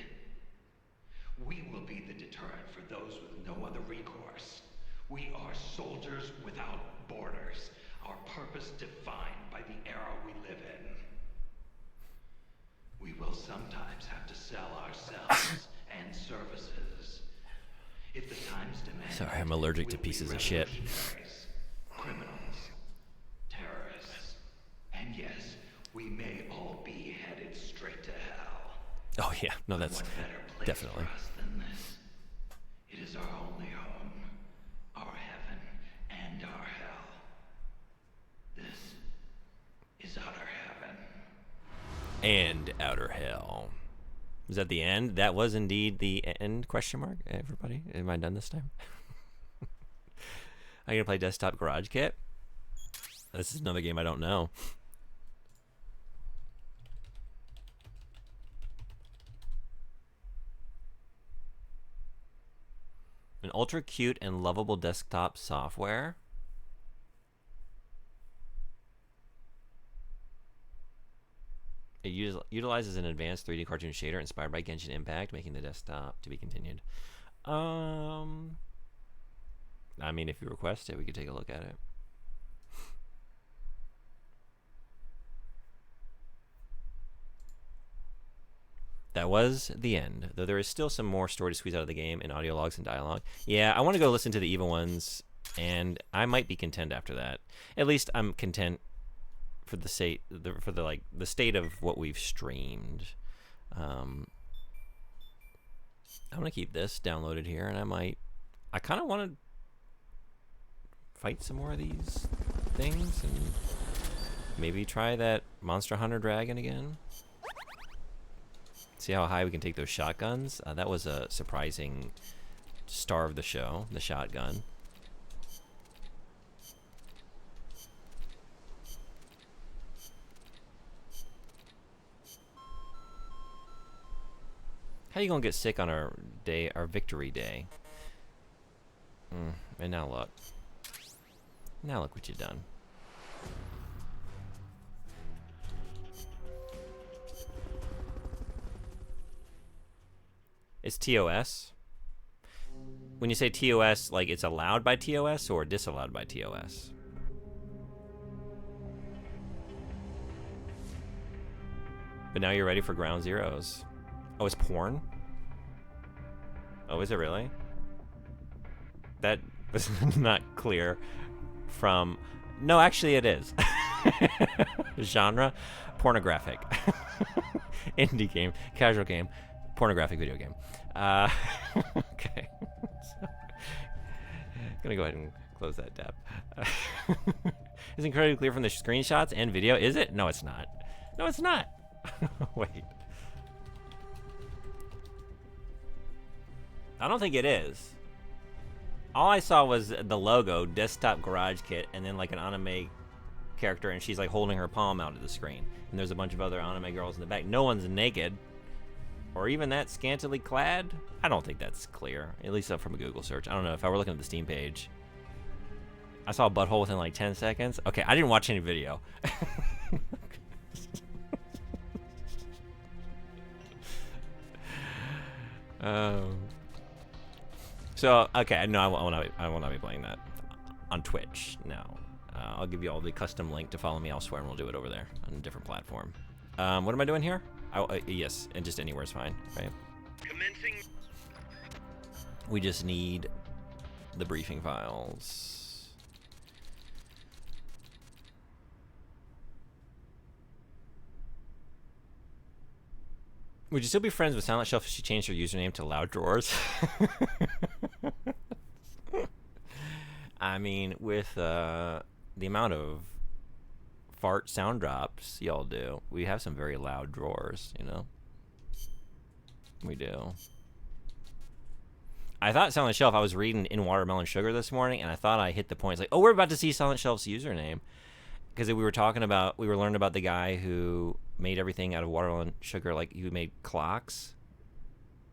We will be the deterrent for those with no other recourse. We are soldiers without borders, our purpose defined by the era we live in. We will sometimes have to sell ourselves and services. If the times demand, sorry, I'm allergic to pieces of shit. Criminals, terrorists, and yes, we may all be headed straight to hell. Oh yeah, no, that's definitely. It is our only home, our heaven and our hell. This is outer heaven. And outer hell. Was that the end? That was indeed the end, question mark, everybody? Am I done this time? I'm gonna play Desktop Garage Kit. This is another game I don't know. An ultra cute and lovable desktop software. It utilizes an advanced 3D cartoon shader inspired by Genshin Impact, making the desktop to be continued. I mean, if you request it, we could take a look at it. That was the end, though there is still some more story to squeeze out of the game in audio logs and dialogue. Yeah, I want to go listen to the Eva ones, and I might be content after that. At least I'm content for the state, the state of what we've streamed. I'm gonna keep this downloaded here, and I kind of want to fight some more of these things, and maybe try that Monster Hunter Dragon again. See how high we can take those shotguns. That was a surprising star of the show, the shotgun. How you gonna get sick on our day, our victory day? And now look. Now look what you've done. It's TOS. When you say TOS, like it's allowed by TOS or disallowed by TOS? But now you're ready for Ground Zeroes. Oh, it's porn? Oh, is it really? That was not clear from... No, actually it is. Genre, pornographic. Indie game, casual game, pornographic video game. Okay. So, gonna go ahead and close that tab. It's incredibly clear from the screenshots and video. Is it? No, it's not. No, it's not. Wait. I don't think it is. All I saw was the logo, Desktop Garage Kit, and then like an anime character, and she's like holding her palm out of the screen. And there's a bunch of other anime girls in the back. No one's naked, or even that scantily clad. I don't think that's clear, at least from a Google search. I don't know if I were looking at the Steam page. I saw a butthole within like 10 seconds. Okay, I didn't watch any video. So okay, no, I will not be playing that on Twitch. No, I'll give you all the custom link to follow me elsewhere, and we'll do it over there on a different platform. What am I doing here? Yes, and just anywhere is fine, right? Commencing. We just need the briefing files. Would you still be friends with Silent Shelf if she changed her username to Loud Drawers? I mean, with the amount of fart sound drops y'all do, we have some very loud drawers, you know? We do. I thought Silent Shelf, I was reading In Watermelon Sugar this morning, and I thought I hit the point. It's like, oh, we're about to see Silent Shelf's username. Because we were learning about the guy who made everything out of watermelon sugar, like who made clocks.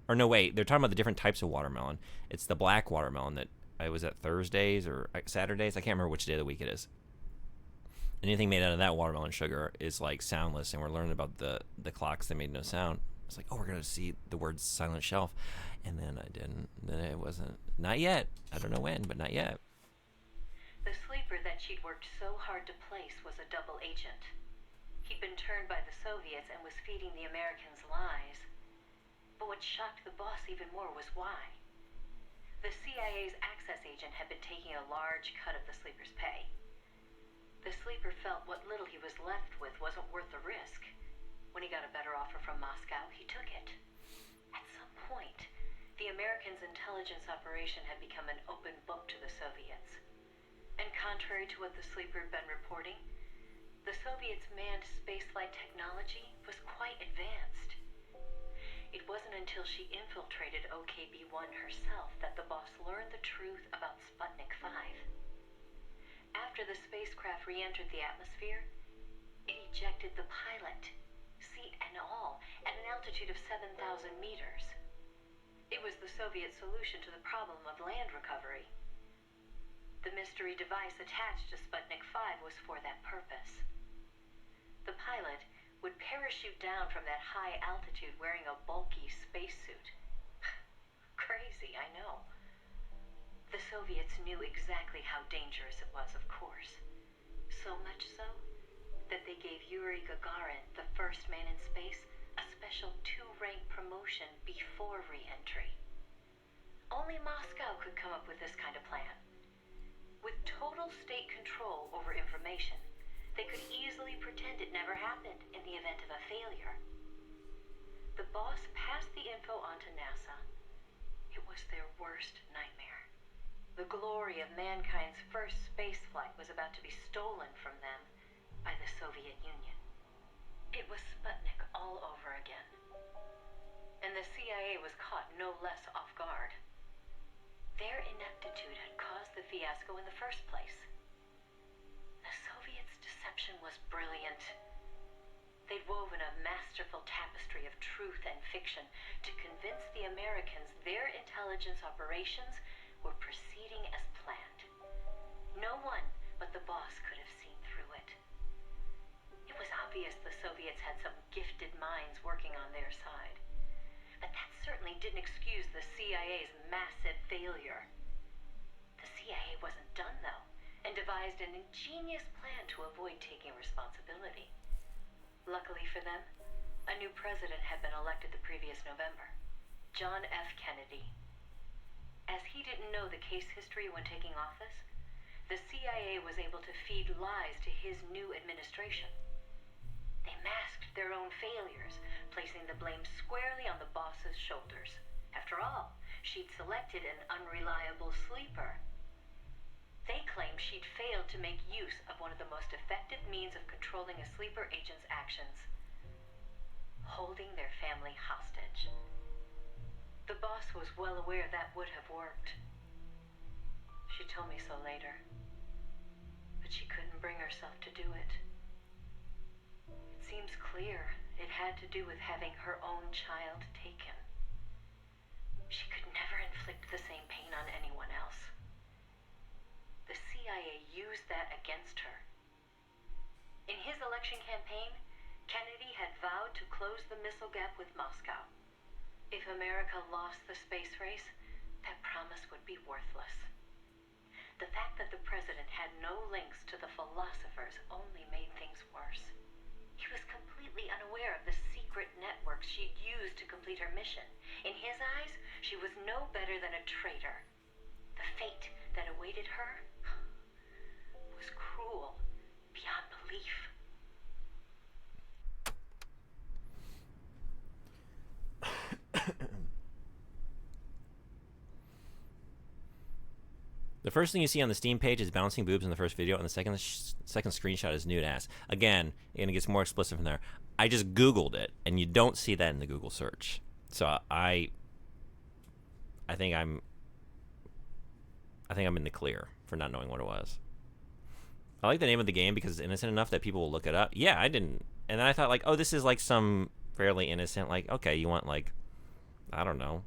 Or no, wait, they're talking about the different types of watermelon. It's the black watermelon that I was at Thursdays or Saturdays. I can't remember which day of the week it is. Anything made out of that watermelon sugar is like soundless, and we're learning about the clocks that made no sound. It's like, oh, we're gonna see the word Silent Shelf, and then I didn't. Then it wasn't. Not yet. I don't know when, but not yet. The sleeper that she'd worked so hard to place was a double agent. He'd been turned by the Soviets and was feeding the Americans lies. But what shocked the boss even more was why. The CIA's access agent had been taking a large cut of the sleeper's pay. The sleeper felt what little he was left with wasn't worth the risk. When he got a better offer from Moscow, he took it. At some point, the Americans' intelligence operation had become an open book to the Soviets. And contrary to what the sleeper had been reporting, the Soviets' manned spaceflight technology was quite advanced. It wasn't until she infiltrated OKB-1 herself that the boss learned the truth about Sputnik 5. After the spacecraft re-entered the atmosphere, it ejected the pilot, seat and all, at an altitude of 7,000 meters. It was the Soviet solution to the problem of land recovery. The mystery device attached to Sputnik 5 was for that purpose. The pilot would parachute down from that high altitude wearing a bulky spacesuit. Crazy, I know. The Soviets knew exactly how dangerous it was, of course. So much so that they gave Yuri Gagarin, the first man in space, a special 2-rank promotion before re-entry. Only Moscow could come up with this kind of plan. With total state control over information, they could easily pretend it never happened in the event of a failure. The boss passed the info on to NASA. It was their worst nightmare. The glory of mankind's first spaceflight was about to be stolen from them by the Soviet Union. It was Sputnik all over again. And the CIA was caught no less off guard. Their ineptitude had caused the fiasco in the first place. The Soviets' deception was brilliant. They'd woven a masterful tapestry of truth and fiction to convince the Americans their intelligence operations were proceeding as planned. No one but the boss could have seen through it. It was obvious the Soviets had some gifted minds working on their side. But that certainly didn't excuse the CIA's massive failure. The CIA wasn't done, though, and devised an ingenious plan to avoid taking responsibility. Luckily for them, a new president had been elected the previous November, John F. Kennedy. As he didn't know the case history when taking office, the CIA was able to feed lies to his new administration. They masked their own failures, placing the blame squarely on the boss's shoulders. After all, she'd selected an unreliable sleeper. They claimed she'd failed to make use of one of the most effective means of controlling a sleeper agent's actions: holding their family hostage. The boss was well aware that would have worked. She told me so later, but she couldn't bring herself to do it. It seems clear it had to do with having her own child taken. She could never inflict the same pain on anyone else. The CIA used that against her. In his election campaign, Kennedy had vowed to close the missile gap with Moscow. If America lost the space race, that promise would be worthless. The fact that the president had no links to the philosophers only made things worse. He was completely unaware of the secret networks she'd used to complete her mission. In his eyes, she was no better than a traitor. The fate that awaited her was cruel beyond belief. The first thing you see on the Steam page is bouncing boobs in the first video, and the second screenshot is nude ass. Again, and it gets more explicit from there. I just Googled it, and you don't see that in the Google search. So I think I'm in the clear for not knowing what it was. I like the name of the game because it's innocent enough that people will look it up. Yeah, I didn't. And then I thought, like, oh, this is like some fairly innocent, like, okay, you want, like, I don't know,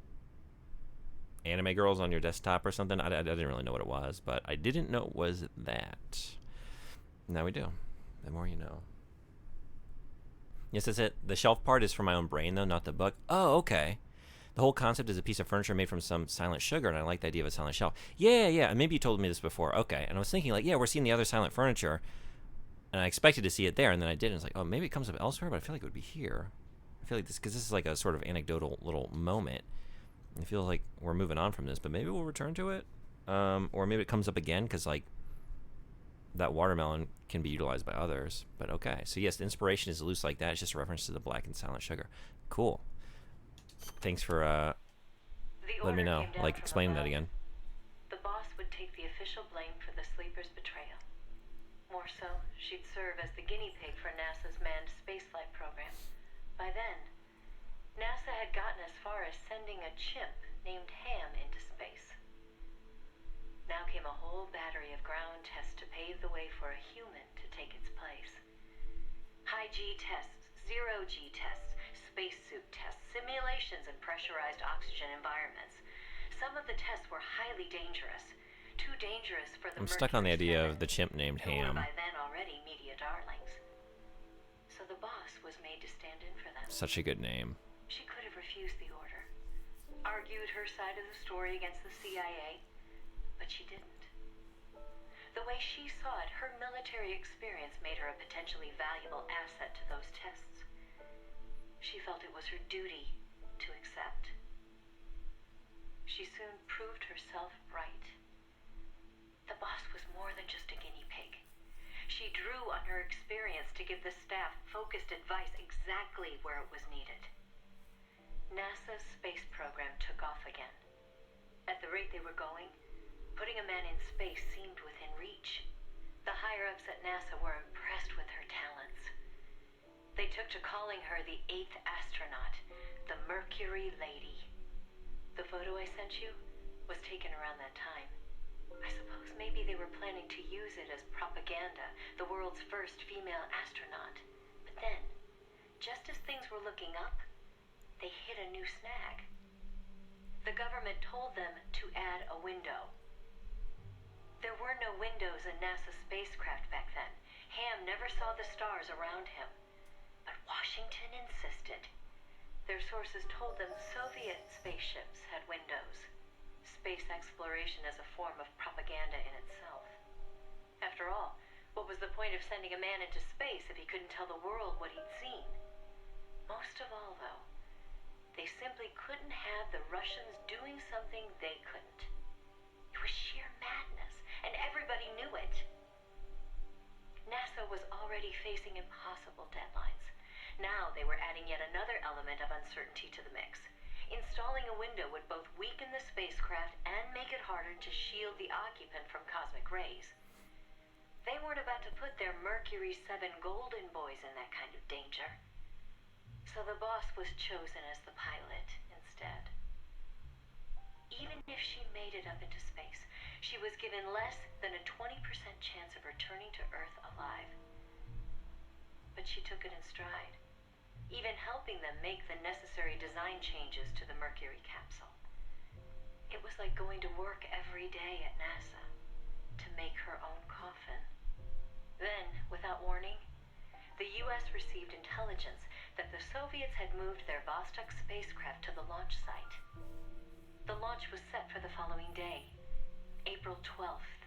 anime girls on your desktop or something. I didn't really know what it was, but I didn't know it was that. Now we do. The more you know. Yes, that's it. The shelf part is for my own brain, though, not the book. Oh, okay. The whole concept is a piece of furniture made from some silent sugar, and I like the idea of a silent shelf. Yeah, and maybe you told me this before. Okay, and I was thinking, like, yeah, we're seeing the other silent furniture, and I expected to see it there, and then I didn't. It's like, oh, maybe it comes up elsewhere, but I feel like it would be here. I feel like this, because this is like a sort of anecdotal little moment. I feel like we're moving on from this, but maybe we'll return to it, or maybe it comes up again, because, like, that watermelon can be utilized by others. But okay, so yes, the inspiration is loose like that. It's just a reference to the black and silent sugar. Cool. Thanks for letting me know, like, explaining that again. The boss would take the official blame for the sleeper's betrayal. More so, she'd serve as the guinea pig for NASA's manned spaceflight program. By then, NASA had gotten as far as sending a chimp named Ham into space. Now came a whole battery of ground tests to pave the way for a human to take its place. High-G tests, zero-G tests, spacesuit tests, simulations in pressurized oxygen environments. Some of the tests were highly dangerous. Too dangerous for the I'm stuck on the idea of the chimp named Ham. By then already media darlings. So the boss was made to stand in for them. Such a good name. She could have refused the order, argued her side of the story against the CIA, but she didn't. The way she saw it, her military experience made her a potentially valuable asset to those tests. She felt it was her duty to accept. She soon proved herself right. The boss was more than just a guinea pig. She drew on her experience to give the staff focused advice exactly where it was needed. NASA's space program took off again. At the rate they were going, putting a man in space seemed within reach. The higher-ups at NASA were impressed with her talents. They took to calling her the 8th astronaut, the Mercury Lady. The photo I sent you was taken around that time. I suppose maybe they were planning to use it as propaganda, the world's first female astronaut. But then, just as things were looking up, they hit a new snag. The government told them to add a window. There were no windows in NASA's spacecraft back then. Ham never saw the stars around him. But Washington insisted. Their sources told them Soviet spaceships had windows. Space exploration as a form of propaganda in itself. After all, what was the point of sending a man into space if he couldn't tell the world what he'd seen? Most of all, though, they simply couldn't have the Russians doing something they couldn't. It was sheer madness, and everybody knew it. NASA was already facing impossible deadlines. Now they were adding yet another element of uncertainty to the mix. Installing a window would both weaken the spacecraft and make it harder to shield the occupant from cosmic rays. They weren't about to put their Mercury 7 golden boys in that kind of danger. So the boss was chosen as the pilot instead. Even if she made it up into space, she was given less than a 20% chance of returning to Earth alive. But she took it in stride, even helping them make the necessary design changes to the Mercury capsule. It was like going to work every day at NASA to make her own coffin. Then, without warning, the US received intelligence that the Soviets had moved their Vostok spacecraft to the launch site. The launch was set for the following day, April 12th,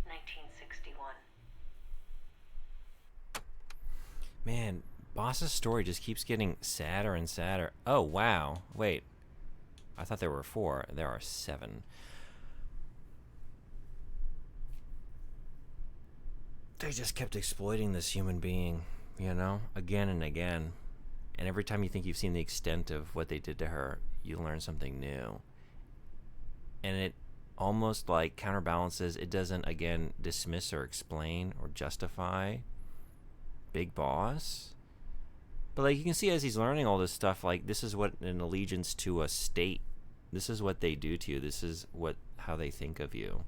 1961. Man, Boss's story just keeps getting sadder and sadder. Oh, wow. Wait. I thought there were 4. There are 7. They just kept exploiting this human being, you know, again and again. And every time you think you've seen the extent of what they did to her, you learn something new. And it almost like counterbalances. It doesn't, again, dismiss or explain or justify Big Boss. But like you can see as he's learning all this stuff, like this is what an allegiance to a state. This is what they do to you. This is how they think of you.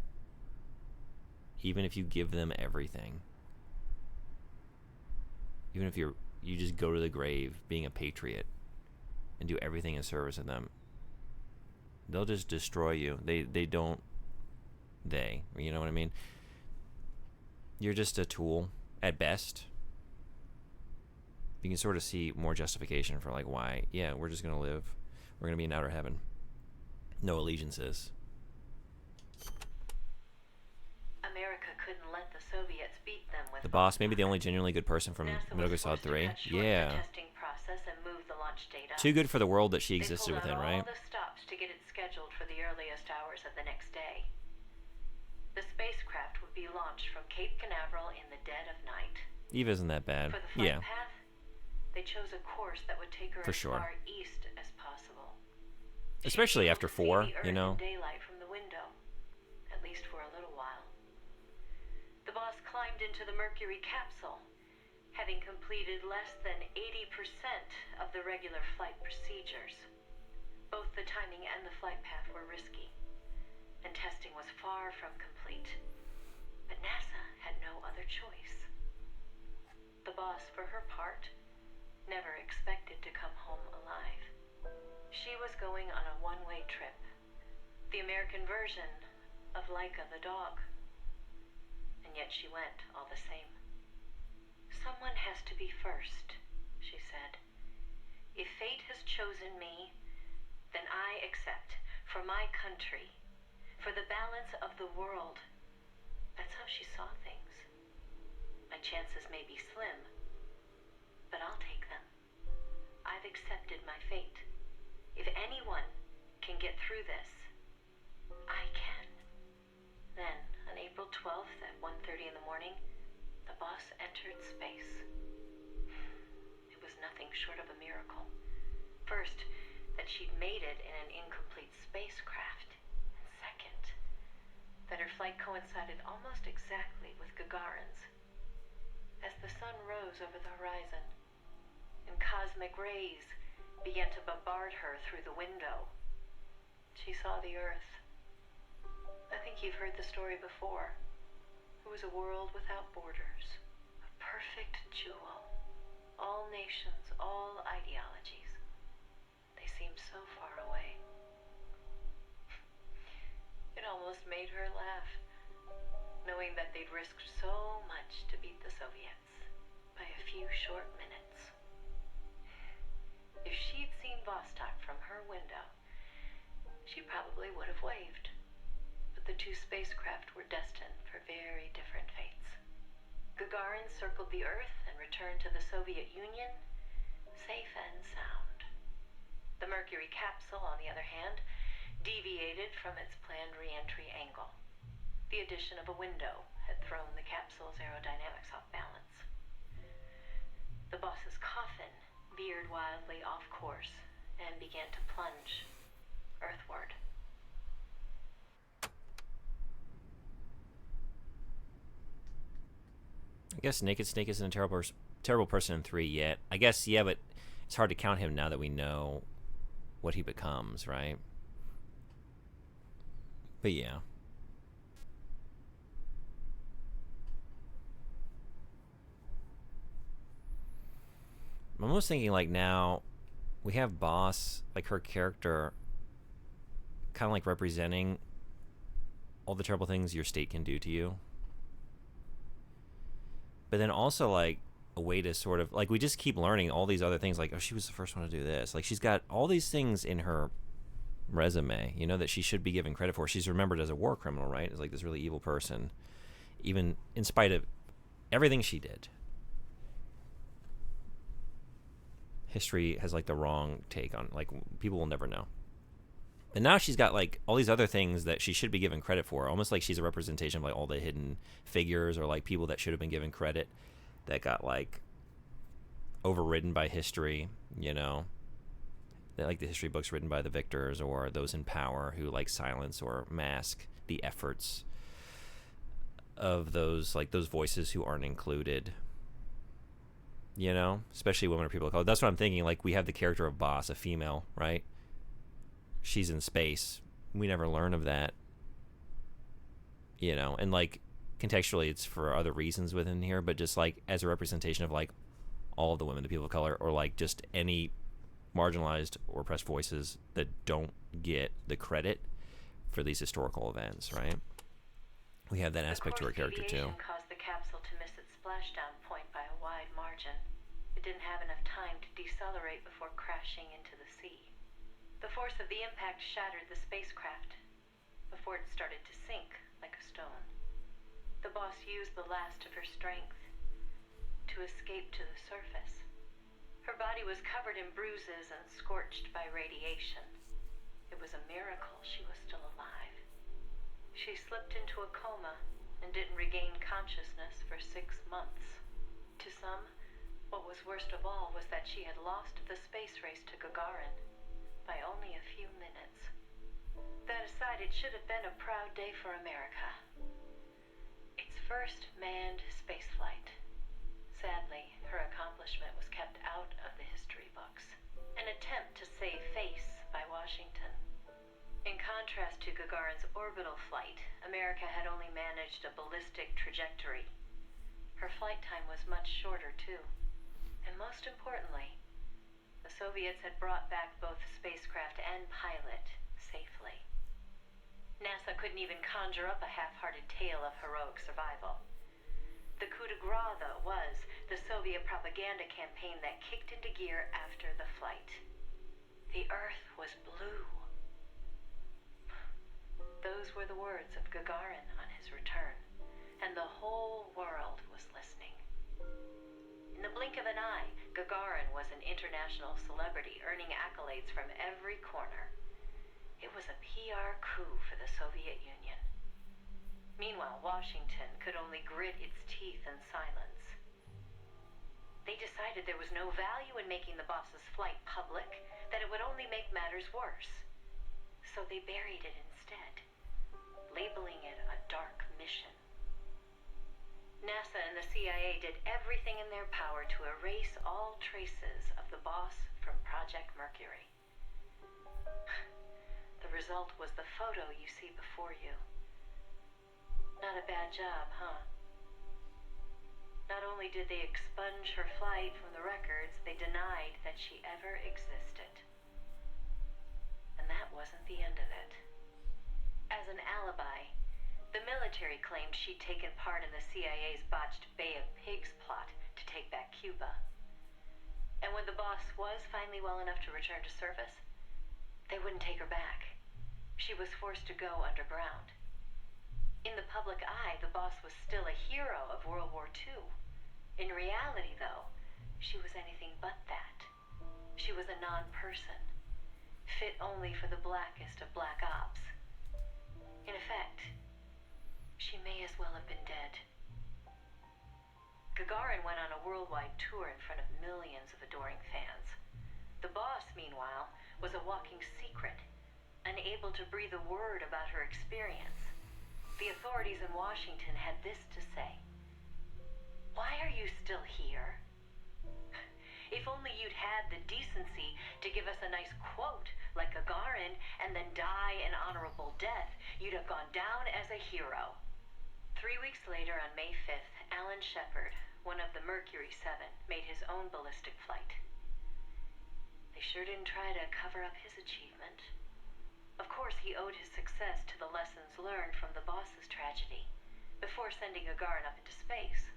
Even if you give them everything. Even if you just go to the grave being a patriot and do everything in service of them. They'll just destroy you. You know what I mean? You're just a tool at best. You can sort of see more justification for like why, yeah, we're just going to live. We're going to be in outer heaven. No allegiances. America couldn't let the Soviets beat them with The boss, maybe the only genuinely good person from Metal Gear Solid 3. Yeah. testing process and move the launch data. Too good for the world that she They existed pulled within, out right? all the stops to get it scheduled for the earliest hours of the next day. The spacecraft would be launched from Cape Canaveral in the dead of night. Eve isn't that bad. For the flight Yeah. path, they chose a course that would take her For as sure. far east as possible. Especially She'd be after able to 4, see the you Earth know. in daylight from the window, at least for a little while. The boss climbed into the Mercury capsule, having completed less than 80% of the regular flight procedures. Both the timing and the flight path were risky, and testing was far from complete. But NASA had no other choice. The boss, for her part, never expected to come home alive. She was going on a one-way trip, the American version of Laika the dog. And yet she went all the same. Someone has to be first, she said. If fate has chosen me, then I accept, for my country, for the balance of the world. That's how she saw things. My chances may be slim, but I'll take them. I've accepted my fate. If anyone can get through this, I can. Then, on April 12th at 1:30 in the morning, the boss entered space. It was nothing short of a miracle. First, that she'd made it in an incomplete spacecraft. And second, that her flight coincided almost exactly with Gagarin's. As the sun rose over the horizon, and cosmic rays began to bombard her through the window, she saw the Earth. I think you've heard the story before. It was a world without borders, a perfect jewel, All nations, all ideologies. They seemed so far away. It almost made her laugh, knowing that they'd risked so much to beat the Soviets by a few short minutes. If she'd seen Vostok from her window, she probably would have waved. But the two spacecraft were destined for very different fates. Gagarin circled the Earth and returned to the Soviet Union, safe and sound. The Mercury capsule, on the other hand, deviated from its planned re-entry angle. The addition of a window had thrown the capsule's aerodynamics off balance. The boss's coffin veered wildly off course and began to plunge earthward. I guess Naked Snake isn't a terrible person in 3 yet. I guess, yeah, but it's hard to count him now that we know what he becomes, right? But yeah. I'm almost thinking, like, now we have Boss, like, her character kind of like representing all the terrible things your state can do to you. But then also, like, a way to sort of, like, we just keep learning all these other things, like, oh, she was the first one to do this. Like, she's got all these things in her resume, you know, that she should be given credit for. She's remembered as a war criminal, right? As, like, this really evil person, even in spite of everything she did. History has, like, the wrong take on, like, people will never know. And now she's got, like, all these other things that she should be given credit for, almost like she's a representation of, like, all the hidden figures or, like, people that should have been given credit that got, like, overridden by history, you know? Like the history books written by the victors or those in power who, like, silence or mask the efforts of those, like, those voices who aren't included. You know? Especially women or people of color. That's what I'm thinking. Like, we have the character of Boss, a female, right? She's in space. We never learn of that. You know? And, like, contextually, it's for other reasons within here, but just, like, as a representation of, like, all of the women, the people of color, or, like, just any marginalized or oppressed voices that don't get the credit for these historical events, right? We have that aspect to her character, too. Caused the capsule to miss its splashdown point by a wide margin. It didn't have enough time to decelerate before crashing into the sea. The force of the impact shattered the spacecraft before it started to sink like a stone. The boss used the last of her strength to escape to the surface. Her body was covered in bruises and scorched by radiation. It was a miracle she was still alive. She slipped into a coma and didn't regain consciousness for 6 months. To some, what was worst of all was that she had lost the space race to Gagarin by only a few minutes. That aside, it should have been a proud day for America. Its first manned spaceflight. Sadly, her accomplishment was kept out of the history books. An attempt to save face by Washington. In contrast to Gagarin's orbital flight, America had only managed a ballistic trajectory. Her flight time was much shorter, too. And most importantly, the Soviets had brought back both spacecraft and pilot safely. NASA couldn't even conjure up a half-hearted tale of heroic survival. The coup de grace, though, was the Soviet propaganda campaign that kicked into gear after the flight. The Earth was blue. Those were the words of Gagarin on his return, and the whole world was listening. In the blink of an eye, Gagarin was an international celebrity, earning accolades from every corner. It was a PR coup for the Soviet Union. Meanwhile, Washington could only grit its teeth in silence. They decided there was no value in making the boss's flight public, that it would only make matters worse. So they buried it instead, labeling it a dark mission. NASA and the CIA did everything in their power to erase all traces of the boss from Project Mercury. The result was the photo you see before you. Not a bad job, huh? Not only did they expunge her flight from the records, they denied that she ever existed. And that wasn't the end of it. As an alibi, the military claimed she'd taken part in the CIA's botched Bay of Pigs plot to take back Cuba. And when the boss was finally well enough to return to service, they wouldn't take her back. She was forced to go underground. In the public eye, the boss was still a hero of World War II. In reality, though, she was anything but that. She was a non-person, fit only for the blackest of black ops. In effect, she may as well have been dead. Gagarin went on a worldwide tour in front of millions of adoring fans. The boss, meanwhile, was a walking secret, unable to breathe a word about her experience. The authorities in Washington had this to say: "Why are you still here? If only you'd had the decency to give us a nice quote like Gagarin and then die an honorable death, you'd have gone down as a hero." 3 weeks later, on May 5th, Alan Shepard, one of the Mercury 7, made his own ballistic flight. They sure didn't try to cover up his achievement. Of course, he owed his success to the lessons learned from the boss's tragedy. Before sending Gagarin up into space,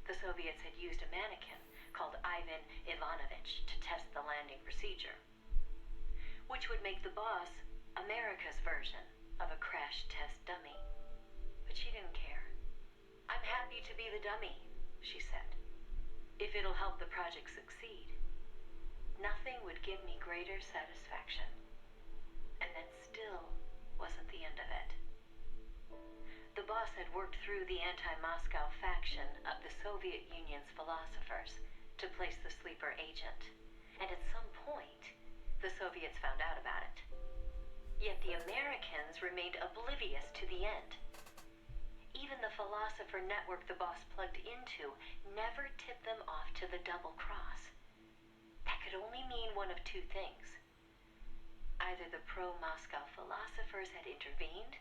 the Soviets had used a mannequin called Ivan Ivanovich to test the landing procedure, which would make the boss America's version of a crash test dummy. But she didn't care. "I'm happy to be the dummy," she said, "if it'll help the project succeed. Nothing would give me greater satisfaction." And that still wasn't the end of it. The boss had worked through the anti-Moscow faction of the Soviet Union's philosophers to place the sleeper agent, and at some point, the Soviets found out about it. Yet the Americans remained oblivious to the end. Even the philosopher network the boss plugged into never tipped them off to the double cross. That could only mean one of two things. Either the pro-Moscow philosophers had intervened,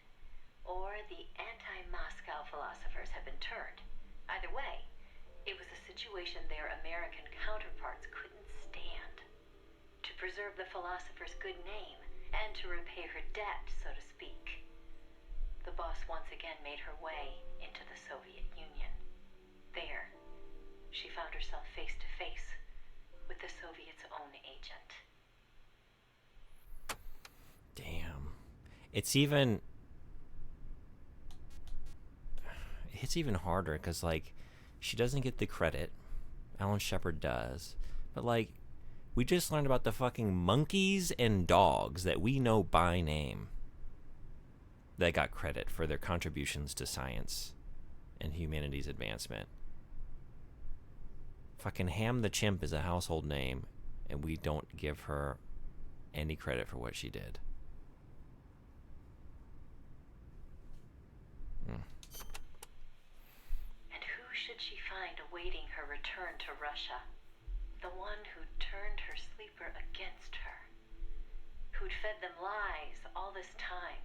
or the anti-Moscow philosophers had been turned. Either way, it was a situation their American counterparts couldn't stand. To preserve the philosopher's good name, and to repay her debt, so to speak, the boss once again made her way into the Soviet Union. There, she found herself face to face with the Soviets' own agent. Damn. It's even harder because, like, she doesn't get the credit. Alan Shepard does. But, like, we just learned about the fucking monkeys and dogs that we know by name that got credit for their contributions to science and humanity's advancement. Fucking Ham the Chimp is a household name, and we don't give her any credit for what she did. And who should she find awaiting her return to Russia? The one who'd turned her sleeper against her. Who'd fed them lies all this time.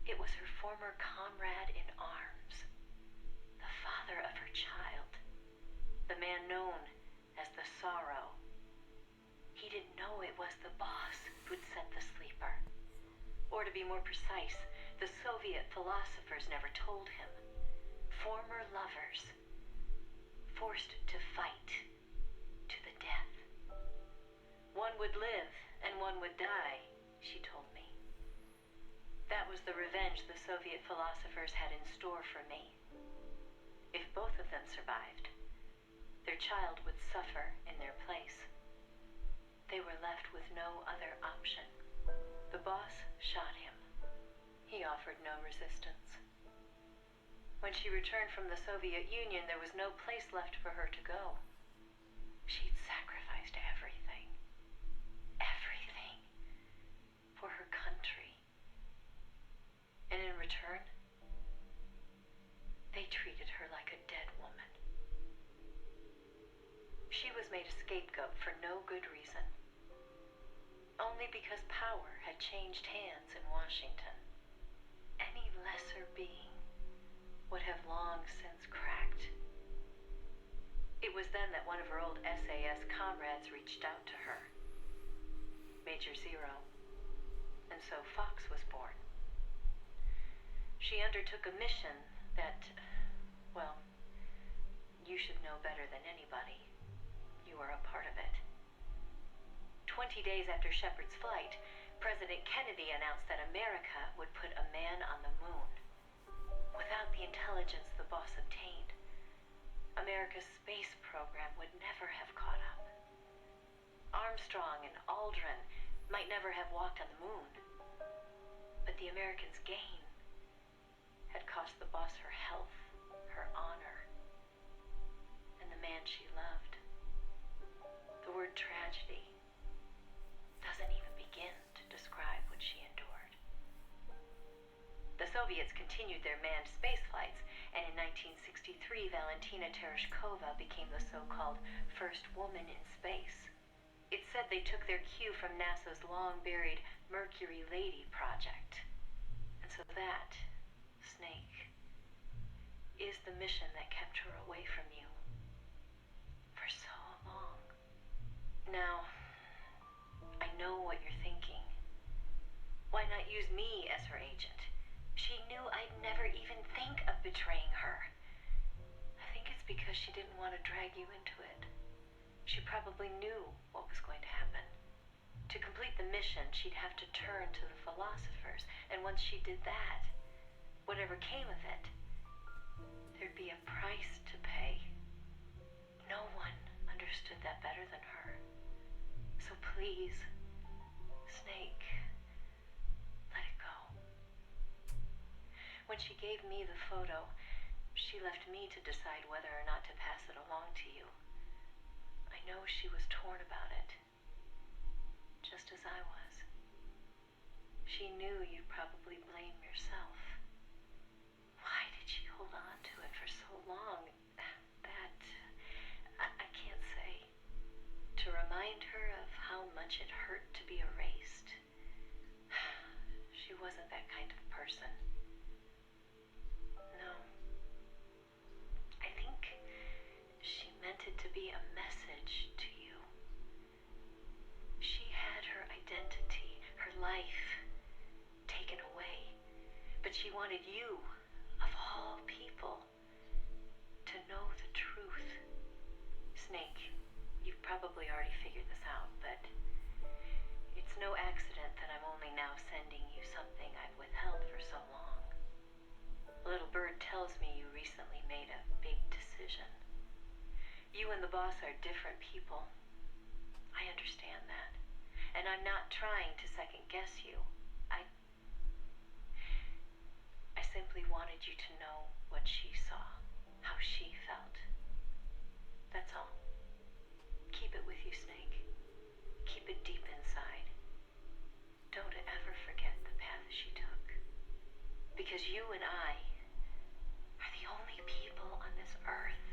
It was her former comrade in arms. The father of her child. The man known as the Sorrow. He didn't know it was the boss who'd set the sleeper. Or to be more precise, the Soviet philosophers never told him. Former lovers, forced to fight to the death. One would live and one would die, she told me. That was the revenge the Soviet philosophers had in store for me. If both of them survived, their child would suffer in their place. They were left with no other option. The boss shot him. He offered no resistance. When she returned from the Soviet Union, there was no place left for her to go. She'd sacrificed everything. Everything. For her country. And in return, they treated her like a dead woman. She was made a scapegoat for no good reason. Only because power had changed hands in Washington. Any lesser being would have long since cracked understand that one of her old SAS comrades reached out to her, Major Zero, and so Fox was born. She undertook a mission that, well, you should know better than anybody. You are a part of it. 20 days after Shepard's flight, President Kennedy announced that America would put a man on the moon. Without the intelligence the boss obtained, America's space program would never have caught up. Armstrong and Aldrin might never have walked on the moon, but the Americans' gain had cost the boss her health, her honor, and the man she loved. The word tragedy doesn't even begin to describe what she endured. The Soviets continued their manned space flights, and in 1963, Valentina Tereshkova became the so-called first woman in space. It's said they took their cue from NASA's long-buried Mercury Lady project. And so that, Snake, is the mission that kept her away from you for so long. Now, I know what you're thinking. Why not use me as her agent? She knew I'd never even think of betraying her. I think it's because she didn't want to drag you into it. She probably knew what was going to happen. To complete the mission, she'd have to turn to the philosophers, and once she did that, whatever came of it, there'd be a price to pay. No one understood that better than her. So please, Snake, let it go. When she gave me the photo, she left me to decide whether or not to pass it along to you. I know she was torn about it, just as I was. She knew you'd probably blame yourself. Why did she hold on to it for so long? That, I can't say. To remind her of how much it hurt to be erased. She wasn't that kind of person. No. I think she meant it to be a message to you. She had her identity, her life, taken away. But she wanted you, of all people, to know the truth. Snake, you've probably already figured this out, but it's no accident that I'm only now sending you something I've withheld for so long. Little Bird tells me you recently made a big decision. You and the boss are different people. I understand that. And I'm not trying to second guess you. I simply wanted you to know what she saw, how she felt. That's all. Keep it with you, Snake. Keep it deep inside. Don't ever forget the path she took. Because you and I are the only people on this earth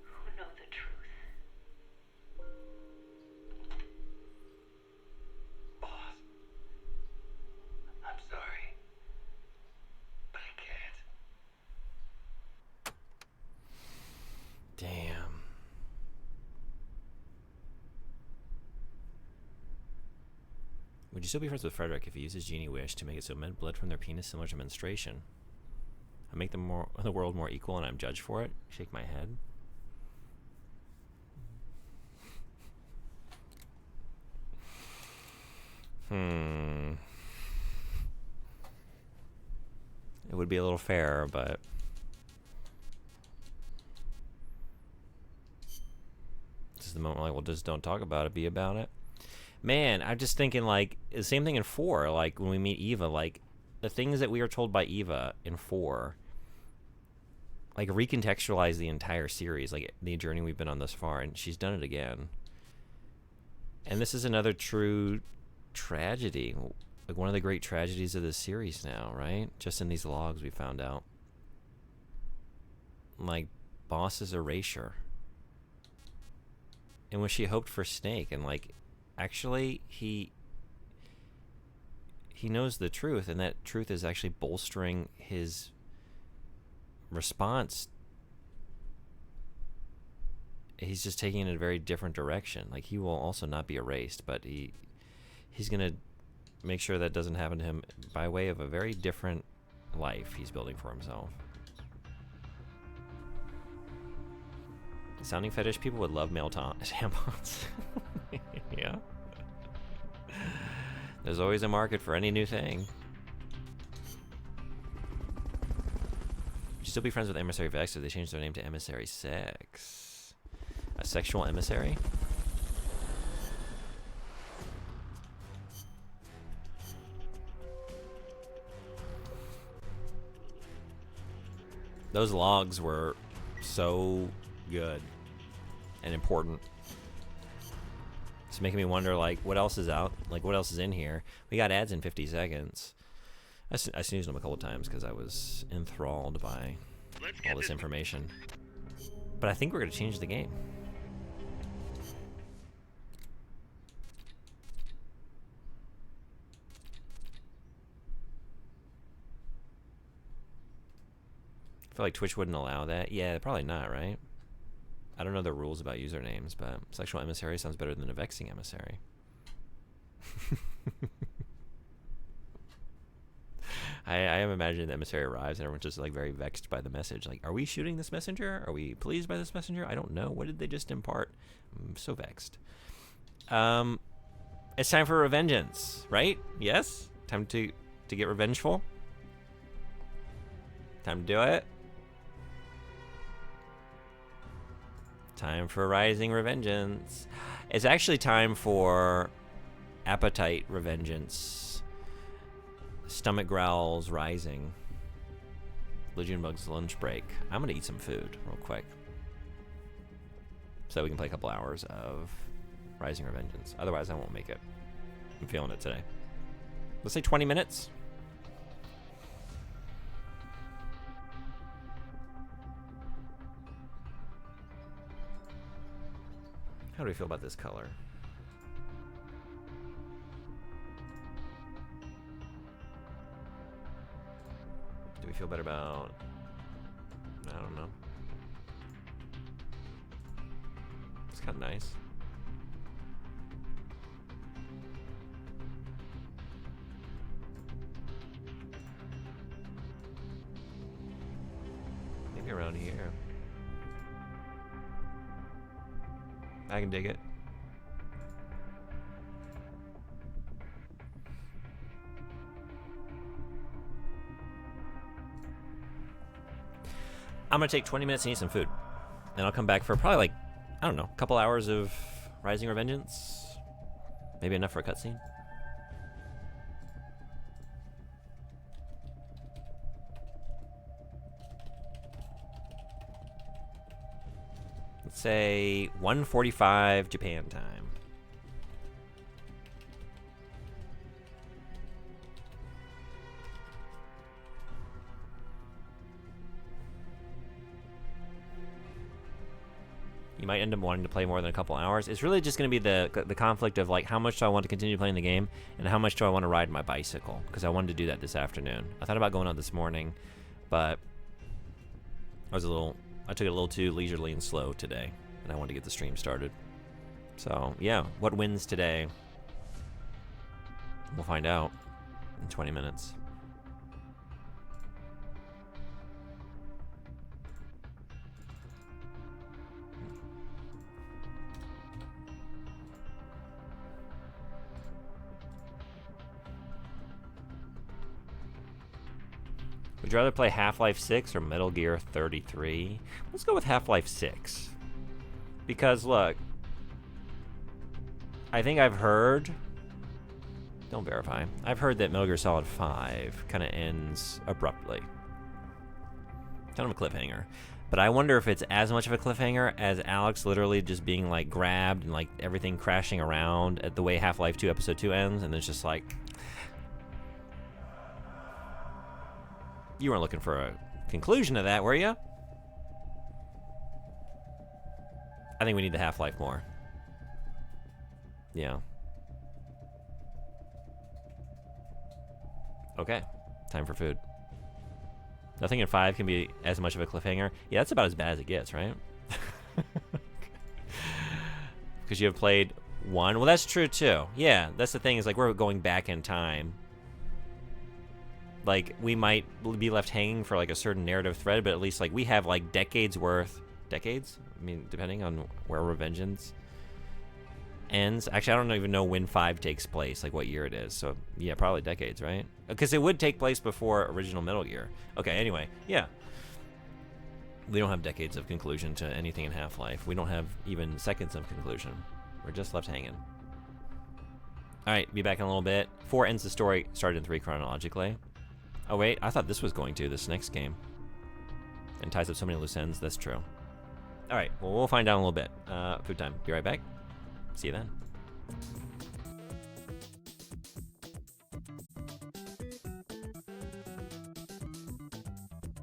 who know the truth. Boss, I'm sorry, but I can't. Damn. Would you still be friends with Frederick if he used his genie wish to make it so men bled from their penis similar to menstruation? I make the world more equal and I'm judged for it? Shake my head. It would be a little fair, but this is the moment, like, well, just don't talk about it, be about it. Man, I'm just thinking, like, the same thing in 4, like, when we meet Eva, like, the things that we are told by Eva in 4, like, recontextualize the entire series, like, the journey we've been on thus far, and she's done it again. And this is another true tragedy, like, one of the great tragedies of this series now, right? Just in these logs we found out. Like, Boss's erasure. And when she hoped for Snake, and, like, actually, he knows the truth, and that truth is actually bolstering his response he's just taking it in a very different direction. Like, he will also not be erased, but he's gonna make sure that doesn't happen to him by way of a very different life he's building for himself. Sounding fetish people would love male tampons. Yeah. There's always a market for any new thing. Would you still be friends with Emissary Vex if they changed their name to Emissary Sex? A sexual emissary? Those logs were so good and important. It's making me wonder, like, what else is out? Like, what else is in here? We got ads in 50 seconds. I snoozed them a couple times because I was enthralled by all this information. But I think we're going to change the game. I feel like Twitch wouldn't allow that. Yeah, probably not, right? I don't know the rules about usernames, but sexual emissary sounds better than a vexing emissary. I am imagining the emissary arrives and everyone's just like very vexed by the message. Like, are we shooting this messenger? Are we pleased by this messenger? I don't know. What did they just impart? I'm so vexed. It's time for revengeance, right? Yes? Time to get revengeful? Time to do it? Time for Rising Revengeance. It's actually time for Appetite Revengeance. Stomach Growls Rising. Legion Bug's lunch break. I'm gonna eat some food real quick, so we can play a couple hours of Rising Revengeance. Otherwise, I won't make it. I'm feeling it today. Let's say 20 minutes. How do we feel about this color? Do we feel better about... I don't know. It's kind of nice. Maybe around here. I can dig it. I'm gonna take 20 minutes and eat some food. And I'll come back for probably, like, I don't know, a couple hours of Rising Revengeance. Maybe enough for a cutscene. Let's say 1:45 Japan time. You might end up wanting to play more than a couple hours. It's really just going to be the conflict of, like, how much do I want to continue playing the game and how much do I want to ride my bicycle, because I wanted to do that this afternoon. I thought about going out this morning, but I took it a little too leisurely and slow today, and I wanted to get the stream started. So, yeah, what wins today? We'll find out in 20 minutes. Would you rather play Half-Life 6 or Metal Gear 33? Let's go with Half-Life 6. Because, look, I think I've heard... Don't verify. I've heard that Metal Gear Solid 5 kind of ends abruptly. Kind of a cliffhanger. But I wonder if it's as much of a cliffhanger as Alex literally just being, like, grabbed and, like, everything crashing around at the way Half-Life 2 Episode 2 ends, and it's just like... You weren't looking for a conclusion of that, were you? I think we need the Half-Life more. Yeah. Okay. Time for food. Nothing in 5 can be as much of a cliffhanger. Yeah, that's about as bad as it gets, right? Because you have played 1. Well, that's true too. Yeah, that's the thing, is like we're going back in time. Like, we might be left hanging for like a certain narrative thread, but at least like we have like decades worth. Decades? I mean, depending on where Revengeance ends. Actually, I don't even know when 5 takes place, like what year it is. So yeah, probably decades, right? Because it would take place before original Metal Gear. Okay, anyway, yeah. We don't have decades of conclusion to anything in Half-Life. We don't have even seconds of conclusion. We're just left hanging. Alright, be back in a little bit. 4 ends the story, started in 3 chronologically. Oh wait, I thought this was going to, this next game. And ties up so many loose ends, that's true. Alright, well we'll find out in a little bit. Food time. Be right back. See you then.